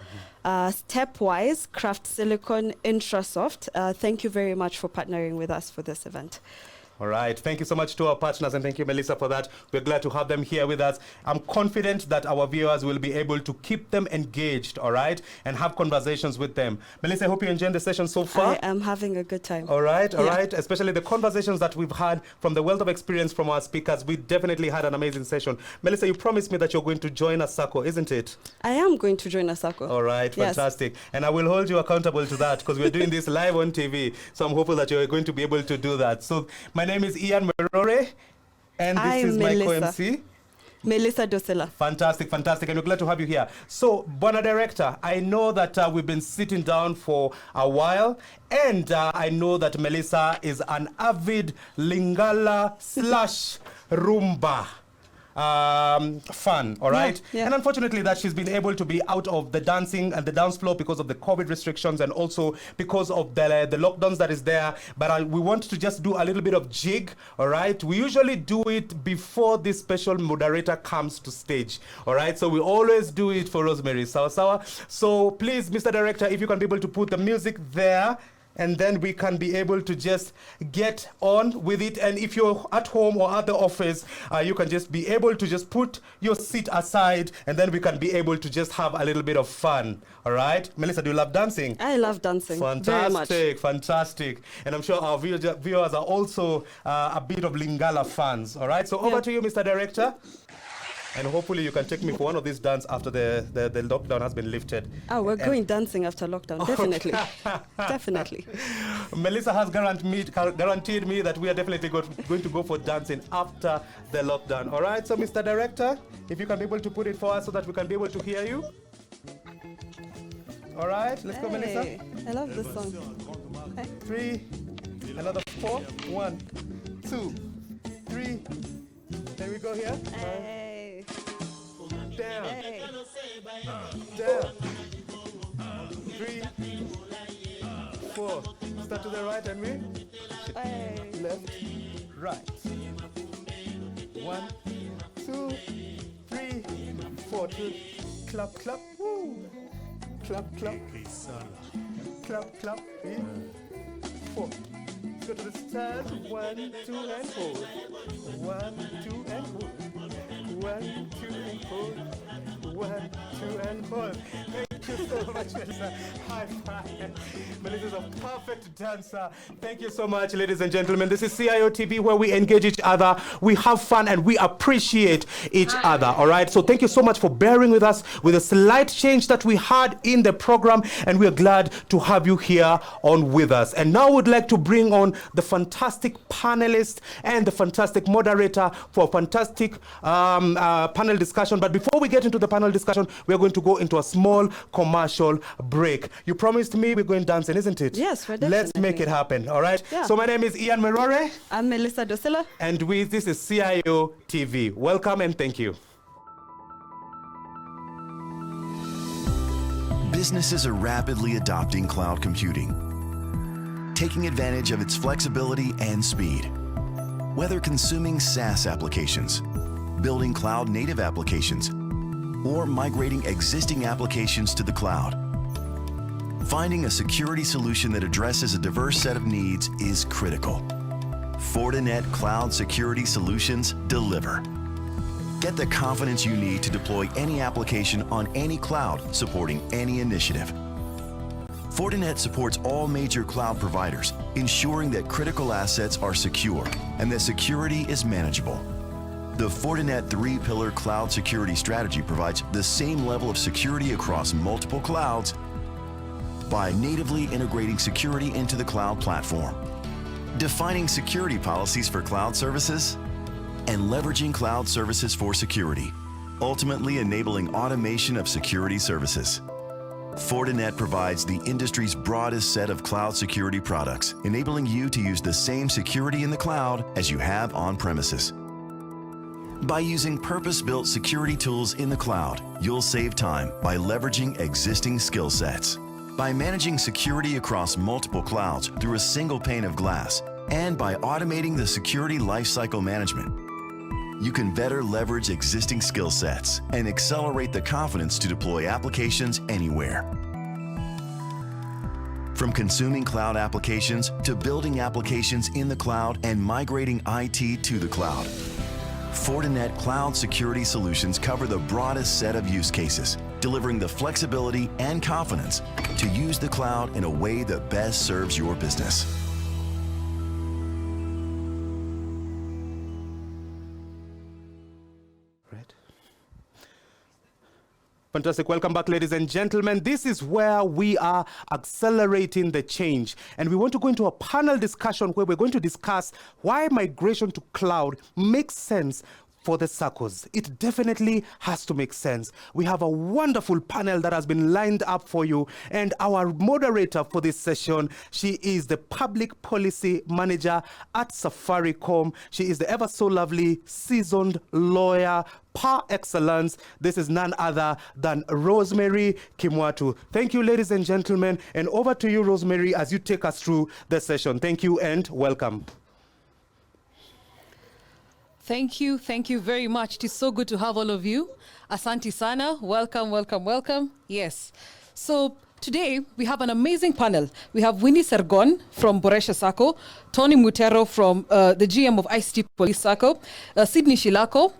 Stepwise, Craft Silicon, Intrasoft. Thank you very much for partnering with us for this event. All right. Thank you so much to our partners, and thank you, Melissa, for that. We're glad to have them here with us. I'm confident that our viewers will be able to keep them engaged, all right, and have conversations with them. Melissa, I hope you're enjoying the session so far. I am having a good time. All right, all right. Especially the conversations that we've had from the wealth of experience from our speakers. We definitely had an amazing session. Melissa, you promised me that you're going to join a SACCO, isn't it? I am going to join a SACCO. All right, fantastic. Yes. And I will hold you accountable to that because we're doing this live on TV. So I'm hopeful that you're going to be able to do that. So my name is Ian Merore, and this is my co-MC. Melissa Dosela. Fantastic, fantastic, and we're glad to have you here. So, Bona Director, I know that we've been sitting down for a while, and I know that Melissa is an avid Lingala / Rumba fan, all right? Yeah. And unfortunately that she's been able to be out of the dancing and the dance floor because of the COVID restrictions and also because of the lockdowns that is there. But we want to just do a little bit of jig, all right? We usually do it before this special moderator comes to stage, all right? So we always do it for Rosemary. Sawa. So please, Mr. Director, if you can be able to put the music there, and then we can be able to just get on with it. And if you're at home or at the office, you can just be able to just put your seat aside, and then we can be able to just have a little bit of fun. All right? Melissa, do you love dancing? I love dancing very much. Fantastic. And I'm sure our viewers are also a bit of Lingala fans. All right? So over to you, Mr. Director. And hopefully you can take me for one of these dance after the lockdown has been lifted. Oh, we're going dancing after lockdown, definitely. Definitely. Melissa has guaranteed me that we are definitely going to go for dancing after the lockdown. All right, so Mr. Director, if you can be able to put it for us so that we can be able to hear you. All right, let's go, Melissa. I love this song. 3, another 4, 1, 2, 3. There we go here. Hey. Down. Hey. Down. 3, 4. Start to the right and we. Hey. Left, right. 1, 2, 3, 4. Clap, clap. Woo. Clap, clap. Clap, clap. 4. Go to the start. 1, 2, and hold. 1, 2, and hold. 1, 2, and hold. 1, 2, and hold. Thank you so much, Melissa. High five. Melissa's a perfect dancer. Thank you so much, ladies and gentlemen. This is CIO TV, where we engage each other, we have fun, and we appreciate each other. All right. So thank you so much for bearing with us with a slight change that we had in the program, and we are glad to have you here on with us. And now we'd like to bring on the fantastic panelist and the fantastic moderator for a fantastic panel discussion. But before we get into the panel discussion, we're going to go into a small commercial break. You promised me we're going dancing, isn't it? Yes, we're definitely. Let's make it happen, all right? Yeah. So my name is Ian Merore. I'm Melissa Dosela. And this is CIO TV. Welcome and thank you. Businesses are rapidly adopting cloud computing, taking advantage of its flexibility and speed. Whether consuming SaaS applications, building cloud-native applications, or migrating existing applications to the cloud, finding a security solution that addresses a diverse set of needs is critical. Fortinet Cloud Security Solutions deliver. Get the confidence you need to deploy any application on any cloud supporting any initiative. Fortinet supports all major cloud providers, ensuring that critical assets are secure and that security is manageable. The Fortinet 3-pillar cloud security strategy provides the same level of security across multiple clouds by natively integrating security into the cloud platform, defining security policies for cloud services, and leveraging cloud services for security, ultimately enabling automation of security services. Fortinet provides the industry's broadest set of cloud security products, enabling you to use the same security in the cloud as you have on premises. By using purpose-built security tools in the cloud, you'll save time by leveraging existing skill sets. By managing security across multiple clouds through a single pane of glass, and by automating the security lifecycle management, you can better leverage existing skill sets and accelerate the confidence to deploy applications anywhere. From consuming cloud applications to building applications in the cloud and migrating IT to the cloud, Fortinet Cloud Security Solutions cover the broadest set of use cases, delivering the flexibility and confidence to use the cloud in a way that best serves your business. Fantastic. Welcome back, ladies and gentlemen. This is where we are accelerating the change. And we want to go into a panel discussion where we're going to discuss why migration to cloud makes sense for the SACCOs. It definitely has to make sense. We have a wonderful panel that has been lined up for you. And our moderator for this session, she is the Public Policy Manager at Safaricom. She is the ever so lovely, seasoned lawyer par excellence. This is none other than Rosemary Kimwatu. Thank you, ladies and gentlemen. And over to you, Rosemary, as you take us through the session. Thank you and welcome. Thank you very much. It is so good to have all of you. Asante sana. Welcome, welcome, welcome. Yes. So today we have an amazing panel. We have Winnie Sergon from Boresha Sacco, Tony Mutero from the GM of ICT Police Sacco, Sydney Shilako,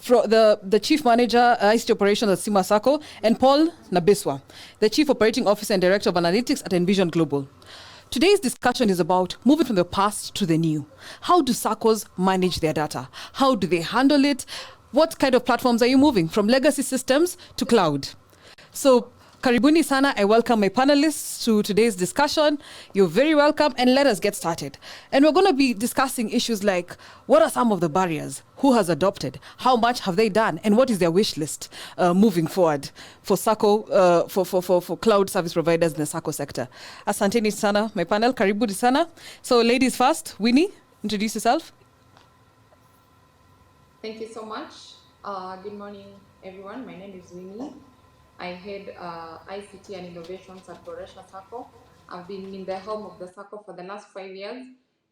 the Chief Manager, ICT Operations at Sima Sacco, and Paul Nabiswa, the Chief Operating Officer and Director of Analytics at Envision Global. Today's discussion is about moving from the past to the new. How do SACCOs manage their data? How do they handle it? What kind of platforms are you moving from legacy systems to cloud? So, karibuni sana, I welcome my panelists to today's discussion. You're very welcome, and let us get started. And we're going to be discussing issues like, what are some of the barriers? Who has adopted? How much have they done? And what is their wish list moving forward for SACCO, for cloud service providers in the SACCO sector? Asanteni sana, my panel, karibuni sana. So ladies first, Winnie, introduce yourself. Thank you so much. Good morning, everyone. My name is Winnie. I head ICT and innovations at Boresha Sacco. I've been in the helm of the Sacco for the last 5 years,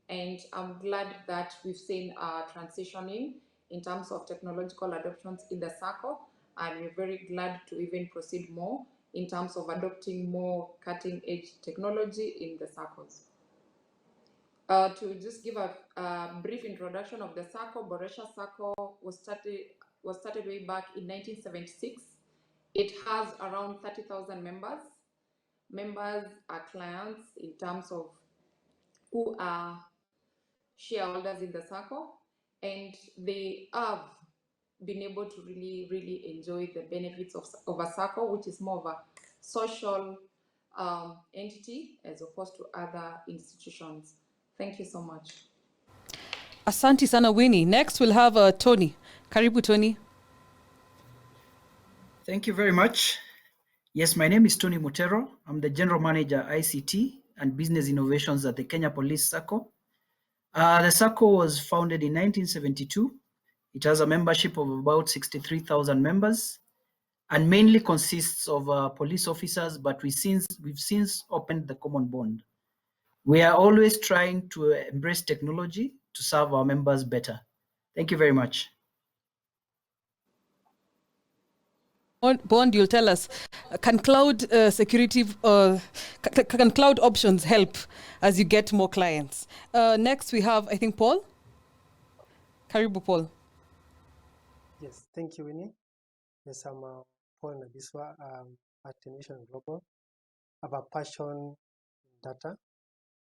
and I'm glad that we've seen transitioning in terms of technological adoptions in the Sacco, and we're very glad to even proceed more in terms of adopting more cutting-edge technology in the Saccos. To just give a brief introduction of the Sacco, Boresha Sacco was started way back in 1976. It has around 30,000 members. Members are clients in terms of who are shareholders in the Sacco, and they have been able to really enjoy the benefits of a Sacco, which is more of a social entity as opposed to other institutions. Thank you so much. Asante sana, Winnie. Next, we'll have Tony. Karibu, Tony. Thank you very much. Yes, my name is Tony Mutero. I'm the General Manager, ICT and Business Innovations at the Kenya Police Sacco. The Sacco was founded in 1972. It has a membership of about 63,000 members and mainly consists of police officers, but we've since opened the common bond. We are always trying to embrace technology to serve our members better. Thank you very much. Bond, you'll tell us, can cloud security, can cloud options help as you get more clients? Next, we have, I think, Paul. Karibu, Paul. Yes, thank you, Winnie. Yes, I'm Paul Nabiswa at Innovation Global. I have a passion in data,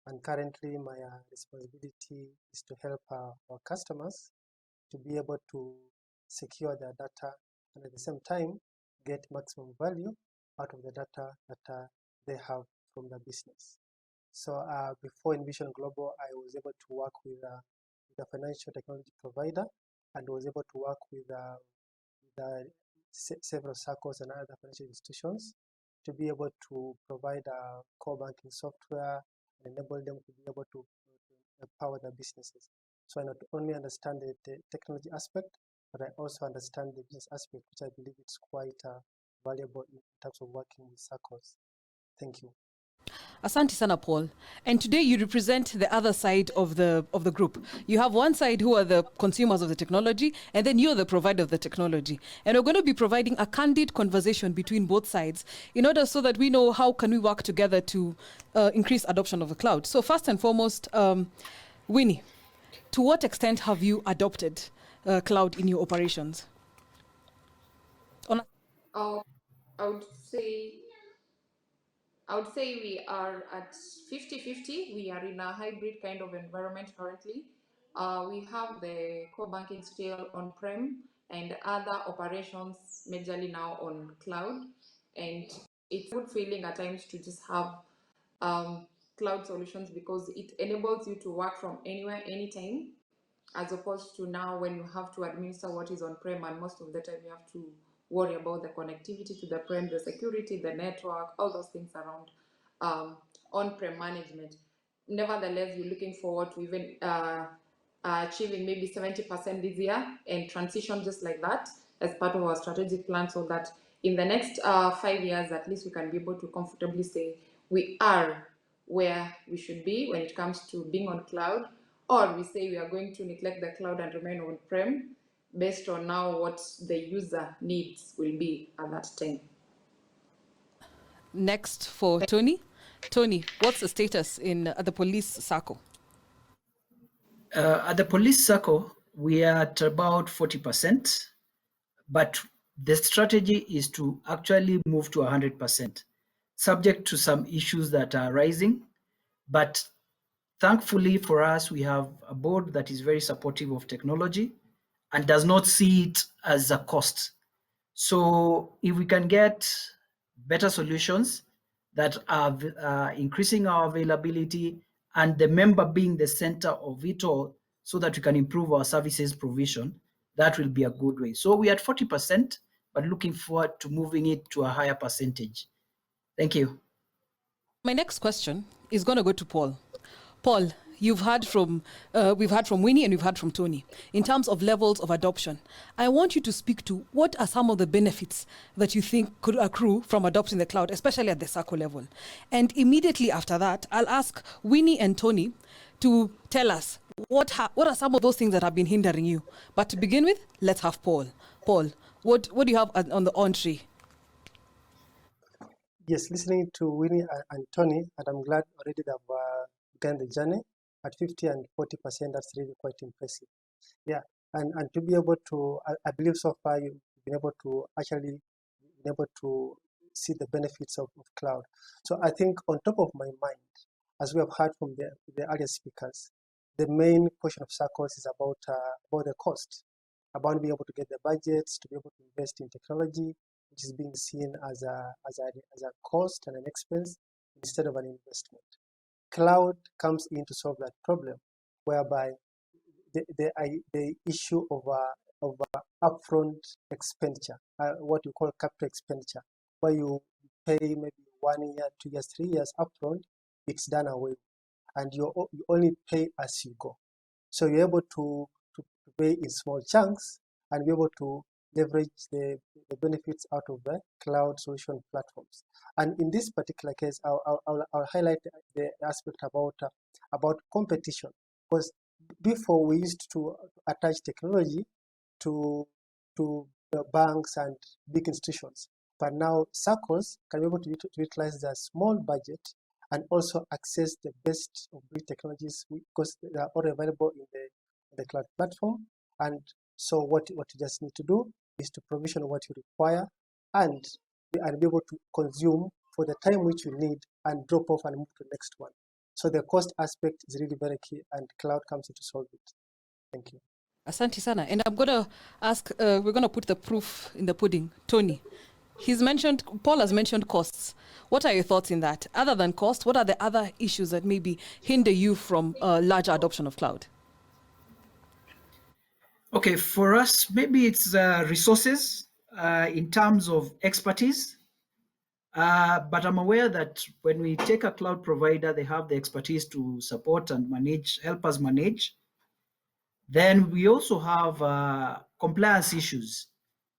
and currently my responsibility is to help our customers to be able to secure their data and at the same time get maximum value out of the data that they have from the business. So before Innovation Global, I was able to work with a financial technology provider and was able to work with several SACCOs and other financial institutions to be able to provide core banking software and enable them to be able to empower their businesses. So I not only understand the technology aspect, but I also understand the business aspect, which I believe is quite valuable in terms of working with SACCOs. Thank you. Asante sana, Paul. And today you represent the other side of the group. You have one side who are the consumers of the technology, and then you're the provider of the technology. And we're going to be providing a candid conversation between both sides in order so that we know how can we work together to increase adoption of the cloud. So first and foremost, Winnie, to what extent have you adopted cloud in your operations? I would say we are at 50-50. We are in a hybrid kind of environment currently. We have the core banking still on-prem and other operations majorly now on cloud. And it's a good feeling at times to just have cloud solutions because it enables you to work from anywhere, anytime, as opposed to now when you have to administer what is on-prem, and most of the time you have to worry about the connectivity to the prem, the security, the network, all those things around on-prem management. Nevertheless, we're looking forward to even achieving maybe 70% this year and transition just like that as part of our strategic plan, so that in the next 5 years, at least we can be able to comfortably say we are where we should be when it comes to being on cloud, or we say we are going to neglect the cloud and remain on-prem based on now what the user needs will be at that time. Next for Tony. Tony, what's the status in the police SACCO? At the police SACCO, we are at about 40%, but the strategy is to actually move to 100%, subject to some issues that are rising. But thankfully for us, we have a board that is very supportive of technology and does not see it as a cost. So if we can get better solutions that are increasing our availability and the member being the center of it all so that we can improve our services provision, that will be a good way. So we are at 40%, but looking forward to moving it to a higher percentage. Thank you. My next question is going to go to Paul. Paul, we've heard from Winnie and we've heard from Tony in terms of levels of adoption. I want you to speak to what are some of the benefits that you think could accrue from adopting the cloud, especially at the SACCO level. And immediately after that, I'll ask Winnie and Tony to tell us what are some of those things that have been hindering you. But to begin with, let's have Paul. Paul, what do you have on the entree? Yes, listening to Winnie and Tony, and I'm glad already they've begun the journey at 50 and 40%. That's really quite impressive. Yeah, and to be able to, I believe so far you've been able to see the benefits of cloud. So I think on top of my mind, as we have heard from the earlier speakers, the main question of SACCOs is about the cost, about being able to get the budgets to be able to invest in technology, which is being seen as a cost and an expense instead of an investment. Cloud comes in to solve that problem, whereby the issue of upfront expenditure, what you call capital expenditure, where you pay maybe 1 year, 2 years, 3 years upfront, it's done away, and you only pay as you go. So you're able to pay in small chunks and be able to leverage the benefits out of the cloud solution platforms. And in this particular case, I'll highlight the aspect about competition, because before we used to attach technology to banks and big institutions. But now SACCOs can be able to utilize their small budget and also access the best of breed technologies because they are already available in the cloud platform. And so what you just need to do is to provision what you require and be able to consume for the time which you need and drop off and move to the next one. So the cost aspect is really very key, and cloud comes in to solve it. Thank you. Asante sana. And I'm going to ask, we're going to put the proof in the pudding. Tony, Paul has mentioned costs. What are your thoughts in that? Other than cost, what are the other issues that maybe hinder you from larger adoption of cloud? Okay, for us, maybe it's resources in terms of expertise. But I'm aware that when we take a cloud provider, they have the expertise to support and help us manage. Then we also have compliance issues.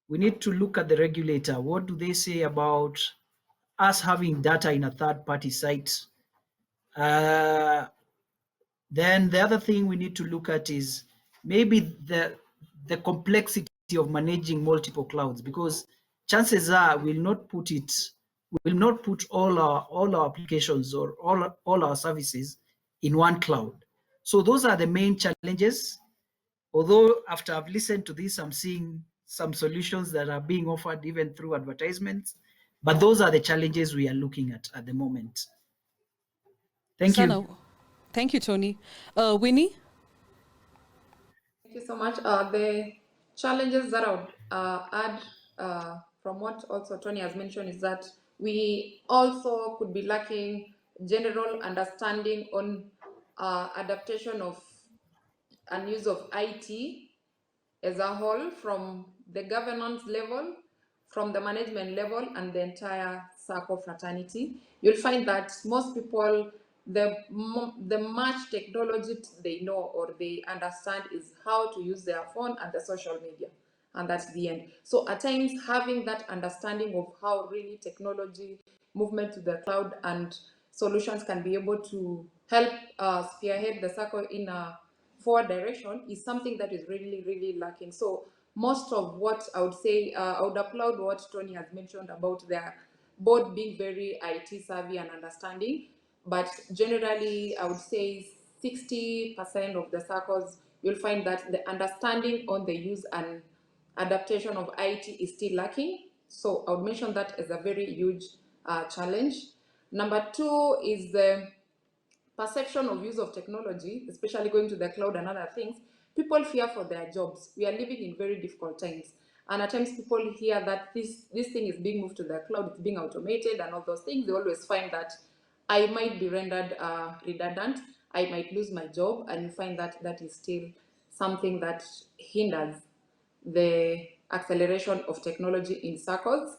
We need to look at the regulator. What do they say about us having data in a third-party site? Then the other thing we need to look at is maybe the complexity of managing multiple clouds, because chances are we'll not put all our applications or all our services in one cloud. So those are the main challenges. Although after I've listened to this, I'm seeing some solutions that are being offered even through advertisements, but those are the challenges we are looking at the moment. Thank you. Thank you, Tony. Winnie? Thank you so much. The challenges that I would add from what also Tony has mentioned is that we also could be lacking general understanding on adaptation of and use of IT as a whole, from the governance level, from the management level, and the entire SACCO fraternity. You'll find that most people, the much technology they know or they understand is how to use their phone and the social media, and that's the end. So at times, having that understanding of how really technology, movement to the cloud and solutions can be able to help spearhead the SACCO in a forward direction is something that is really, really lacking. So most of what I would say, I would applaud what Tony has mentioned about their board being very IT savvy and understanding, but generally I would say 60% of the SACCOs, you'll find that the understanding on the use and adaptation of IT is still lacking. So I would mention that as a very huge challenge. Number two is the perception of use of technology, especially going to the cloud and other things. People fear for their jobs. We are living in very difficult times. And at times people hear that this thing is being moved to the cloud, it's being automated and all those things. They always find that I might be rendered redundant, I might lose my job, and you find that that is still something that hinders the acceleration of technology in SACCOs.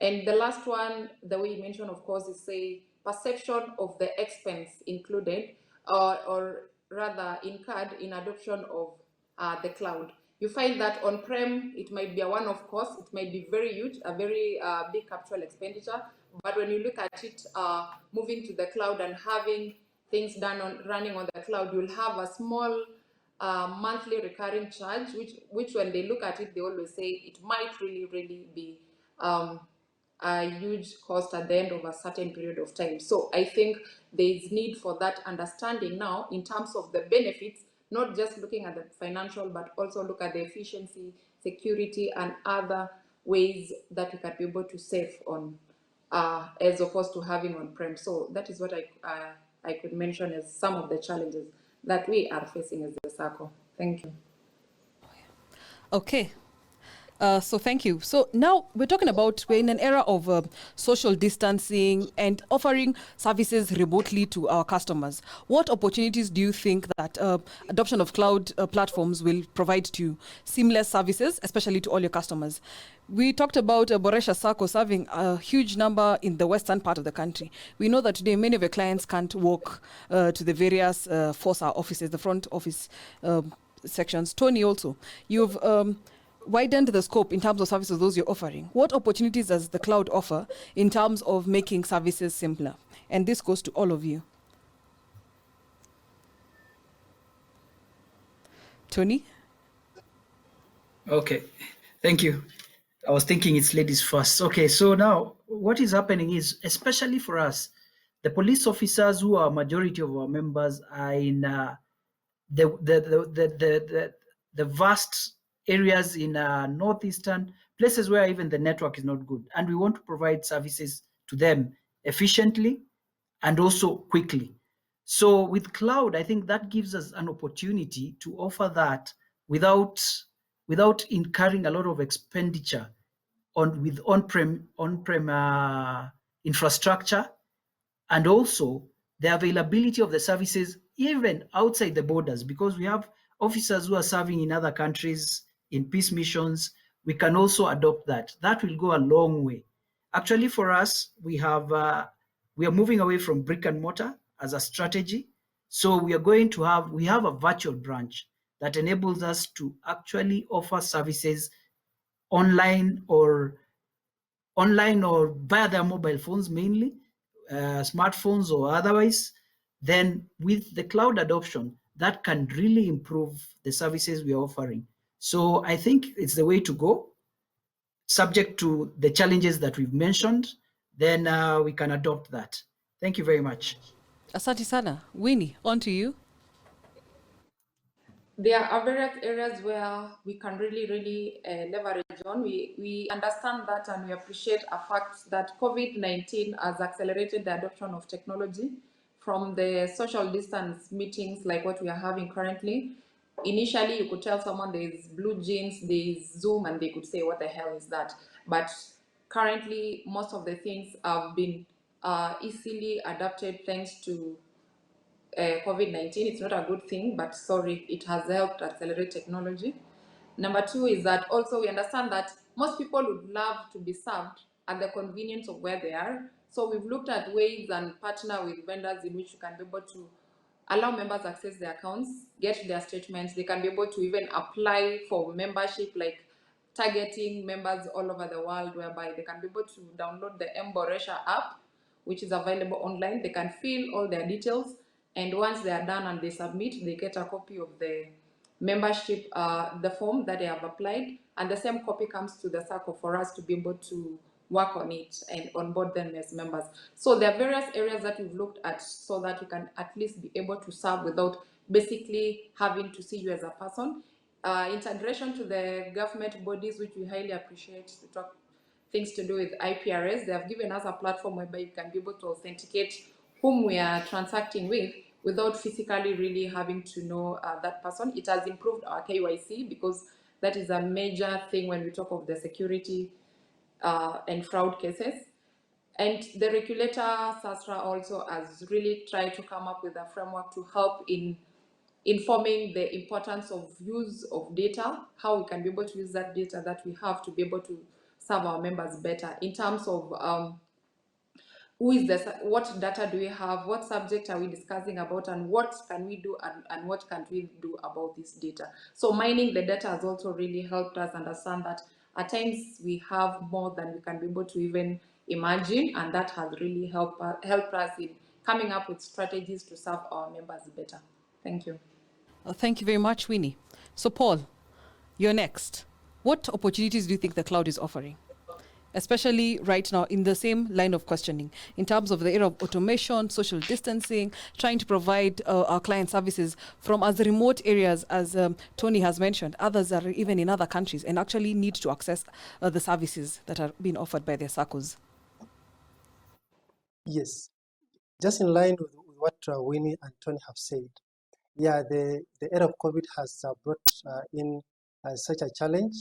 And the last one, the way you mentioned, of course, is say perception of the expense included or rather incurred in adoption of the cloud. You find that on-prem, it might be a one-off cost, it might be very huge, a very big capital expenditure, but when you look at it moving to the cloud and having things running on the cloud, you'll have a small monthly recurring charge, which when they look at it, they always say it might really, really be a huge cost at the end of a certain period of time. So I think there is need for that understanding now in terms of the benefits, not just looking at the financial, but also look at the efficiency, security, and other ways that we can be able to save on as opposed to having on-prem. So that is what I could mention as some of the challenges that we are facing as the SACCO. Thank you. Okay. So thank you. So now we're in an era of social distancing and offering services remotely to our customers. What opportunities do you think that adoption of cloud platforms will provide to seamless services, especially to all your customers? We talked about Boresha SACCO serving a huge number in the western part of the country. We know that today many of your clients can't walk to the various FOSA offices, the front office sections. Tony, also, you've widened the scope in terms of services those you're offering. What opportunities does the cloud offer in terms of making services simpler? And this goes to all of you. Tony? Okay. Thank you. I was thinking it's ladies first. Okay, so now what is happening is, especially for us, the police officers who are majority of our members are in the vast areas in northeastern places where even the network is not good, and we want to provide services to them efficiently and also quickly. So with cloud, I think that gives us an opportunity to offer that without incurring a lot of expenditure with on-prem infrastructure, and also the availability of the services even outside the borders, because we have officers who are serving in other countries in peace missions. We can also adopt that. That will go a long way. Actually, for us, we are moving away from brick and mortar as a strategy. So we have a virtual branch that enables us to actually offer services online or via their mobile phones, mainly smartphones or otherwise. Then with the cloud adoption, that can really improve the services we are offering. So I think it's the way to go, subject to the challenges that we've mentioned. Then we can adopt that. Thank you very much. Asante sana. Winnie, on to you. There are various areas where we can really leverage on. We understand that, and we appreciate a fact that COVID-19 has accelerated the adoption of technology from the social distance meetings like what we are having currently. Initially, you could tell someone there is Blue Jeans, there is Zoom, and they could say, what the hell is that? But currently, most of the things have been easily adapted thanks to COVID-19. It's not a good thing, but sorry, it has helped accelerate technology. Number two is that also we understand that most people would love to be served at the convenience of where they are. So we've looked at ways and partner with vendors in which you can be able to allow members access their accounts, get their statements. They can be able to even apply for membership, like targeting members all over the world, whereby they can be able to download the Mboresha app, which is available online. They can fill all their details, and once they are done and they submit, they get a copy of the membership, the form that they have applied, and the same copy comes to the SACCO for us to be able to work on it and onboard them as members. So there are various areas that we've looked at so that you can at least be able to serve without basically having to see you as a person. Integration to the government bodies, which we highly appreciate, to talk things to do with IPRS. They have given us a platform whereby you can be able to authenticate whom we are transacting with without physically really having to know that person. It has improved our KYC, because that is a major thing when we talk of the security and fraud cases. And the regulator, SASRA, also has really tried to come up with a framework to help in informing the importance of use of data, how we can be able to use that data that we have to be able to serve our members better in terms of who is this, what data do we have, what subject are we discussing about, and what can we do and what can't we do about this data. So mining the data has also really helped us understand that at times we have more than we can be able to even imagine, and that has really helped us in coming up with strategies to serve our members better. Thank you. Thank you very much, Winnie. So Paul, you're next. What opportunities do you think the cloud is offering? Especially right now in the same line of questioning, in terms of the era of automation, social distancing, trying to provide our client services from as remote areas as Tony has mentioned. Others are even in other countries and actually need to access the services that are being offered by their SACCOs. Yes, just in line with what Winnie and Tony have said. Yeah, the era of COVID has brought in such a challenge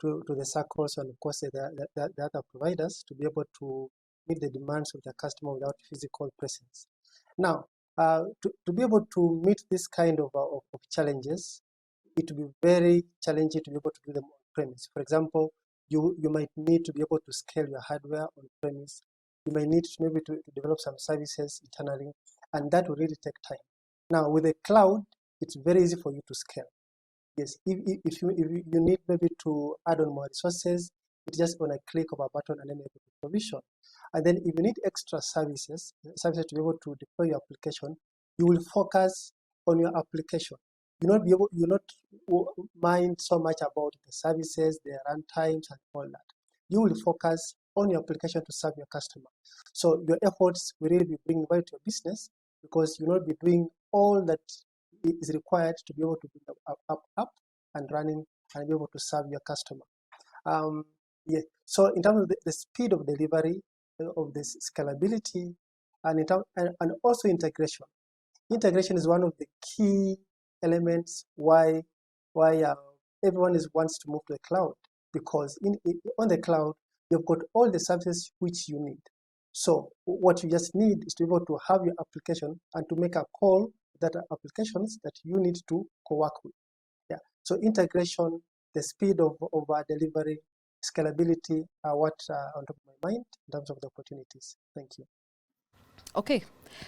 to the SACCOs and of course the other providers to be able to meet the demands of the customer without physical presence. Now, to be able to meet this kind of challenges, it will be very challenging to be able to do them on premise. For example, you might need to be able to scale your hardware on premise. You might need to maybe to develop some services internally, and that will really take time. Now, with the cloud, it's very easy for you to scale. Yes, if you need maybe to add on more resources, it's just on a click of a button and then able to provision. And then if you need extra services to be able to deploy your application, you will focus on your application. you not mind so much about the services, the run times, and all that. You will focus on your application to serve your customer. So your efforts will really be bringing value to your business because you'll not be doing all that is required to be able to bring up and running and be able to serve your customer. Yeah. So in terms of the speed of delivery, of this scalability, and also integration. Integration is one of the key elements why everyone wants to move to the cloud, because on the cloud you've got all the services which you need. So what you just need is to be able to have your application and to make a call that are applications that you need to co-work with. Yeah. So integration, the speed of delivery, scalability are what are on top of my mind in terms of the opportunities. Thank you. Okay,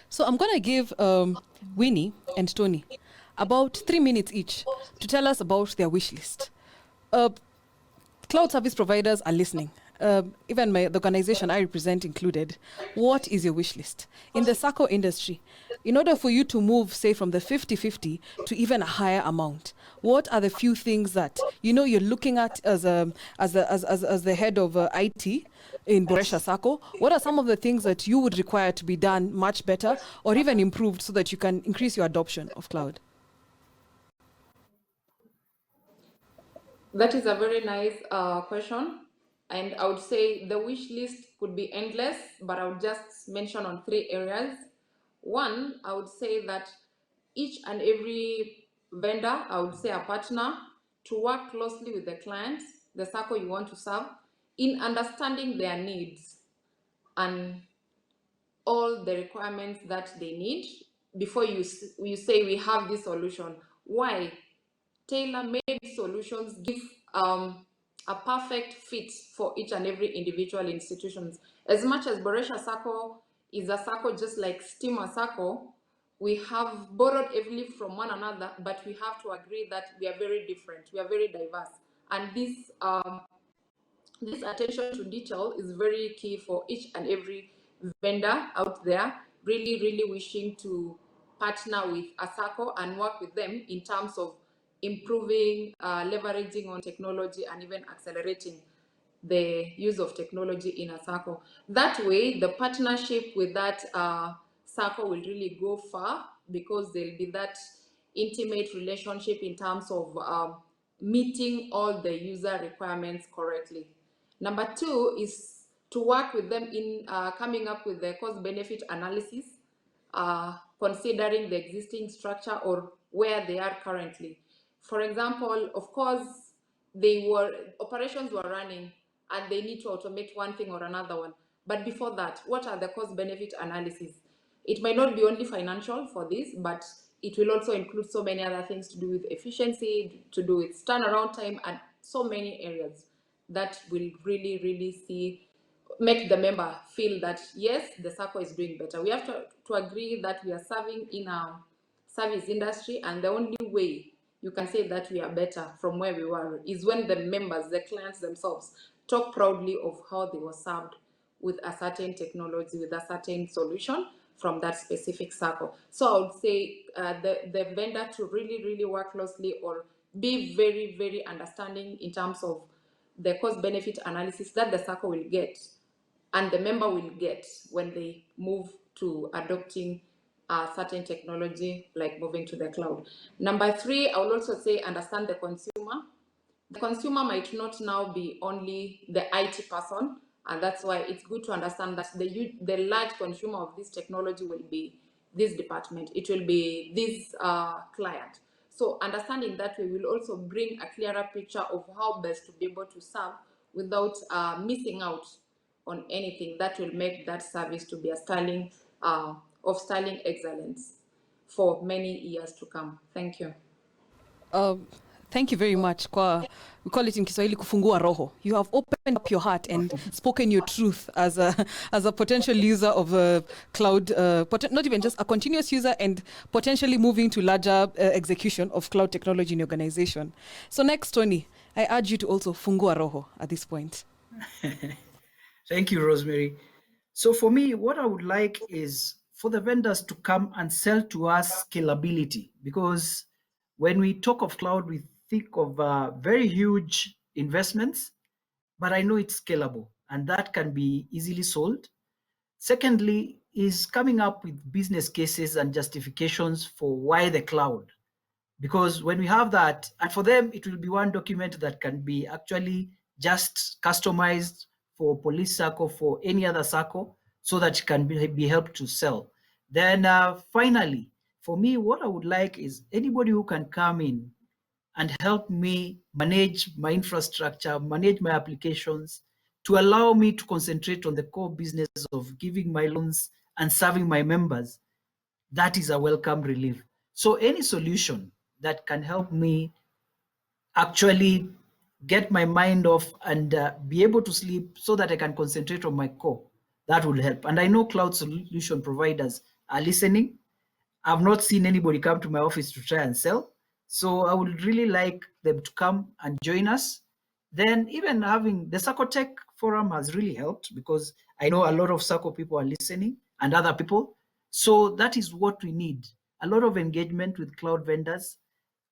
so I'm going to give Winnie and Tony about 3 minutes each to tell us about their wish list. Cloud service providers are listening. Even the organization I represent included. What is your wish list? In the SACCO industry, in order for you to move, say, from the 50-50 to even a higher amount, what are the few things that you're looking at as the head of IT in Boresha SACCO? What are some of the things that you would require to be done much better or even improved so that you can increase your adoption of cloud? That is a very nice question. And I would say the wish list could be endless, but I would just mention on 3 areas. One, I would say that each and every vendor, I would say a partner, to work closely with the clients, the SACCO you want to serve, in understanding their needs and all the requirements that they need before you say we have this solution. Why? Tailor-made solutions give a perfect fit for each and every individual institutions. As much as Boresha SACCO is a SACCO just like Steamer SACCO, we have borrowed heavily from one another, but we have to agree that we are very different, we are very diverse. And this attention to detail is very key for each and every vendor out there, really wishing to partner with a SACCO and work with them in terms of improving, leveraging on technology and even accelerating the use of technology in a SACCO. That way, the partnership with that SACCO will really go far because there'll be that intimate relationship in terms of meeting all the user requirements correctly. Number 2 is to work with them in coming up with the cost-benefit analysis, considering the existing structure or where they are currently. For example, of course, operations were running and they need to automate one thing or another one. But before that, what are the cost-benefit analysis? It might not be only financial for this, but it will also include so many other things to do with efficiency, to do with turnaround time, and so many areas that will really make the member feel that yes, the SACCO is doing better. We have to agree that we are serving in a service industry, and the only way you can say that we are better from where we were is when the members, the clients themselves, talk proudly of how they were served with a certain technology, with a certain solution from that specific SACCO. So I would say the vendor to really work closely or be very understanding in terms of the cost-benefit analysis that the SACCO will get and the member will get when they move to adopting certain technology, like moving to the cloud. Number 3, I will also say understand the consumer. The consumer might not now be only the IT person, and that's why it's good to understand that the large consumer of this technology will be this department. It will be this client. So understanding that we will also bring a clearer picture of how best to be able to serve without missing out on anything that will make that service to be a sterling excellence for many years to come. Thank you. Thank you very much. We call it in Kiswahili kufungua roho. You have opened up your heart and spoken your truth as a potential user of cloud, not even just a continuous user, and potentially moving to larger execution of cloud technology in your organization. So next, Tony, I urge you to also fungua roho at this point. Thank you, Rosemary. So for me, what I would like is for the vendors to come and sell to us scalability, because When we talk of cloud, we think of very huge investments, but I know it's scalable and that can be easily sold. Secondly, is coming up with business cases and justifications for why the cloud. Because when we have that, and for them, it will be one document that can be actually just customized for police SACCO, for any other SACCO, so that it can be helped to sell. Then finally, for me, what I would like is anybody who can come in and help me manage my infrastructure, manage my applications, to allow me to concentrate on the core business of giving my loans and serving my members. That is a welcome relief. So any solution that can help me actually get my mind off and be able to sleep so that I can concentrate on my core, that would help. And I know cloud solution providers are listening. I've not seen anybody come to my office to try and sell. So I would really like them to come and join us. Then even having the Saccotech Forum has really helped, because I know a lot of SACCO people are listening and other people. So that is what we need. A lot of engagement with cloud vendors.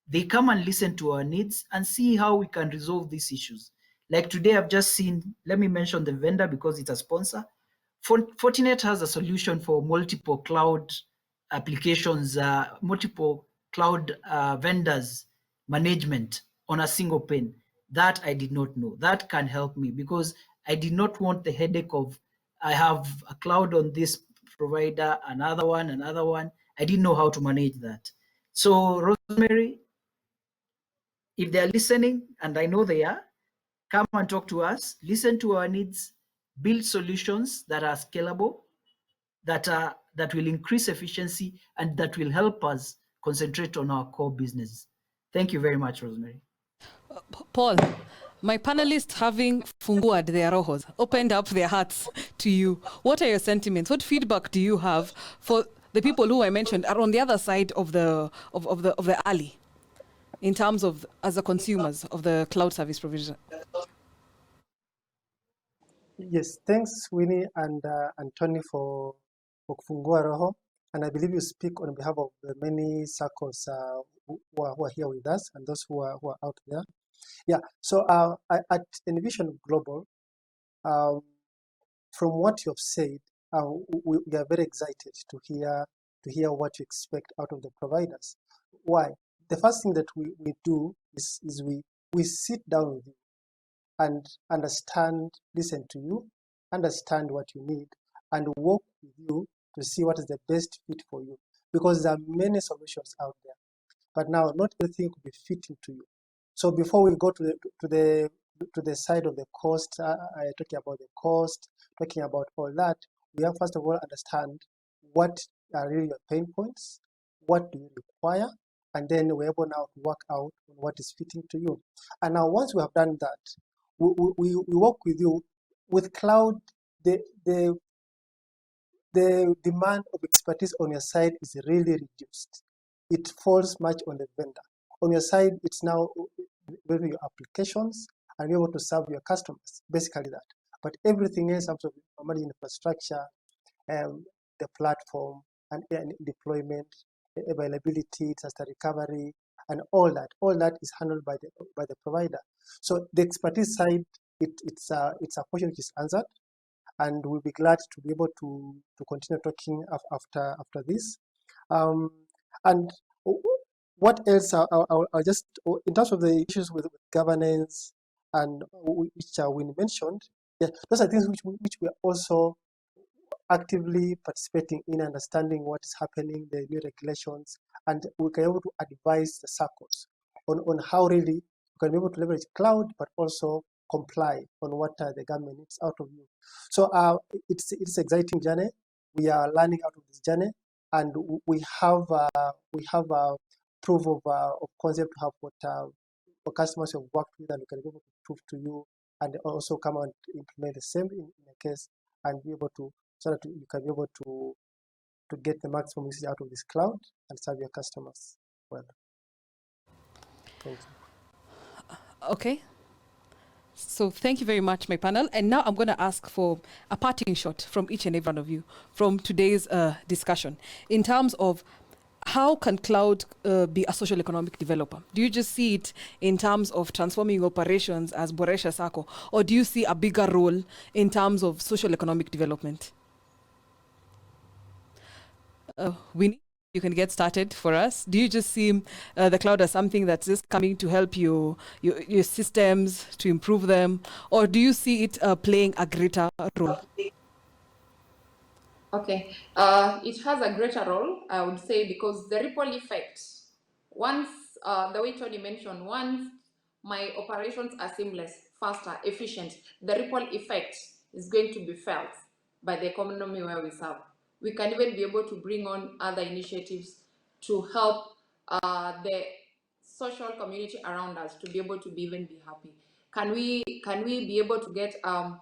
They come and listen to our needs and see how we can resolve these issues. Like today, I've just seen, let me mention the vendor because it's a sponsor. Fortinet has a solution for multiple cloud applications, multiple cloud vendors management on a single pane. That I did not know. That can help me because I did not want the headache of I have a cloud on this provider, another one. I didn't know how to manage that. So Rosemary, if they're listening, and I know they are, come and talk to us, listen to our needs, build solutions that are scalable, that will increase efficiency, and that will help us concentrate on our core business. Thank you very much, Rosemary. Paul, my panelists having funguad their rojos, opened up their hearts to you. What are your sentiments? What feedback do you have for the people who I mentioned are on the other side of the alley, in terms of as a consumers of the cloud service provision? Yes, thanks, Winnie and Tony for kufungua roho, and I believe you speak on behalf of the many SACCOs who are here with us and those who are out there. Yeah, so at Envision Global, from what you have said, we are very excited to hear what you expect out of the providers. Why? The first thing that we do is we sit down with you and understand, listen to you, understand what you need, and work with you to see what is the best fit for you. Because there are many solutions out there, but now not everything could be fitting to you. So before we go to the side of the cost, talking about the cost, talking about all that, we have first of all understand what are really your pain points, what do you require, and then we're able now to work out what is fitting to you. And now once we have done that, we work with you. With cloud, the demand of expertise on your side is really reduced. It falls much on the vendor. On your side, it's now building your applications and you're able to serve your customers, basically that. But everything else, terms of managing infrastructure, the platform, and deployment, availability, disaster recovery, and all that is handled by the provider. So the expertise side, it's a portion which is answered, and we'll be glad to be able to continue talking after this. And what else? I'll just, in terms of the issues with governance and which we mentioned, yeah, those are things which we are also actively participating in, understanding what is happening, the new regulations, and we can be able to advise the SACCOs on how really you can be able to leverage cloud, but also comply on what the government needs out of you. So it's an exciting journey. We are learning out of this journey, and we have a proof of concept to have what customers have worked with, and we can be able to prove to you, and also come and implement the same in a case, and be able to, so that you can be able to get the maximum usage out of this cloud and serve your customers well. Thank you. Okay. So thank you very much, my panel. And now I'm going to ask for a parting shot from each and every one of you from today's discussion in terms of how can cloud be a social economic developer? Do you just see it in terms of transforming operations as Boresha Sacco, or do you see a bigger role in terms of social economic development? Winnie, you can get started for us. Do you just see the cloud as something that's just coming to help your systems, to improve them, or do you see it playing a greater role? Okay, it has a greater role, I would say, because the ripple effect, once, the way Tony mentioned, once my operations are seamless, faster, efficient, the ripple effect is going to be felt by the economy where we serve. We can even be able to bring on other initiatives to help the social community around us to be able to even be happy. Can we be able to get a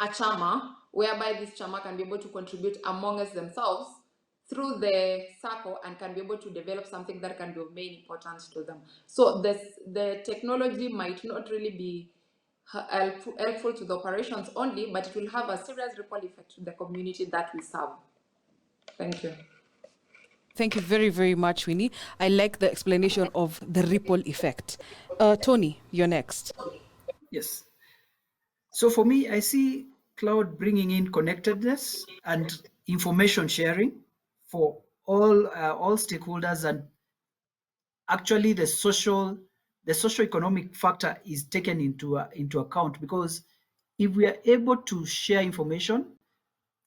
chama, whereby this chama can be able to contribute amongst themselves through the SACCO and can be able to develop something that can be of main importance to them. So the technology might not really be helpful to the operations only, but it will have a serious ripple effect to the community that we serve. Thank you. Thank you very, very much, Winnie. I like the explanation of the ripple effect. Tony, you're next. Yes. So for me, I see cloud bringing in connectedness and information sharing for all stakeholders, and actually the socio-economic factor is taken into account, because if we are able to share information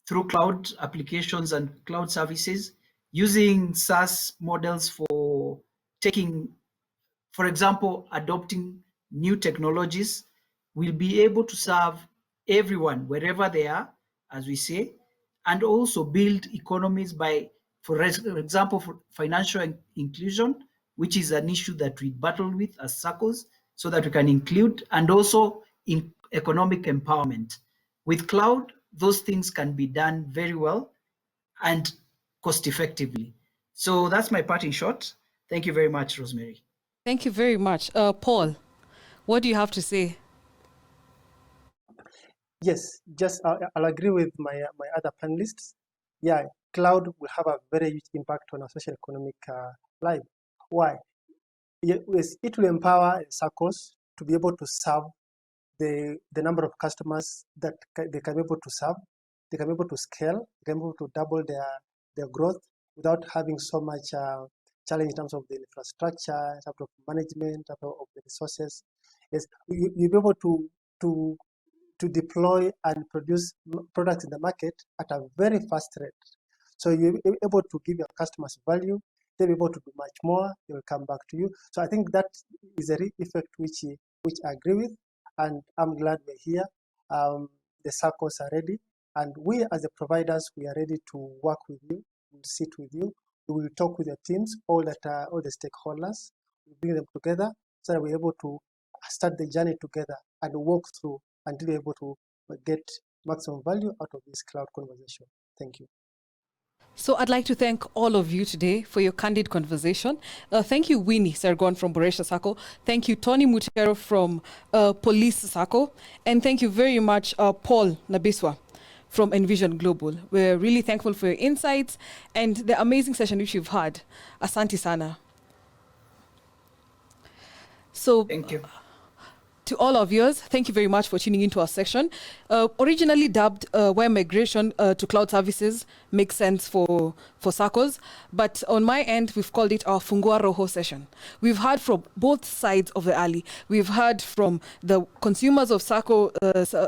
through cloud applications and cloud services using SaaS models for taking, for example, adopting new technologies, we'll be able to serve everyone wherever they are, as we say, and also build economies by, for example, for financial inclusion, which is an issue that we battle with as SACCOs, so that we can include, and also in economic empowerment. With cloud, those things can be done very well and cost effectively. So that's my part in short. Thank you very much, Rosemary. Thank you very much. Paul, what do you have to say? Yes, just I'll agree with my other panelists. Yeah, cloud will have a very huge impact on our social economic life. Why? Yes, it will empower SACCOs to be able to serve the number of customers that they can be able to serve. They can be able to scale. They can be able to double their growth without having so much challenge in terms of the infrastructure, in terms of management, in terms of the resources. Yes, you'll be able to deploy and produce products in the market at a very fast rate. So you're able to give your customers value. They'll be able to do much more. They will come back to you. So I think that is a effect which I agree with, and I'm glad we're here. The SACCOs are ready, and we as the providers, we are ready to work with you. We'll sit with you. We will talk with your teams, all the stakeholders. We'll bring them together so that we're able to start the journey together and walk through until we're able to get maximum value out of this cloud conversation. Thank you. So I'd like to thank all of you today for your candid conversation. Thank you, Winnie Sergon from Boresha Sacco. Thank you, Tony Mutero from Police Sacco. And thank you very much, Paul Nabiswa from Envision Global. We're really thankful for your insights and the amazing session which you've had. Asante sana. So thank you. To all our viewers, thank you very much for tuning into our session. Originally dubbed Where Migration to Cloud Services Makes Sense for SACCOs, but on my end, we've called it our Fungua Roho session. We've heard from both sides of the alley. We've heard from the consumers of SACCO,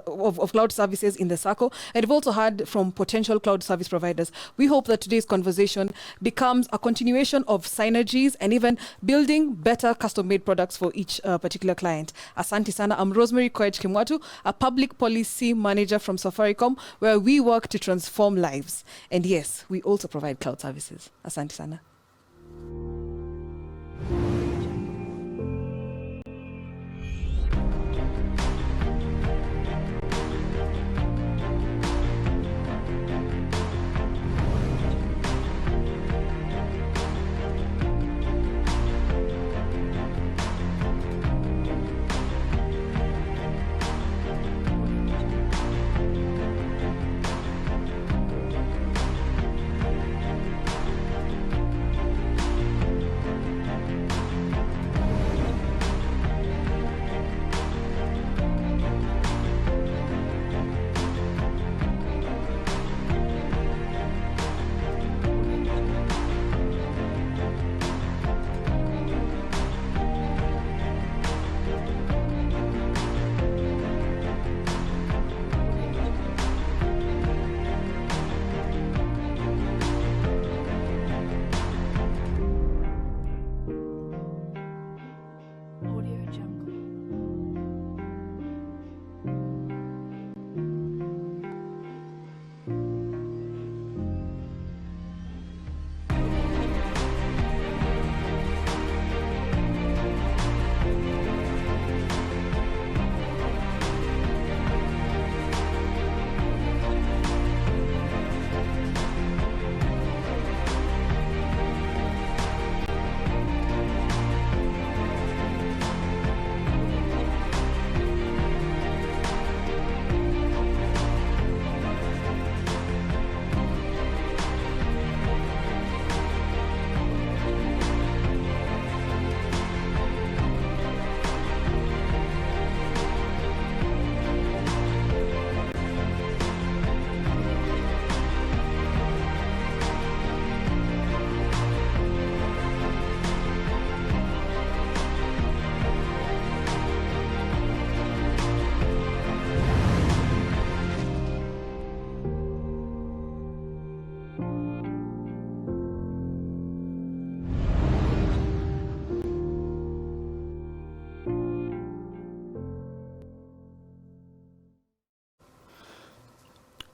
of cloud services in the SACCO, and we've also heard from potential cloud service providers. We hope that today's conversation becomes a continuation of synergies and even building better custom-made products for each particular client. Asante sana. I'm Rosemary Koech Kimwatu, a public policy manager from Safaricom, where we work to transform lives. And yes, we also provide cloud services. Asante sana.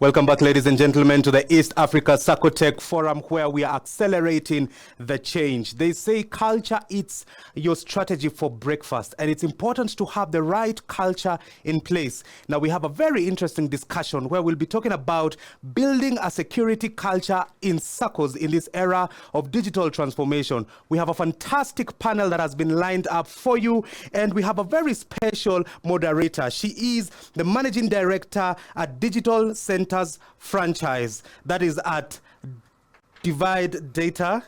Welcome back, ladies and gentlemen, to the East Africa Saccotech Forum, where we are accelerating the change. They say culture eats your strategy for breakfast, and it's important to have the right culture in place. Now, we have a very interesting discussion where we'll be talking about building a security culture in SACCOs in this era of digital transformation. We have a fantastic panel that has been lined up for you, and we have a very special moderator. She is the Managing Director at Digital Centers Franchise, that is at Divide Data.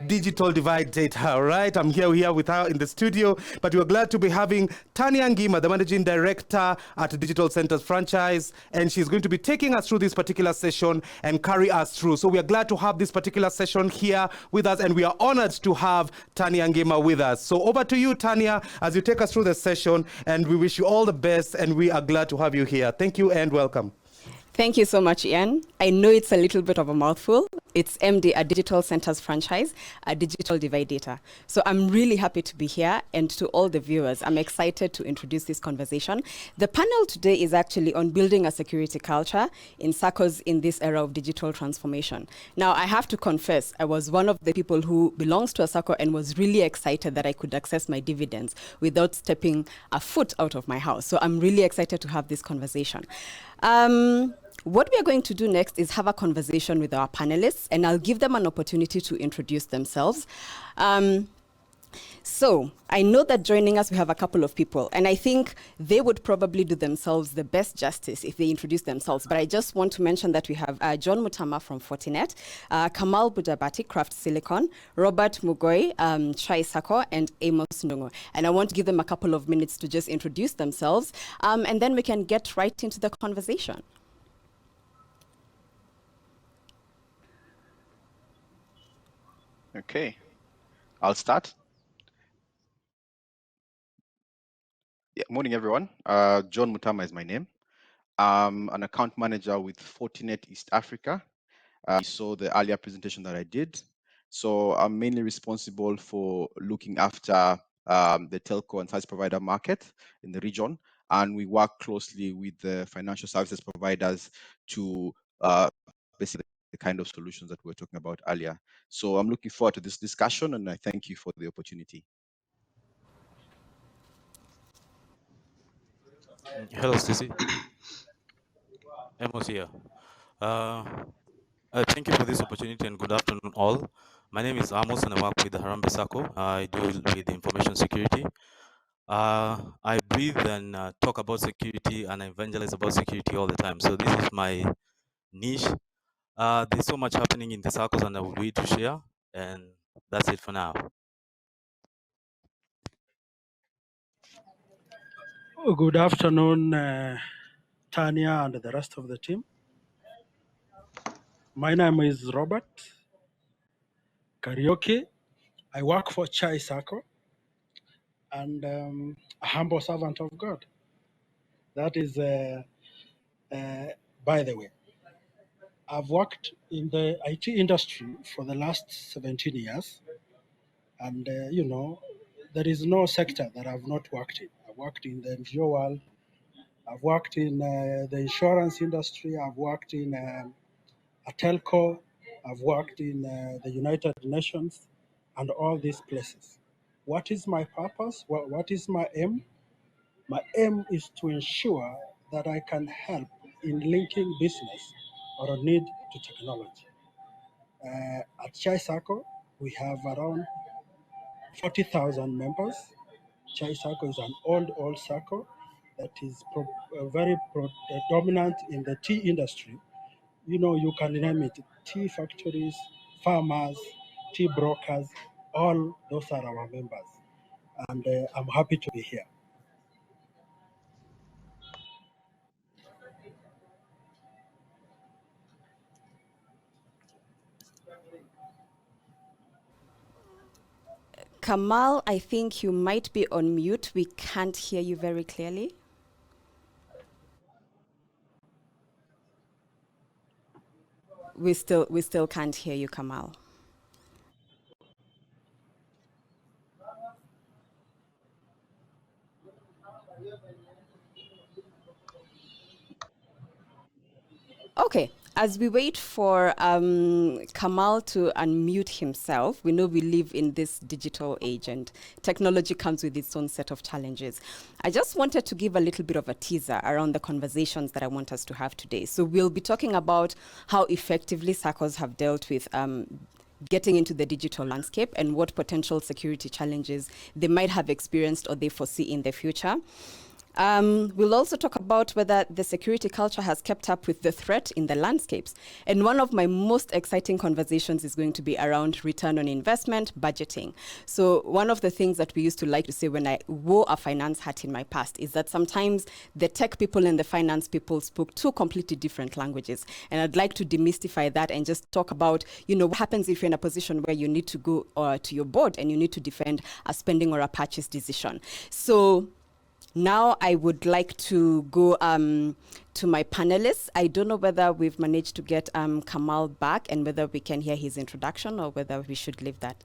Digital Divide Data, all right? I'm here with her in the studio, but we're glad to be having Tanya Ngima, the Managing Director at Digital Centers Franchise, and she's going to be taking us through this particular session and carry us through. So we are glad to have this particular session here with us, and we are honored to have Tanya Ngima with us. So over to you, Tanya, as you take us through the session, and we wish you all the best, and we are glad to have you here. Thank you and welcome. Thank you so much, Ian. I know it's a little bit of a mouthful. It's MD at Digital Centers Franchise at Digital Divide Data. So I'm really happy to be here, and to all the viewers, I'm excited to introduce this conversation. The panel today is actually on building a security culture in SACCOs in this era of digital transformation. Now, I have to confess, I was one of the people who belongs to a SACCO and was really excited that I could access my dividends without stepping a foot out of my house. So I'm really excited to have this conversation. What we are going to do next is have a conversation with our panelists, and I'll give them an opportunity to introduce themselves. So I know that joining us, we have a couple of people, and I think they would probably do themselves the best justice if they introduce themselves. But I just want to mention that we have John Mutama from Fortinet, Kamal Budabati, Craft Silicon, Robert Mugoi, Chai Sako, and Amos Ndungo. And I want to give them a couple of minutes to just introduce themselves, and then we can get right into the conversation. Okay, I'll start. Yeah, morning, everyone. John Mutama is my name. I'm an account manager with Fortinet East Africa. You saw the earlier presentation that I did. So I'm mainly responsible for looking after the telco and service provider market in the region. And we work closely with the financial services providers to basically the kind of solutions that we were talking about earlier. So I'm looking forward to this discussion, and I thank you for the opportunity. Hello, Stacy. Amos here. Thank you for this opportunity, and good afternoon, all. My name is Amos, and I work with the Harambe Sacco. I deal with information security. I breathe and talk about security and evangelize about security all the time. So this is my niche. There's so much happening in the circles, and I would read to share. And that's it for now. Good afternoon, Tanya and the rest of the team. My name is Robert Karaoke. I work for Chai Sako, and a humble servant of God. That is, by the way, I've worked in the IT industry for the last 17 years, and you know, there is no sector that I've not worked in. I've worked in the NGO world, I've worked in the insurance industry, I've worked in a telco, I've worked in the United Nations, and all these places. What is my purpose? What is my aim? My aim is to ensure that I can help in linking business or a need to technology. At Chai Sako, we have around 40,000 members. Chai Sako is an old Sako that is very dominant in the tea industry. You know, you can name it, tea factories, farmers, tea brokers, all those are our members. And I'm happy to be here. Kamal, I think you might be on mute. We can't hear you very clearly. We still can't hear you, Kamal. Okay, as we wait for Kamal to unmute himself, we know we live in this digital age and technology comes with its own set of challenges. I just wanted to give a little bit of a teaser around the conversations that I want us to have today. So we'll be talking about how effectively SACCOs have dealt with getting into the digital landscape and what potential security challenges they might have experienced or they foresee in the future. We'll also talk about whether the security culture has kept up with the threat in the landscapes. And one of my most exciting conversations is going to be around return on investment, budgeting. So one of the things that we used to like to say when I wore a finance hat in my past is that sometimes the tech people and the finance people spoke two completely different languages. And I'd like to demystify that and just talk about, what happens if you're in a position where you need to go to your board and you need to defend a spending or a purchase decision. So now I would like to go to my panelists. I don't know whether we've managed to get Kamal back and whether we can hear his introduction or whether we should leave that.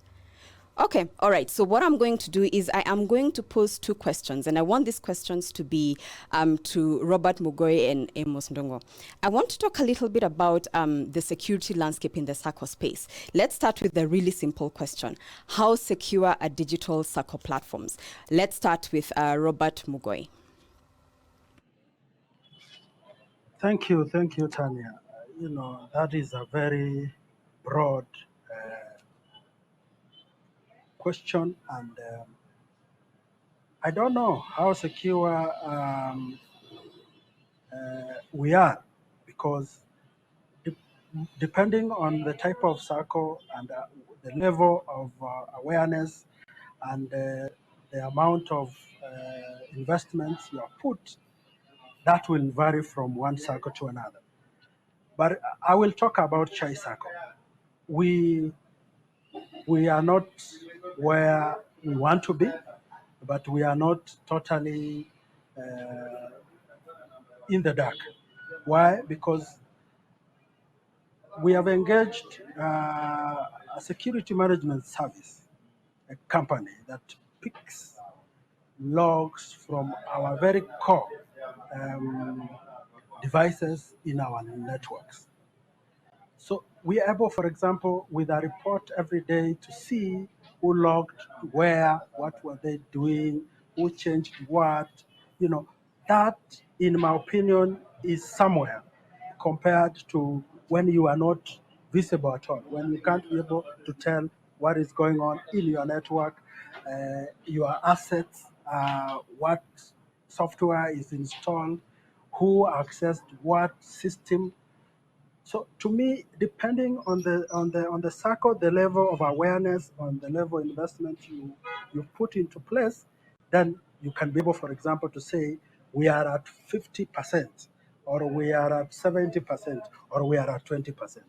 Okay, all right. So what I'm going to do is I am going to pose two questions, and I want these questions to be to Robert Mugoe and Amos Ndongo. I want to talk a little bit about the security landscape in the SACCO space. Let's start with the really simple question. How secure are digital SACCO platforms? Let's start with Robert Mugoe. Thank you, Tanya. That is a very broad question, and I don't know how secure we are, because depending on the type of SACCO and the level of awareness and the amount of investments you have put, that will vary from one SACCO to another. But I will talk about Chai SACCO. We are not where we want to be, but we are not totally in the dark. Why? Because we have engaged a security management service, a company that picks logs from our very core devices in our networks. So we are able, for example, with a report every day to see who logged where, what were they doing, who changed what. That, in my opinion, is somewhere compared to when you are not visible at all, when you can't be able to tell what is going on in your network, your assets, what software is installed, who accessed what system. So to me, depending on the SACCO, the level of awareness, on the level of investment you put into place, then you can be able, for example, to say we are at 50%, or we are at 70%, or we are at 20%.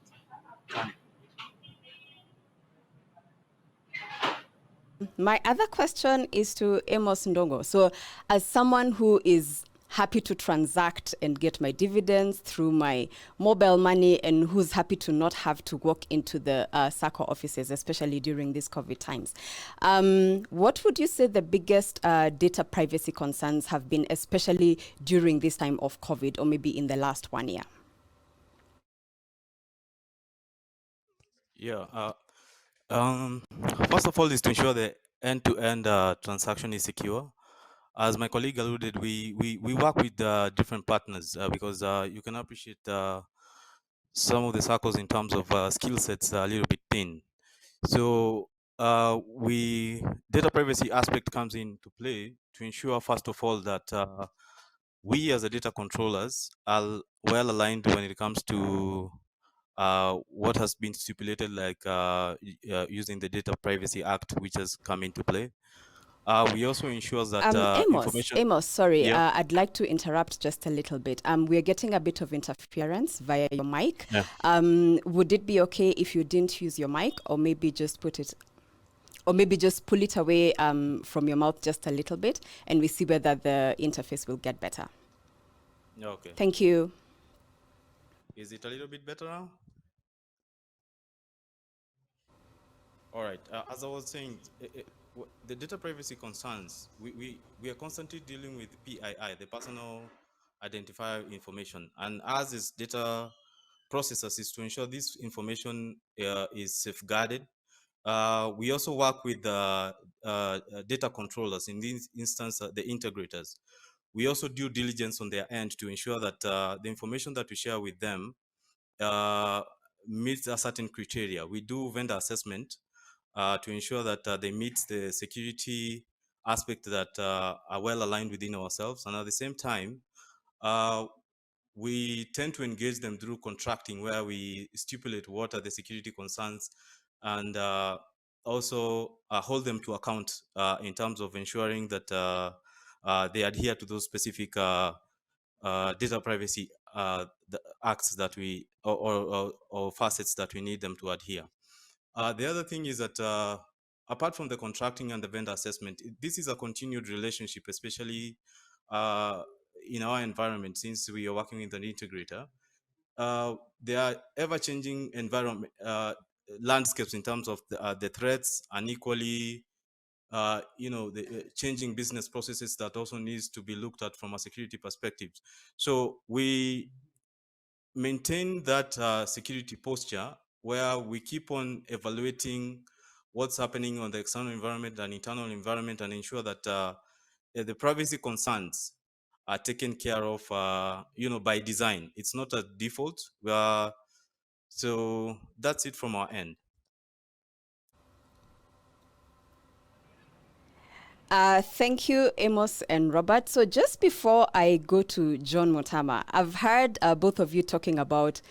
My other question is to Amos Ndongo. So as someone who is happy to transact and get my dividends through my mobile money and who's happy to not have to walk into the SACCO offices, especially during these COVID times, what would you say the biggest data privacy concerns have been, especially during this time of COVID or maybe in the last 1 year? Yeah. First of all, is to ensure the end-to-end transaction is secure. As my colleague alluded, we work with different partners because you can appreciate some of the SACCOs in terms of skill sets are a little bit thin. So data privacy aspect comes into play to ensure, first of all, that we as the data controllers are well aligned when it comes to what has been stipulated, like using the Data Privacy Act, which has come into play. We also ensure that information. Amos, sorry, Yeah. I'd like to interrupt just a little bit. We're getting a bit of interference via your mic. Yeah. Would it be okay if you didn't use your mic, or maybe just pull it away from your mouth just a little bit, and we see whether the interface will get better? Okay. Thank you. Is it a little bit better now? All right. As I was saying, the data privacy concerns, we are constantly dealing with PII, the personal identifier information, and as is data processes is to ensure this information is safeguarded. We also work with data controllers, in this instance, the integrators. We also do diligence on their end to ensure that the information that we share with them meets a certain criteria. We do vendor assessment to ensure that they meet the security aspect that are well aligned within ourselves. And at the same time, we tend to engage them through contracting, where we stipulate what are the security concerns and also hold them to account in terms of ensuring that they adhere to those specific data privacy the acts that we or facets that we need them to adhere. The other thing is that apart from the contracting and the vendor assessment, this is a continued relationship, especially in our environment, since we are working with an integrator. There are ever-changing environment landscapes in terms of the threats, and equally, the changing business processes that also needs to be looked at from a security perspective. So we maintain that security posture where we keep on evaluating what's happening on the external environment and internal environment, and ensure that the privacy concerns are taken care of, by design. It's not a default. So that's it from our end. Thank you, Amos and Robert. So just before I go to John Mutama, I've heard both of you talking about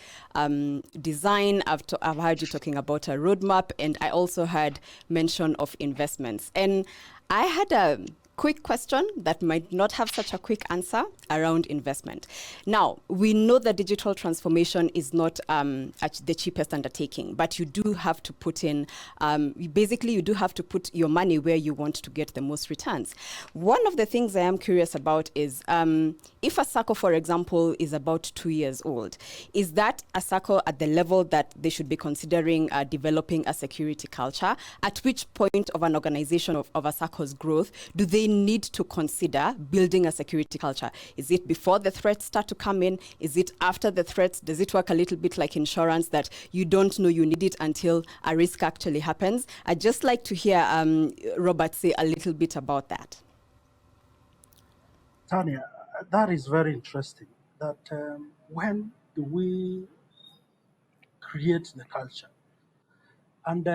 design. I've heard you talking about a roadmap, and I also heard mention of investments. And I had a quick question that might not have such a quick answer around investment. Now, we know that digital transformation is not the cheapest undertaking, but you do have to put in, you do have to put your money where you want to get the most returns. One of the things I am curious about is if a SACCO, for example, is about 2 years old, is that a SACCO at the level that they should be considering developing a security culture? At which point of an organization of a SACCO's growth do they need to consider building a security culture? Is it before the threats start to come in? Is it after the threats? Does it work a little bit like insurance, that you don't know you need it until a risk actually happens? I'd just like to hear Robert say a little bit about that. Tanya, that is very interesting. That when do we create the culture? And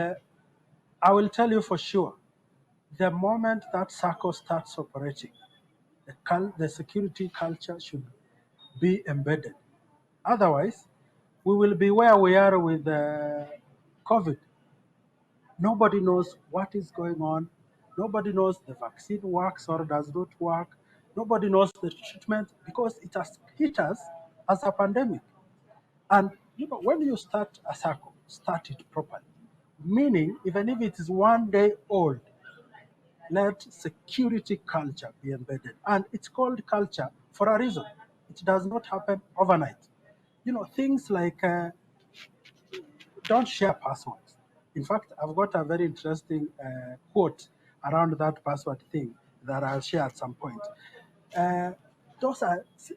I will tell you for sure, the moment that SACCO starts operating, the security culture should be embedded. Otherwise, we will be where we are with COVID. Nobody knows what is going on. Nobody knows the vaccine works or does not work. Nobody knows the treatment, because it has hit us as a pandemic. And when you start a SACCO, start it properly. Meaning, even if it is 1 day old, let security culture be embedded. And it's called culture for a reason. It does not happen overnight. Things like don't share passwords. In fact, I've got a very interesting quote around that password thing that I'll share at some point. And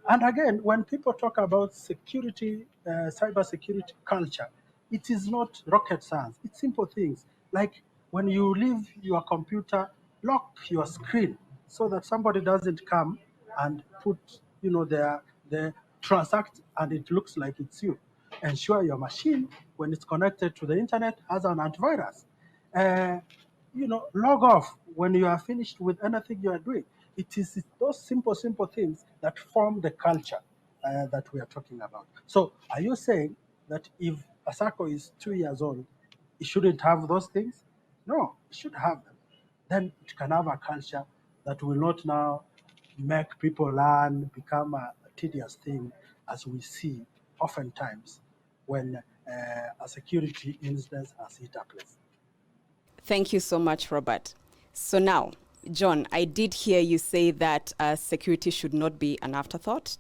again, when people talk about security, cyber security culture, it is not rocket science. It's simple things like when you leave your computer, lock your screen so that somebody doesn't come and put, their transact and it looks like it's you. Ensure your machine, when it's connected to the internet, has an antivirus. Log off when you are finished with anything you are doing. It is those simple things that form the culture that we are talking about. So are you saying that if a SACCO is 2 years old, it shouldn't have those things? No, it should have them. Then it can have a culture that will not now make people learn, become a tedious thing, as we see oftentimes when a security incident has hit a place. Thank you so much, Robert. So now, John, I did hear you say that security should not be an afterthought.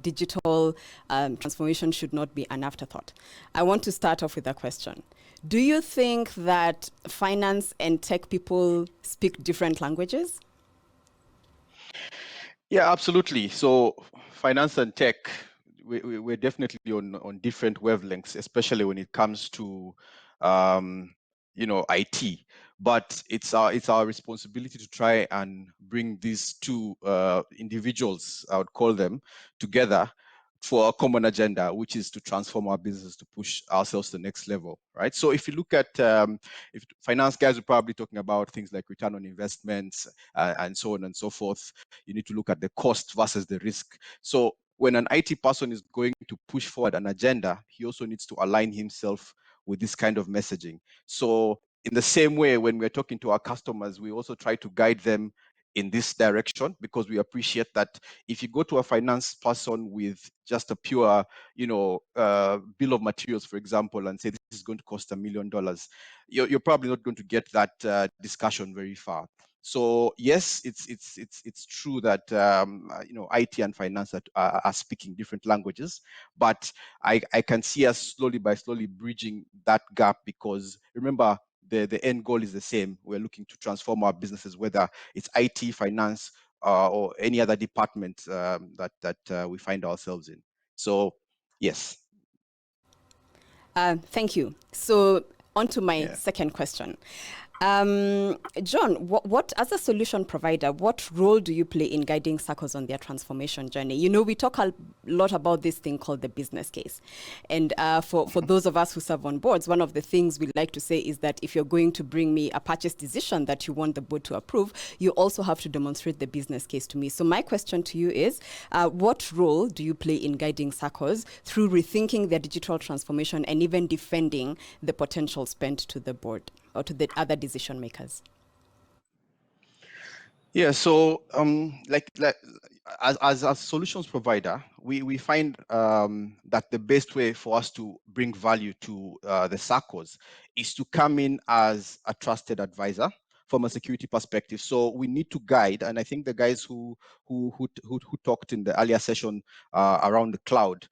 Digital transformation should not be an afterthought. I want to start off with a question. Do you think that finance and tech people speak different languages? Yeah, absolutely. So finance and tech, we're definitely on different wavelengths, especially when it comes to IT. But it's our responsibility to try and bring these two individuals, I would call them, together for a common agenda, which is to transform our business to push ourselves to the next level, right? So if you look at, if finance guys are probably talking about things like return on investments and so on and so forth, you need to look at the cost versus the risk. So when an IT person is going to push forward an agenda, he also needs to align himself with this kind of messaging. So in the same way, when we're talking to our customers, we also try to guide them in this direction, because we appreciate that if you go to a finance person with just a pure, bill of materials, for example, and say this is going to cost $1 million, you're probably not going to get that discussion very far. So yes, it's true that IT and finance are speaking different languages, but I can see us slowly bridging that gap, because remember, the end goal is the same. We're looking to transform our businesses, whether it's IT, finance, or any other department that we find ourselves in. So yes. Thank you. So on to my second question. John, what as a solution provider, what role do you play in guiding SACCOs on their transformation journey? We talk a lot about this thing called the business case. And for those of us who serve on boards, one of the things we like to say is that if you're going to bring me a purchase decision that you want the board to approve, you also have to demonstrate the business case to me. So my question to you is, what role do you play in guiding SACCOs through rethinking their digital transformation and even defending the potential spent to the board or to the other decision makers? Yeah, so as a solutions provider, we find that the best way for us to bring value to the SACCOs is to come in as a trusted advisor from a security perspective. So we need to guide, and I think the guys who talked in the earlier session around the cloud,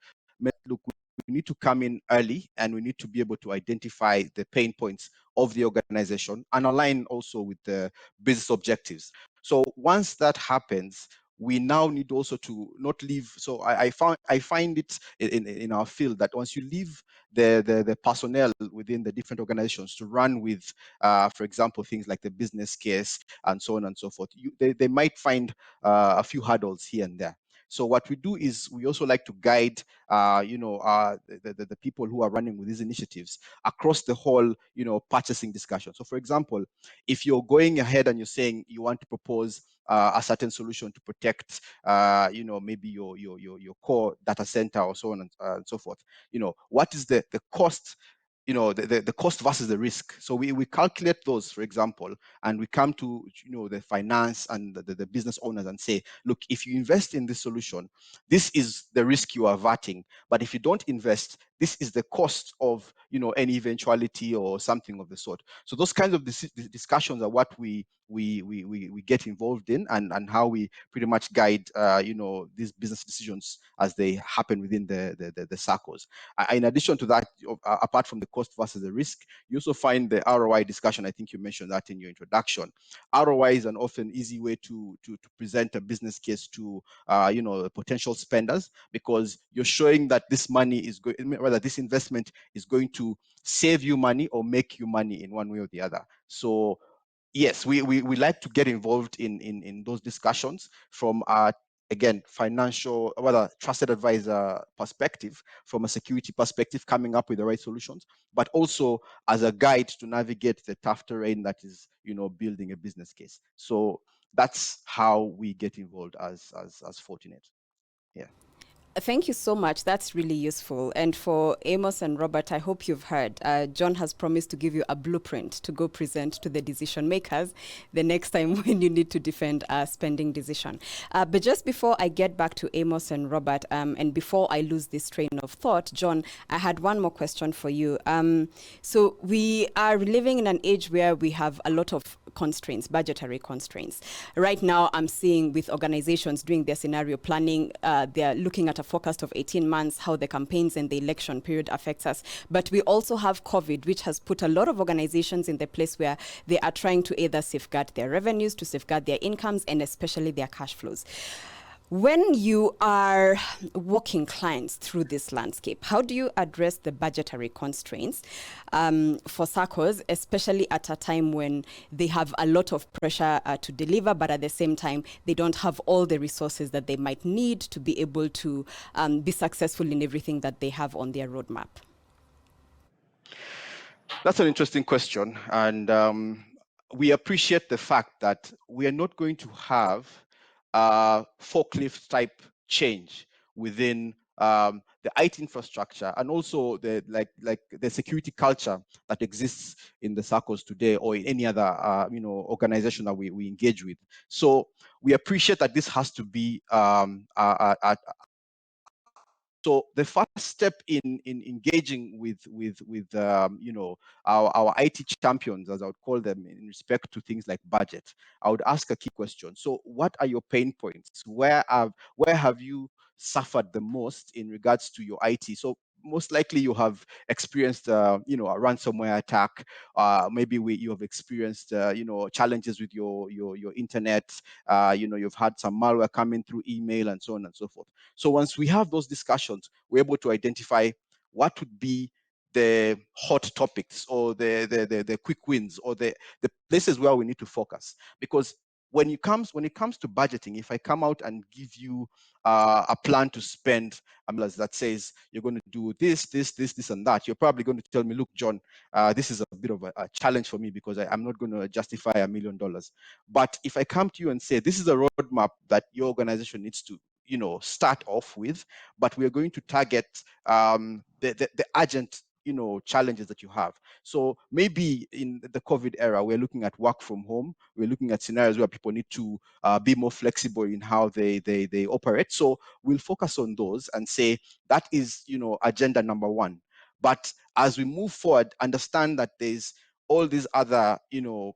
look, we need to come in early, and we need to be able to identify the pain points of the organization and align also with the business objectives. So once that happens, we now need also to not leave. So I find it in our field that once you leave the personnel within the different organizations to run with, for example, things like the business case and so on and so forth, they might find a few hurdles here and there. So what we do is we also like to guide, the people who are running with these initiatives across the whole, purchasing discussion. So, for example, if you're going ahead and you're saying you want to propose a certain solution to protect, maybe your core data center or so on and so forth, what is the cost? The cost versus the risk. So we calculate those, for example, and we come to the finance and the business owners and say, look, if you invest in this solution, this is the risk you are averting. But if you don't invest, this is the cost of any eventuality or something of the sort. So those kinds of discussions are what we get involved in, and how we pretty much guide these business decisions as they happen within the SACCOs. In addition to that, apart from the cost versus the risk, you also find the ROI discussion. I think you mentioned that in your introduction. ROI is an often easy way to present a business case to potential spenders, because you're showing that this money is this investment is going to save you money or make you money in one way or the other. So yes, we like to get involved in those discussions from again, financial, trusted advisor perspective, from a security perspective, coming up with the right solutions, but also as a guide to navigate the tough terrain that is, building a business case. So that's how we get involved as Fortinet. Yeah. Thank you so much. That's really useful. And for Amos and Robert, I hope you've heard. John has promised to give you a blueprint to go present to the decision makers the next time when you need to defend a spending decision. But just before I get back to Amos and Robert, and before I lose this train of thought, John, I had one more question for you. So we are living in an age where we have a lot of constraints, budgetary constraints. Right now, I'm seeing with organizations doing their scenario planning, they're looking at a forecast of 18 months, how the campaigns and the election period affects us. But we also have COVID, which has put a lot of organizations in the place where they are trying to either safeguard their revenues, to safeguard their incomes, and especially their cash flows. When you are walking clients through this landscape, how do you address the budgetary constraints for SACCOs, especially at a time when they have a lot of pressure to deliver, but at the same time, they don't have all the resources that they might need to be able to be successful in everything that they have on their roadmap? That's an interesting question. And we appreciate the fact that we are not going to have forklift type change within the IT infrastructure and also the the security culture that exists in the SACCOs today or in any other organization that we engage with. So we appreciate that this has to be so the first step in engaging with our IT champions, as I would call them, in respect to things like budget, I would ask a key question. So, what are your pain points? Where have you suffered the most in regards to your IT? So most likely you have experienced a ransomware attack. Maybe you have experienced challenges with your internet. You've had some malware coming through email and so on and so forth. So once we have those discussions, we're able to identify what would be the hot topics or the quick wins or the places where we need to focus. Because when it comes to budgeting, if I come out and give you a plan to spend that says you're going to do this, and that, you're probably going to tell me, look, John, this is a bit of a challenge for me because I'm not going to justify $1 million. But if I come to you and say, this is a roadmap that your organization needs to start off with, but we are going to target the urgent challenges that you have. So maybe in the COVID era, we're looking at work from home. We're looking at scenarios where people need to be more flexible in how they operate. So we'll focus on those and say that is agenda number one. But as we move forward, understand that there's all these other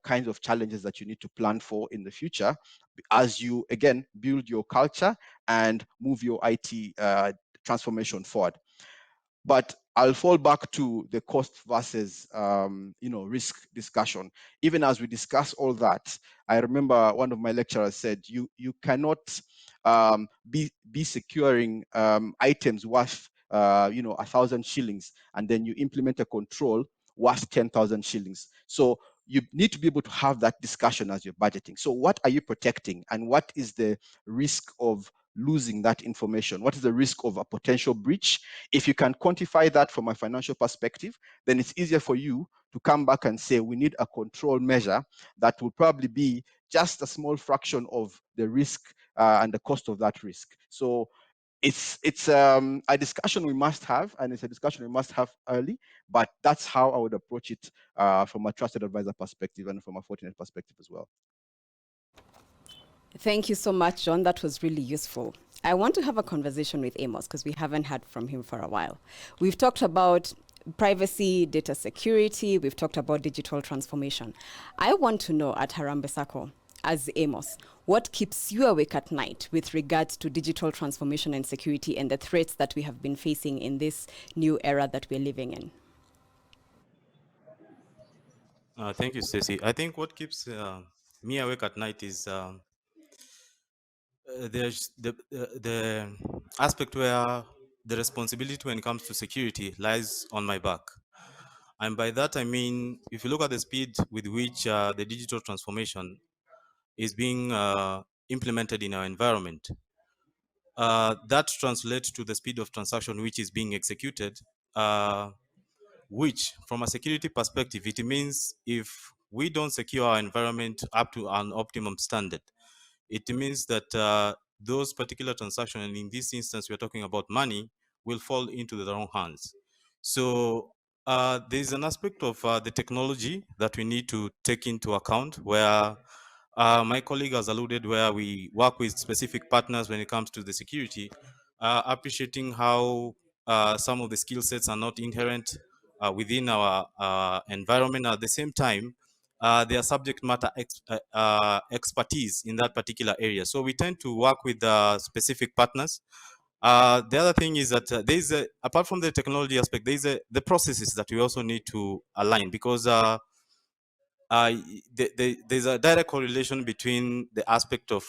kinds of challenges that you need to plan for in the future as you again build your culture and move your IT transformation forward. But I'll fall back to the cost versus risk discussion. Even as we discuss all that, I remember one of my lecturers said you cannot be securing items worth 1,000 shillings and then you implement a control worth 10,000 shillings. So you need to be able to have that discussion as you're budgeting. So what are you protecting and what is the risk of losing that information? What is the risk of a potential breach? If you can quantify that from a financial perspective, then it's easier for you to come back and say, we need a control measure that will probably be just a small fraction of the risk and the cost of that risk. So it's a discussion we must have, and it's a discussion we must have early, but that's how I would approach it from a trusted advisor perspective and from a Fortinet perspective as well. Thank you so much, John. That was really useful. I want to have a conversation with Amos because we haven't heard from him for a while. We've talked about privacy, data security. We've talked about digital transformation. I want to know at Harambee Sacco, as Amos, what keeps you awake at night with regards to digital transformation and security and the threats that we have been facing in this new era that we're living in? Thank you, Stacey. I think what keeps me awake at night is there's the aspect where the responsibility when it comes to security lies on my back. And by that, I mean, if you look at the speed with which the digital transformation is being implemented in our environment, that translates to the speed of transaction which is being executed, which from a security perspective, it means if we don't secure our environment up to an optimum standard, it means that those particular transactions, and in this instance, we're talking about money, will fall into the wrong hands. So there's an aspect of the technology that we need to take into account where my colleague has alluded where we work with specific partners when it comes to the security, appreciating how some of the skill sets are not inherent within our environment. At the same time, their subject matter expertise in that particular area. So we tend to work with specific partners. The other thing is that there's apart from the technology aspect, there's the processes that we also need to align because there's a direct correlation between the aspect of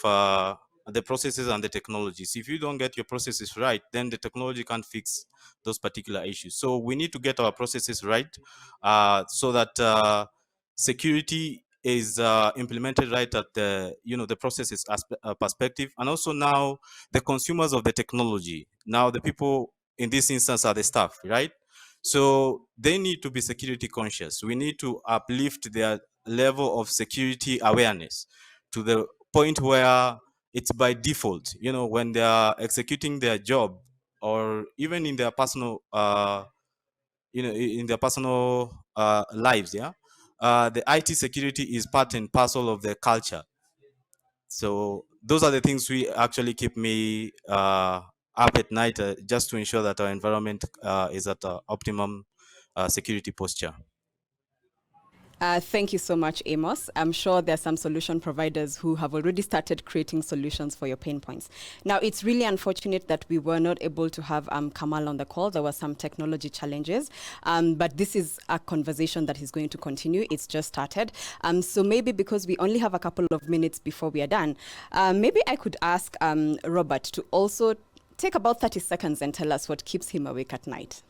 the processes and the technologies. If you don't get your processes right, then the technology can't fix those particular issues. So we need to get our processes right, so that security is implemented right at the the processes perspective, and also now the consumers of the technology. Now the people in this instance are the staff, right? So they need to be security conscious. We need to uplift their level of security awareness to the point where it's by default, when they are executing their job, or even in their personal in their personal lives, yeah, the IT security is part and parcel of their culture. So those are the things we actually keep me up at night, just to ensure that our environment is at optimum security posture. Thank you so much, Amos. I'm sure there are some solution providers who have already started creating solutions for your pain points. Now, it's really unfortunate that we were not able to have Kamal on the call. There were some technology challenges, but this is a conversation that is going to continue. It's just started. So maybe because we only have a couple of minutes before we are done, maybe I could ask Robert to also take about 30 seconds and tell us what keeps him awake at night.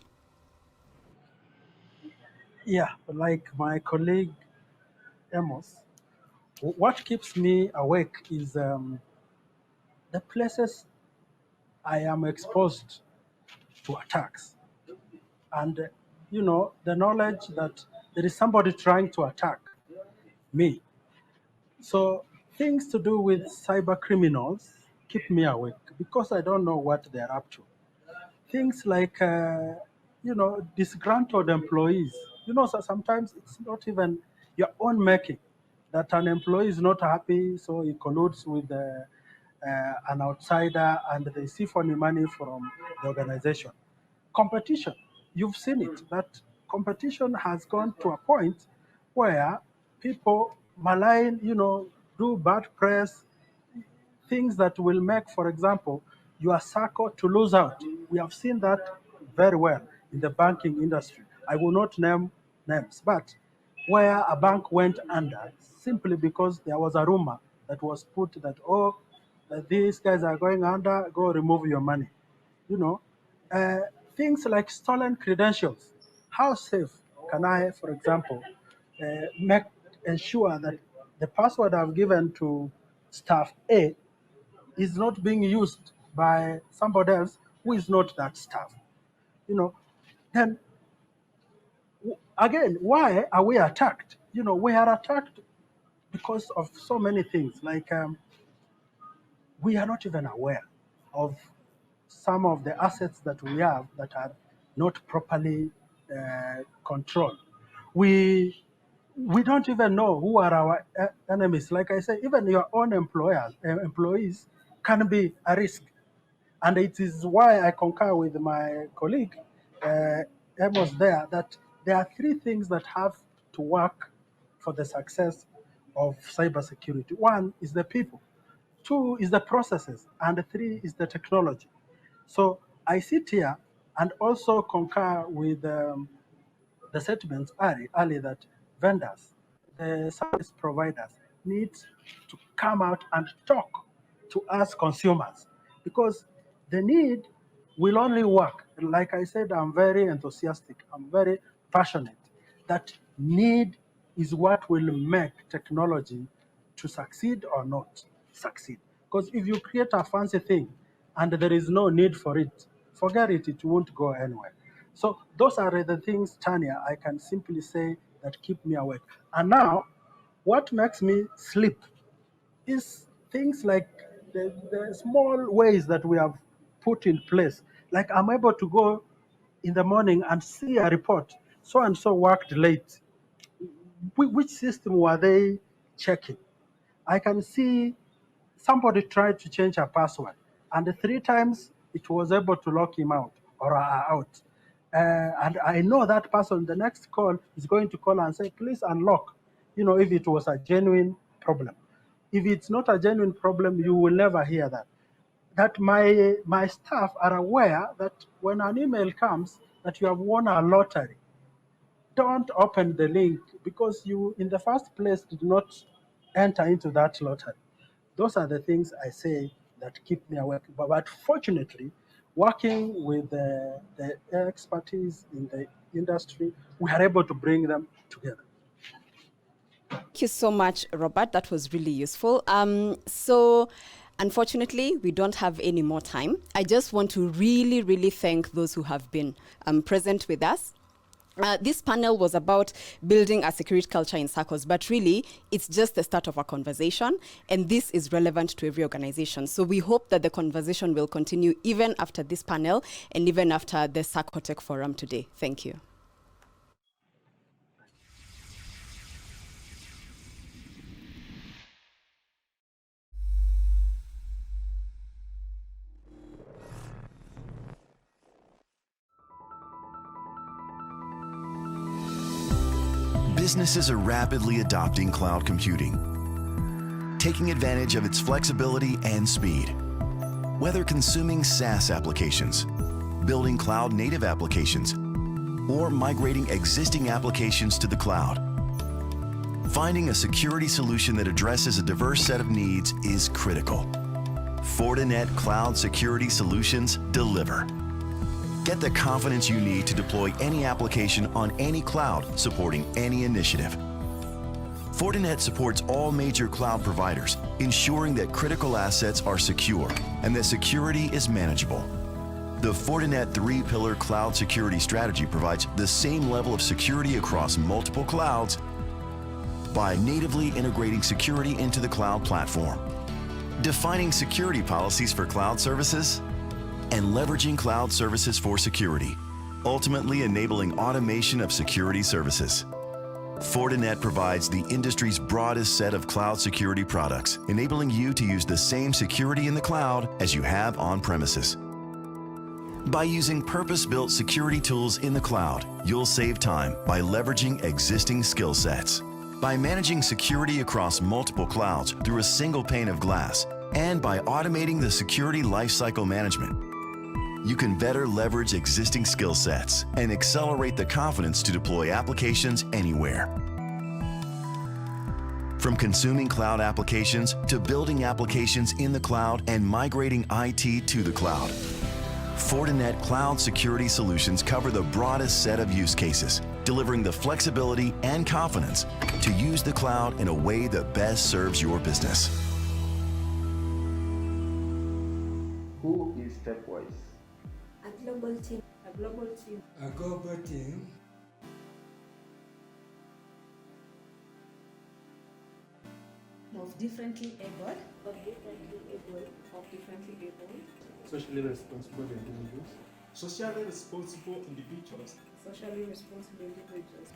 Yeah, like my colleague Amos, what keeps me awake is the places I am exposed to attacks. And, the knowledge that there is somebody trying to attack me. So things to do with cyber criminals keep me awake because I don't know what they're up to. Things like, disgruntled employees. So sometimes it's not even your own making that an employee is not happy, so he colludes with an outsider and they siphon money from the organization. Competition, you've seen it, that competition has gone to a point where people malign, do bad press, things that will make, for example, your SACCO to lose out. We have seen that very well in the banking industry. I will not name names, but where a bank went under simply because there was a rumor that was put that, these guys are going under, go remove your money. You know, uh, things like stolen credentials. How safe can I, for example, ensure that the password I've given to staff A is not being used by somebody else who is not that staff? Then again, why are we attacked? We are attacked because of so many things. Like we are not even aware of some of the assets that we have that are not properly controlled. We don't even know who are our enemies. Like I say, even your own employees can be a risk. And it is why I concur with my colleague, Amos, there, that there are three things that have to work for the success of cybersecurity. One is the people, two is the processes, and three is the technology. So I sit here and also concur with the statements early that vendors, the service providers need to come out and talk to us consumers, because the need will only work. Like I said, I'm very enthusiastic, I'm very passionate. That need is what will make technology to succeed or not succeed. Because if you create a fancy thing and there is no need for it, forget it, it won't go anywhere. So those are the things, Tanya, I can simply say that keep me awake. And now, what makes me sleep is things like the small ways that we have put in place. Like I'm able to go in the morning and see a report, so and so worked late. Which system were they checking? I can see somebody tried to change a password, and 3 times it was able to lock him out or out. And I know that person, the next call is going to call and say, please unlock, if it was a genuine problem. If it's not a genuine problem, you will never hear that. That my staff are aware that when an email comes that you have won a lottery, don't open the link because you, in the first place, did not enter into that lottery. Those are the things I say that keep me awake. But fortunately, working with the expertise in the industry, we are able to bring them together. Thank you so much, Robert. That was really useful. So unfortunately, we don't have any more time. I just want to really, really thank those who have been present with us. This panel was about building a security culture in SACCOs, but really, it's just the start of our conversation, and this is relevant to every organization. So we hope that the conversation will continue even after this panel and even after the Saccotech Forum today. Thank you. Businesses are rapidly adopting cloud computing, taking advantage of its flexibility and speed. Whether consuming SaaS applications, building cloud-native applications, or migrating existing applications to the cloud, finding a security solution that addresses a diverse set of needs is critical. Fortinet Cloud Security Solutions deliver. Get the confidence you need to deploy any application on any cloud supporting any initiative. Fortinet supports all major cloud providers, ensuring that critical assets are secure and that security is manageable. The Fortinet 3-pillar cloud security strategy provides the same level of security across multiple clouds by natively integrating security into the cloud platform, defining security policies for cloud services, and leveraging cloud services for security, ultimately enabling automation of security services. Fortinet provides the industry's broadest set of cloud security products, enabling you to use the same security in the cloud as you have on premises. By using purpose-built security tools in the cloud, you'll save time by leveraging existing skill sets. By managing security across multiple clouds through a single pane of glass, and by automating the security lifecycle management, you can better leverage existing skill sets and accelerate the confidence to deploy applications anywhere. From consuming cloud applications to building applications in the cloud and migrating IT to the cloud, Fortinet Cloud Security Solutions cover the broadest set of use cases, delivering the flexibility and confidence to use the cloud in a way that best serves your business. Who is Stepwise? A global team. A global team. A global team. Of differently able. Of differently able. Of differently able. Socially responsible individuals. Socially responsible individuals. Socially responsible individuals.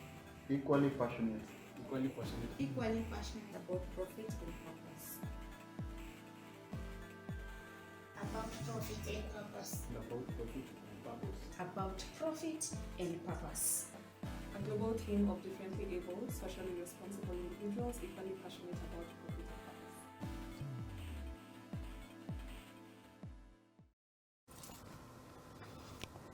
Equally passionate. Equally passionate. Equally passionate about profit and purpose. About profit and purpose. About profit and purpose. About profit and purpose. A global team of differently able, socially responsible individuals equally passionate about profit and purpose.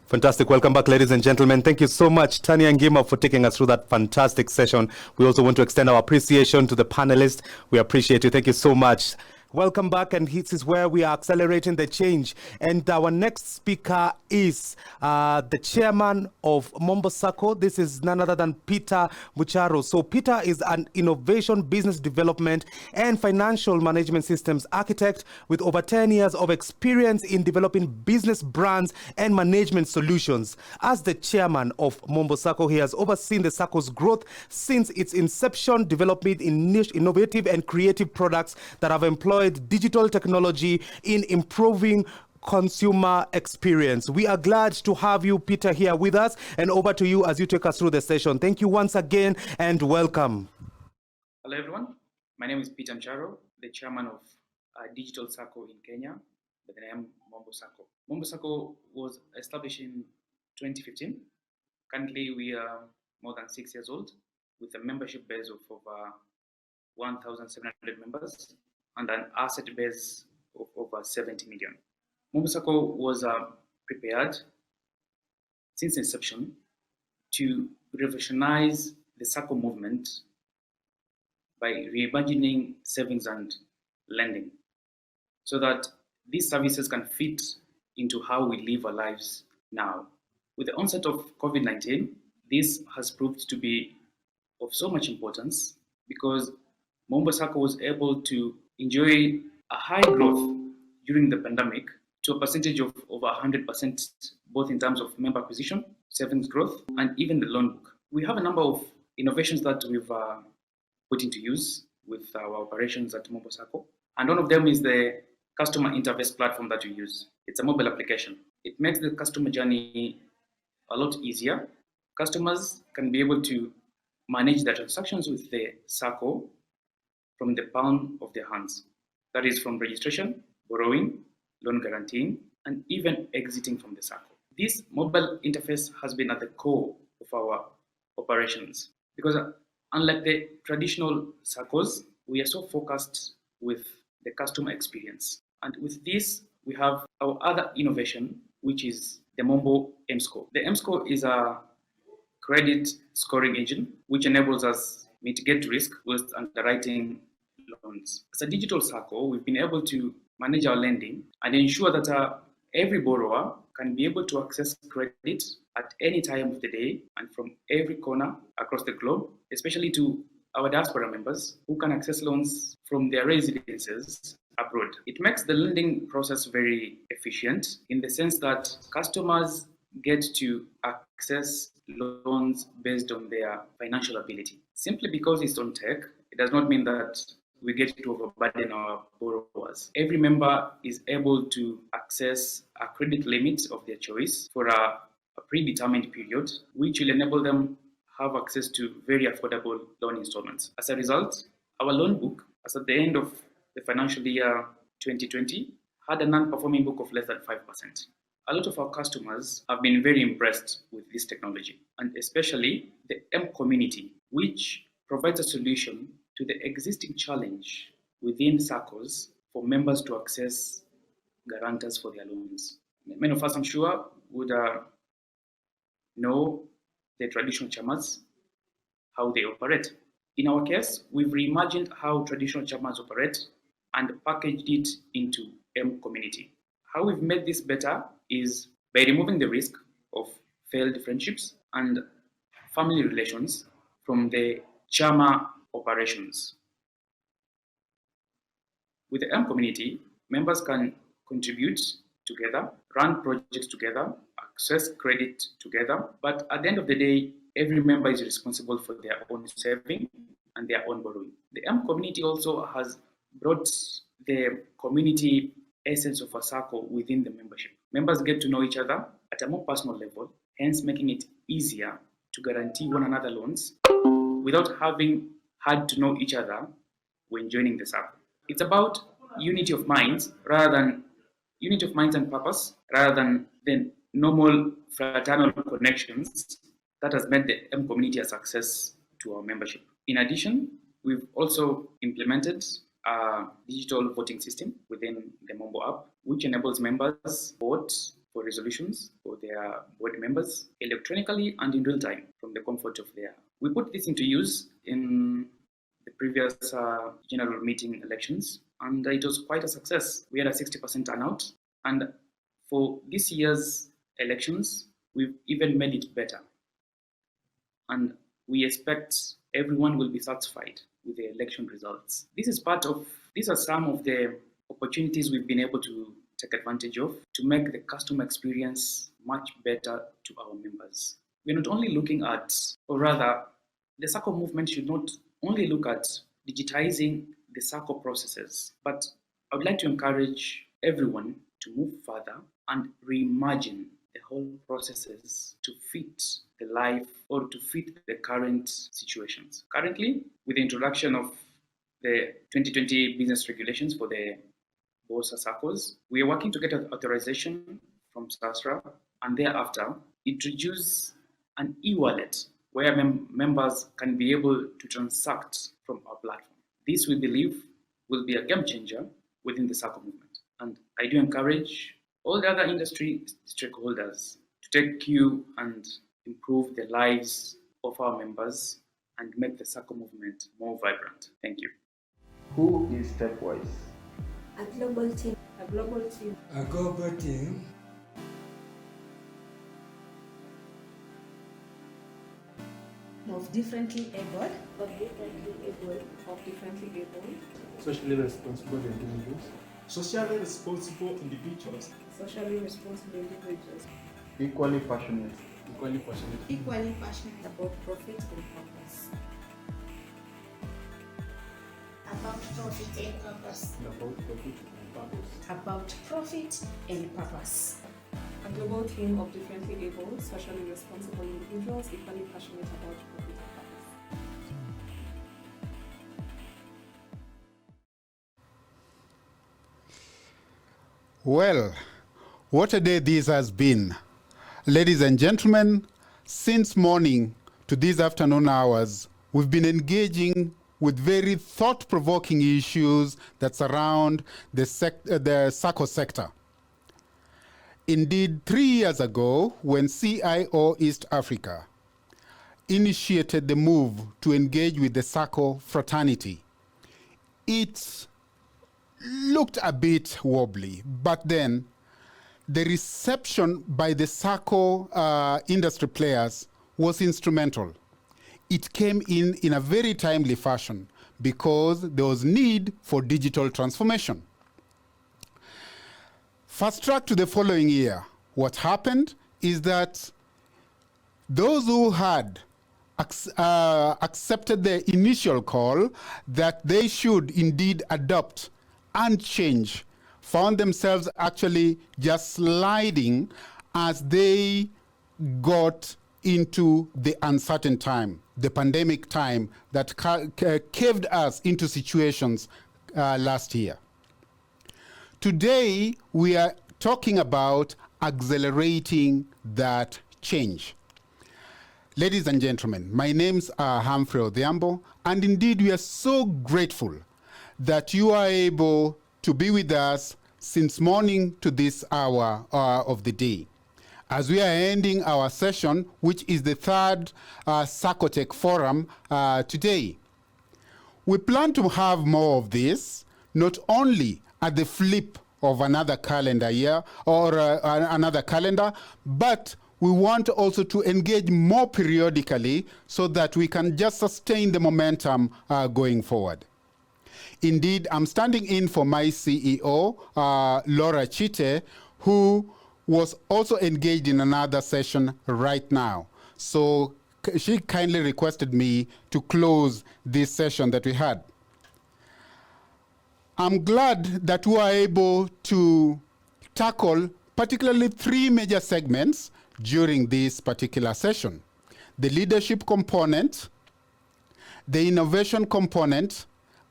Fantastic. Welcome back, ladies and gentlemen. Thank you so much, Tanya and Gima, for taking us through that fantastic session. We also want to extend our appreciation to the panelists. We appreciate you. Thank you so much. Welcome back, and this is where we are accelerating the change. And our next speaker is the chairman of Mombo Sacco. This is none other than Peter Bucharo. So Peter is an innovation, business development, and financial management systems architect with over 10 years of experience in developing business brands and management solutions. As the chairman of Mombo Sacco, he has overseen the Sacco's growth since its inception, developing in niche, innovative, and creative products that have employed digital technology in improving consumer experience. We are glad to have you, Peter, here with us, and over to you as you take us through the session. Thank you once again and welcome. Hello everyone, my name is Peter Mcharo, the chairman of Digital Sacco in Kenya, by the name Mombo Sacco. Mombo Sacco was established in 2015. Currently we are more than 6 years old with a membership base of over 1,700 members and an asset base of over 70 million. Mombo Sacco was prepared since inception to revolutionize the Sacco movement by reimagining savings and lending so that these services can fit into how we live our lives now. With the onset of COVID-19, this has proved to be of so much importance because Mombo Sacco was able to enjoy a high growth during the pandemic to a percentage of over 100%, both in terms of member acquisition, savings growth, and even the loan book. We have a number of innovations that we've put into use with our operations at Mombo Sacco, and one of them is the customer interface platform that we use. It's a mobile application. It makes the customer journey a lot easier. Customers can be able to manage their transactions with the SACCO from the palm of their hands. That is from registration, borrowing, loan guaranteeing, and even exiting from the SACCO. This mobile interface has been at the core of our operations because unlike the traditional SACCOs, we are so focused with the customer experience. And with this, we have our other innovation, which is the Mombo M-Score. The M-Score is a credit scoring engine, which enables us mitigate risk whilst underwriting loans. As a digital SACCO, we've been able to manage our lending and ensure that every borrower can be able to access credit at any time of the day and from every corner across the globe, especially to our diaspora members who can access loans from their residences abroad. It makes the lending process very efficient in the sense that customers get to access loans based on their financial ability. Simply because it's on tech, it does not mean that we get to overburden our borrowers. Every member is able to access a credit limit of their choice for a predetermined period, which will enable them have access to very affordable loan installments. As a result, our loan book, as at the end of the financial year 2020, had a non-performing book of less than 5%. A lot of our customers have been very impressed with this technology, and especially the M community, which provides a solution to the existing challenge within SACCOs for members to access guarantors for their loans. Many of us, I'm sure, would know the traditional chamas, how they operate. In our case, we've reimagined how traditional chamas operate and packaged it into M community. How we've made this better is by removing the risk of failed friendships and family relations from the chama operations. With the M community, members can contribute together, run projects together, access credit together, but at the end of the day, every member is responsible for their own saving and their own borrowing. The M community also has brought the community essence of a SACCO within the membership. Members get to know each other at a more personal level, hence making it easier to guarantee one another loans without having had to know each other when joining the SACCO. It's about unity of minds and purpose rather than the normal fraternal connections that has made the M community a success to our membership. In addition, we've also implemented a digital voting system within the Mombo app, which enables members vote for resolutions for their board members electronically and in real time from the comfort of their. We put this into use in the previous general meeting elections, and it was quite a success. We had a 60% turnout, and for this year's elections, we've even made it better. And we expect everyone will be satisfied with the election results. These are some of the opportunities we've been able to take advantage of to make the customer experience much better to our members. We're not only looking at, or rather, the SACCO movement should not only look at digitizing the SACCO processes, but I would like to encourage everyone to move further and reimagine the whole processes to fit the life or to fit the current situations. Currently, with the introduction of the 2020 business regulations for the BOSA SACCOs, we are working to get authorization from SASRA and thereafter introduce an e-wallet where members can be able to transact from our platform. This, we believe, will be a game changer within the SACCO movement. And I do encourage all the other industry stakeholders to take cue and improve the lives of our members and make the SACCO movement more vibrant. Thank you. Who is Stepwise? A global team of global team. A global team. Of differently able. Socially responsible individuals. Socially responsible individuals. Socially responsible individuals. Equally passionate. Equally passionate. Equally passionate about profit and purpose. About profit and purpose. About profit and purpose. About profit and purpose. A global team of differently able, socially responsible individuals equally passionate about profit and purpose. Well, what a day this has been. Ladies and gentlemen, since morning to these afternoon hours, we've been engaging with very thought-provoking issues that surround the SACCO sector. Indeed, 3 years ago, when CIO East Africa initiated the move to engage with the SACCO fraternity, it looked a bit wobbly, but then the reception by the SACCO industry players was instrumental. It came in a very timely fashion because there was need for digital transformation. Fast track to the following year, what happened is that those who had accepted the initial call that they should indeed adopt and change found themselves actually just sliding as they got into the uncertain time, the pandemic time that caved us into situations last year. Today, we are talking about accelerating that change. Ladies and gentlemen, my name's Humphrey Odhiambo, and indeed we are so grateful that you are able to be with us since morning to this hour of the day. As we are ending our session, which is the third Saccotech Forum today. We plan to have more of this, not only at the flip of another calendar year or another calendar, but we want also to engage more periodically so that we can just sustain the momentum going forward. Indeed, I'm standing in for my CEO, Laura Chite, who was also engaged in another session right now. So she kindly requested me to close this session that we had. I'm glad that we are able to tackle particularly 3 major segments during this particular session: the leadership component, the innovation component,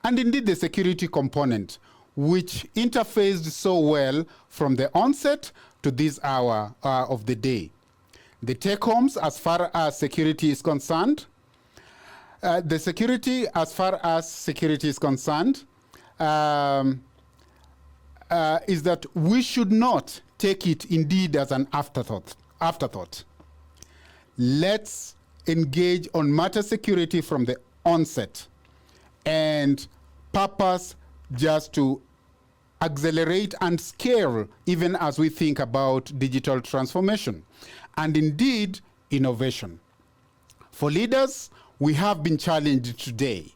and indeed the security component, which interfaced so well from the onset to this hour of the day. The take-homes as far as security is concerned, is that we should not take it indeed as an afterthought. Let's engage on matter security from the onset and purpose just to accelerate and scale even as we think about digital transformation and indeed innovation. For leaders, we have been challenged today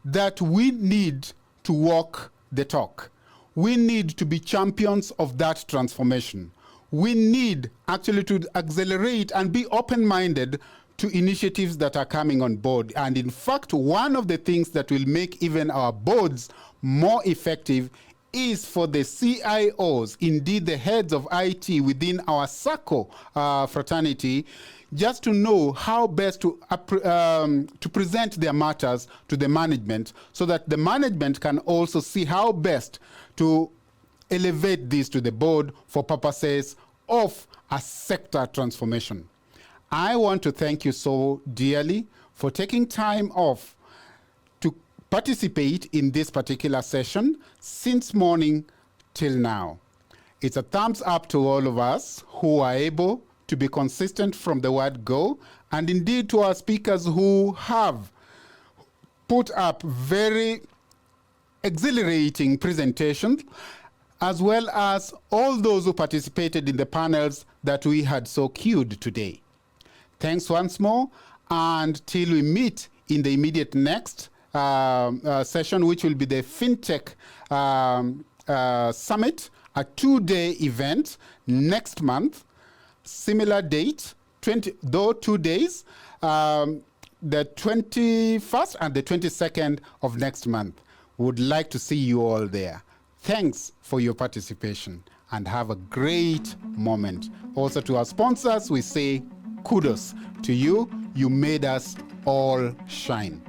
that we need to walk the talk. We need to be champions of that transformation. We need actually to accelerate and be open-minded to initiatives that are coming on board. And in fact, one of the things that will make even our boards more effective is for the CIOs, indeed the heads of IT within our SACCO fraternity, just to know how best to present their matters to the management so that the management can also see how best to elevate this to the board for purposes of a sector transformation. I want to thank you so dearly for taking time off to participate in this particular session since morning till now. It's a thumbs up to all of us who are able to be consistent from the word go, and indeed to our speakers who have put up very exhilarating presentations as well as all those who participated in the panels that we had so cued today. Thanks once more, and till we meet in the immediate next session, which will be the FinTech Summit, a 2-day event next month, similar date, 2 days, the 21st and the 22nd of next month. Would like to see you all there. Thanks for your participation and have a great moment. Also to our sponsors, we say kudos to you. You made us all shine.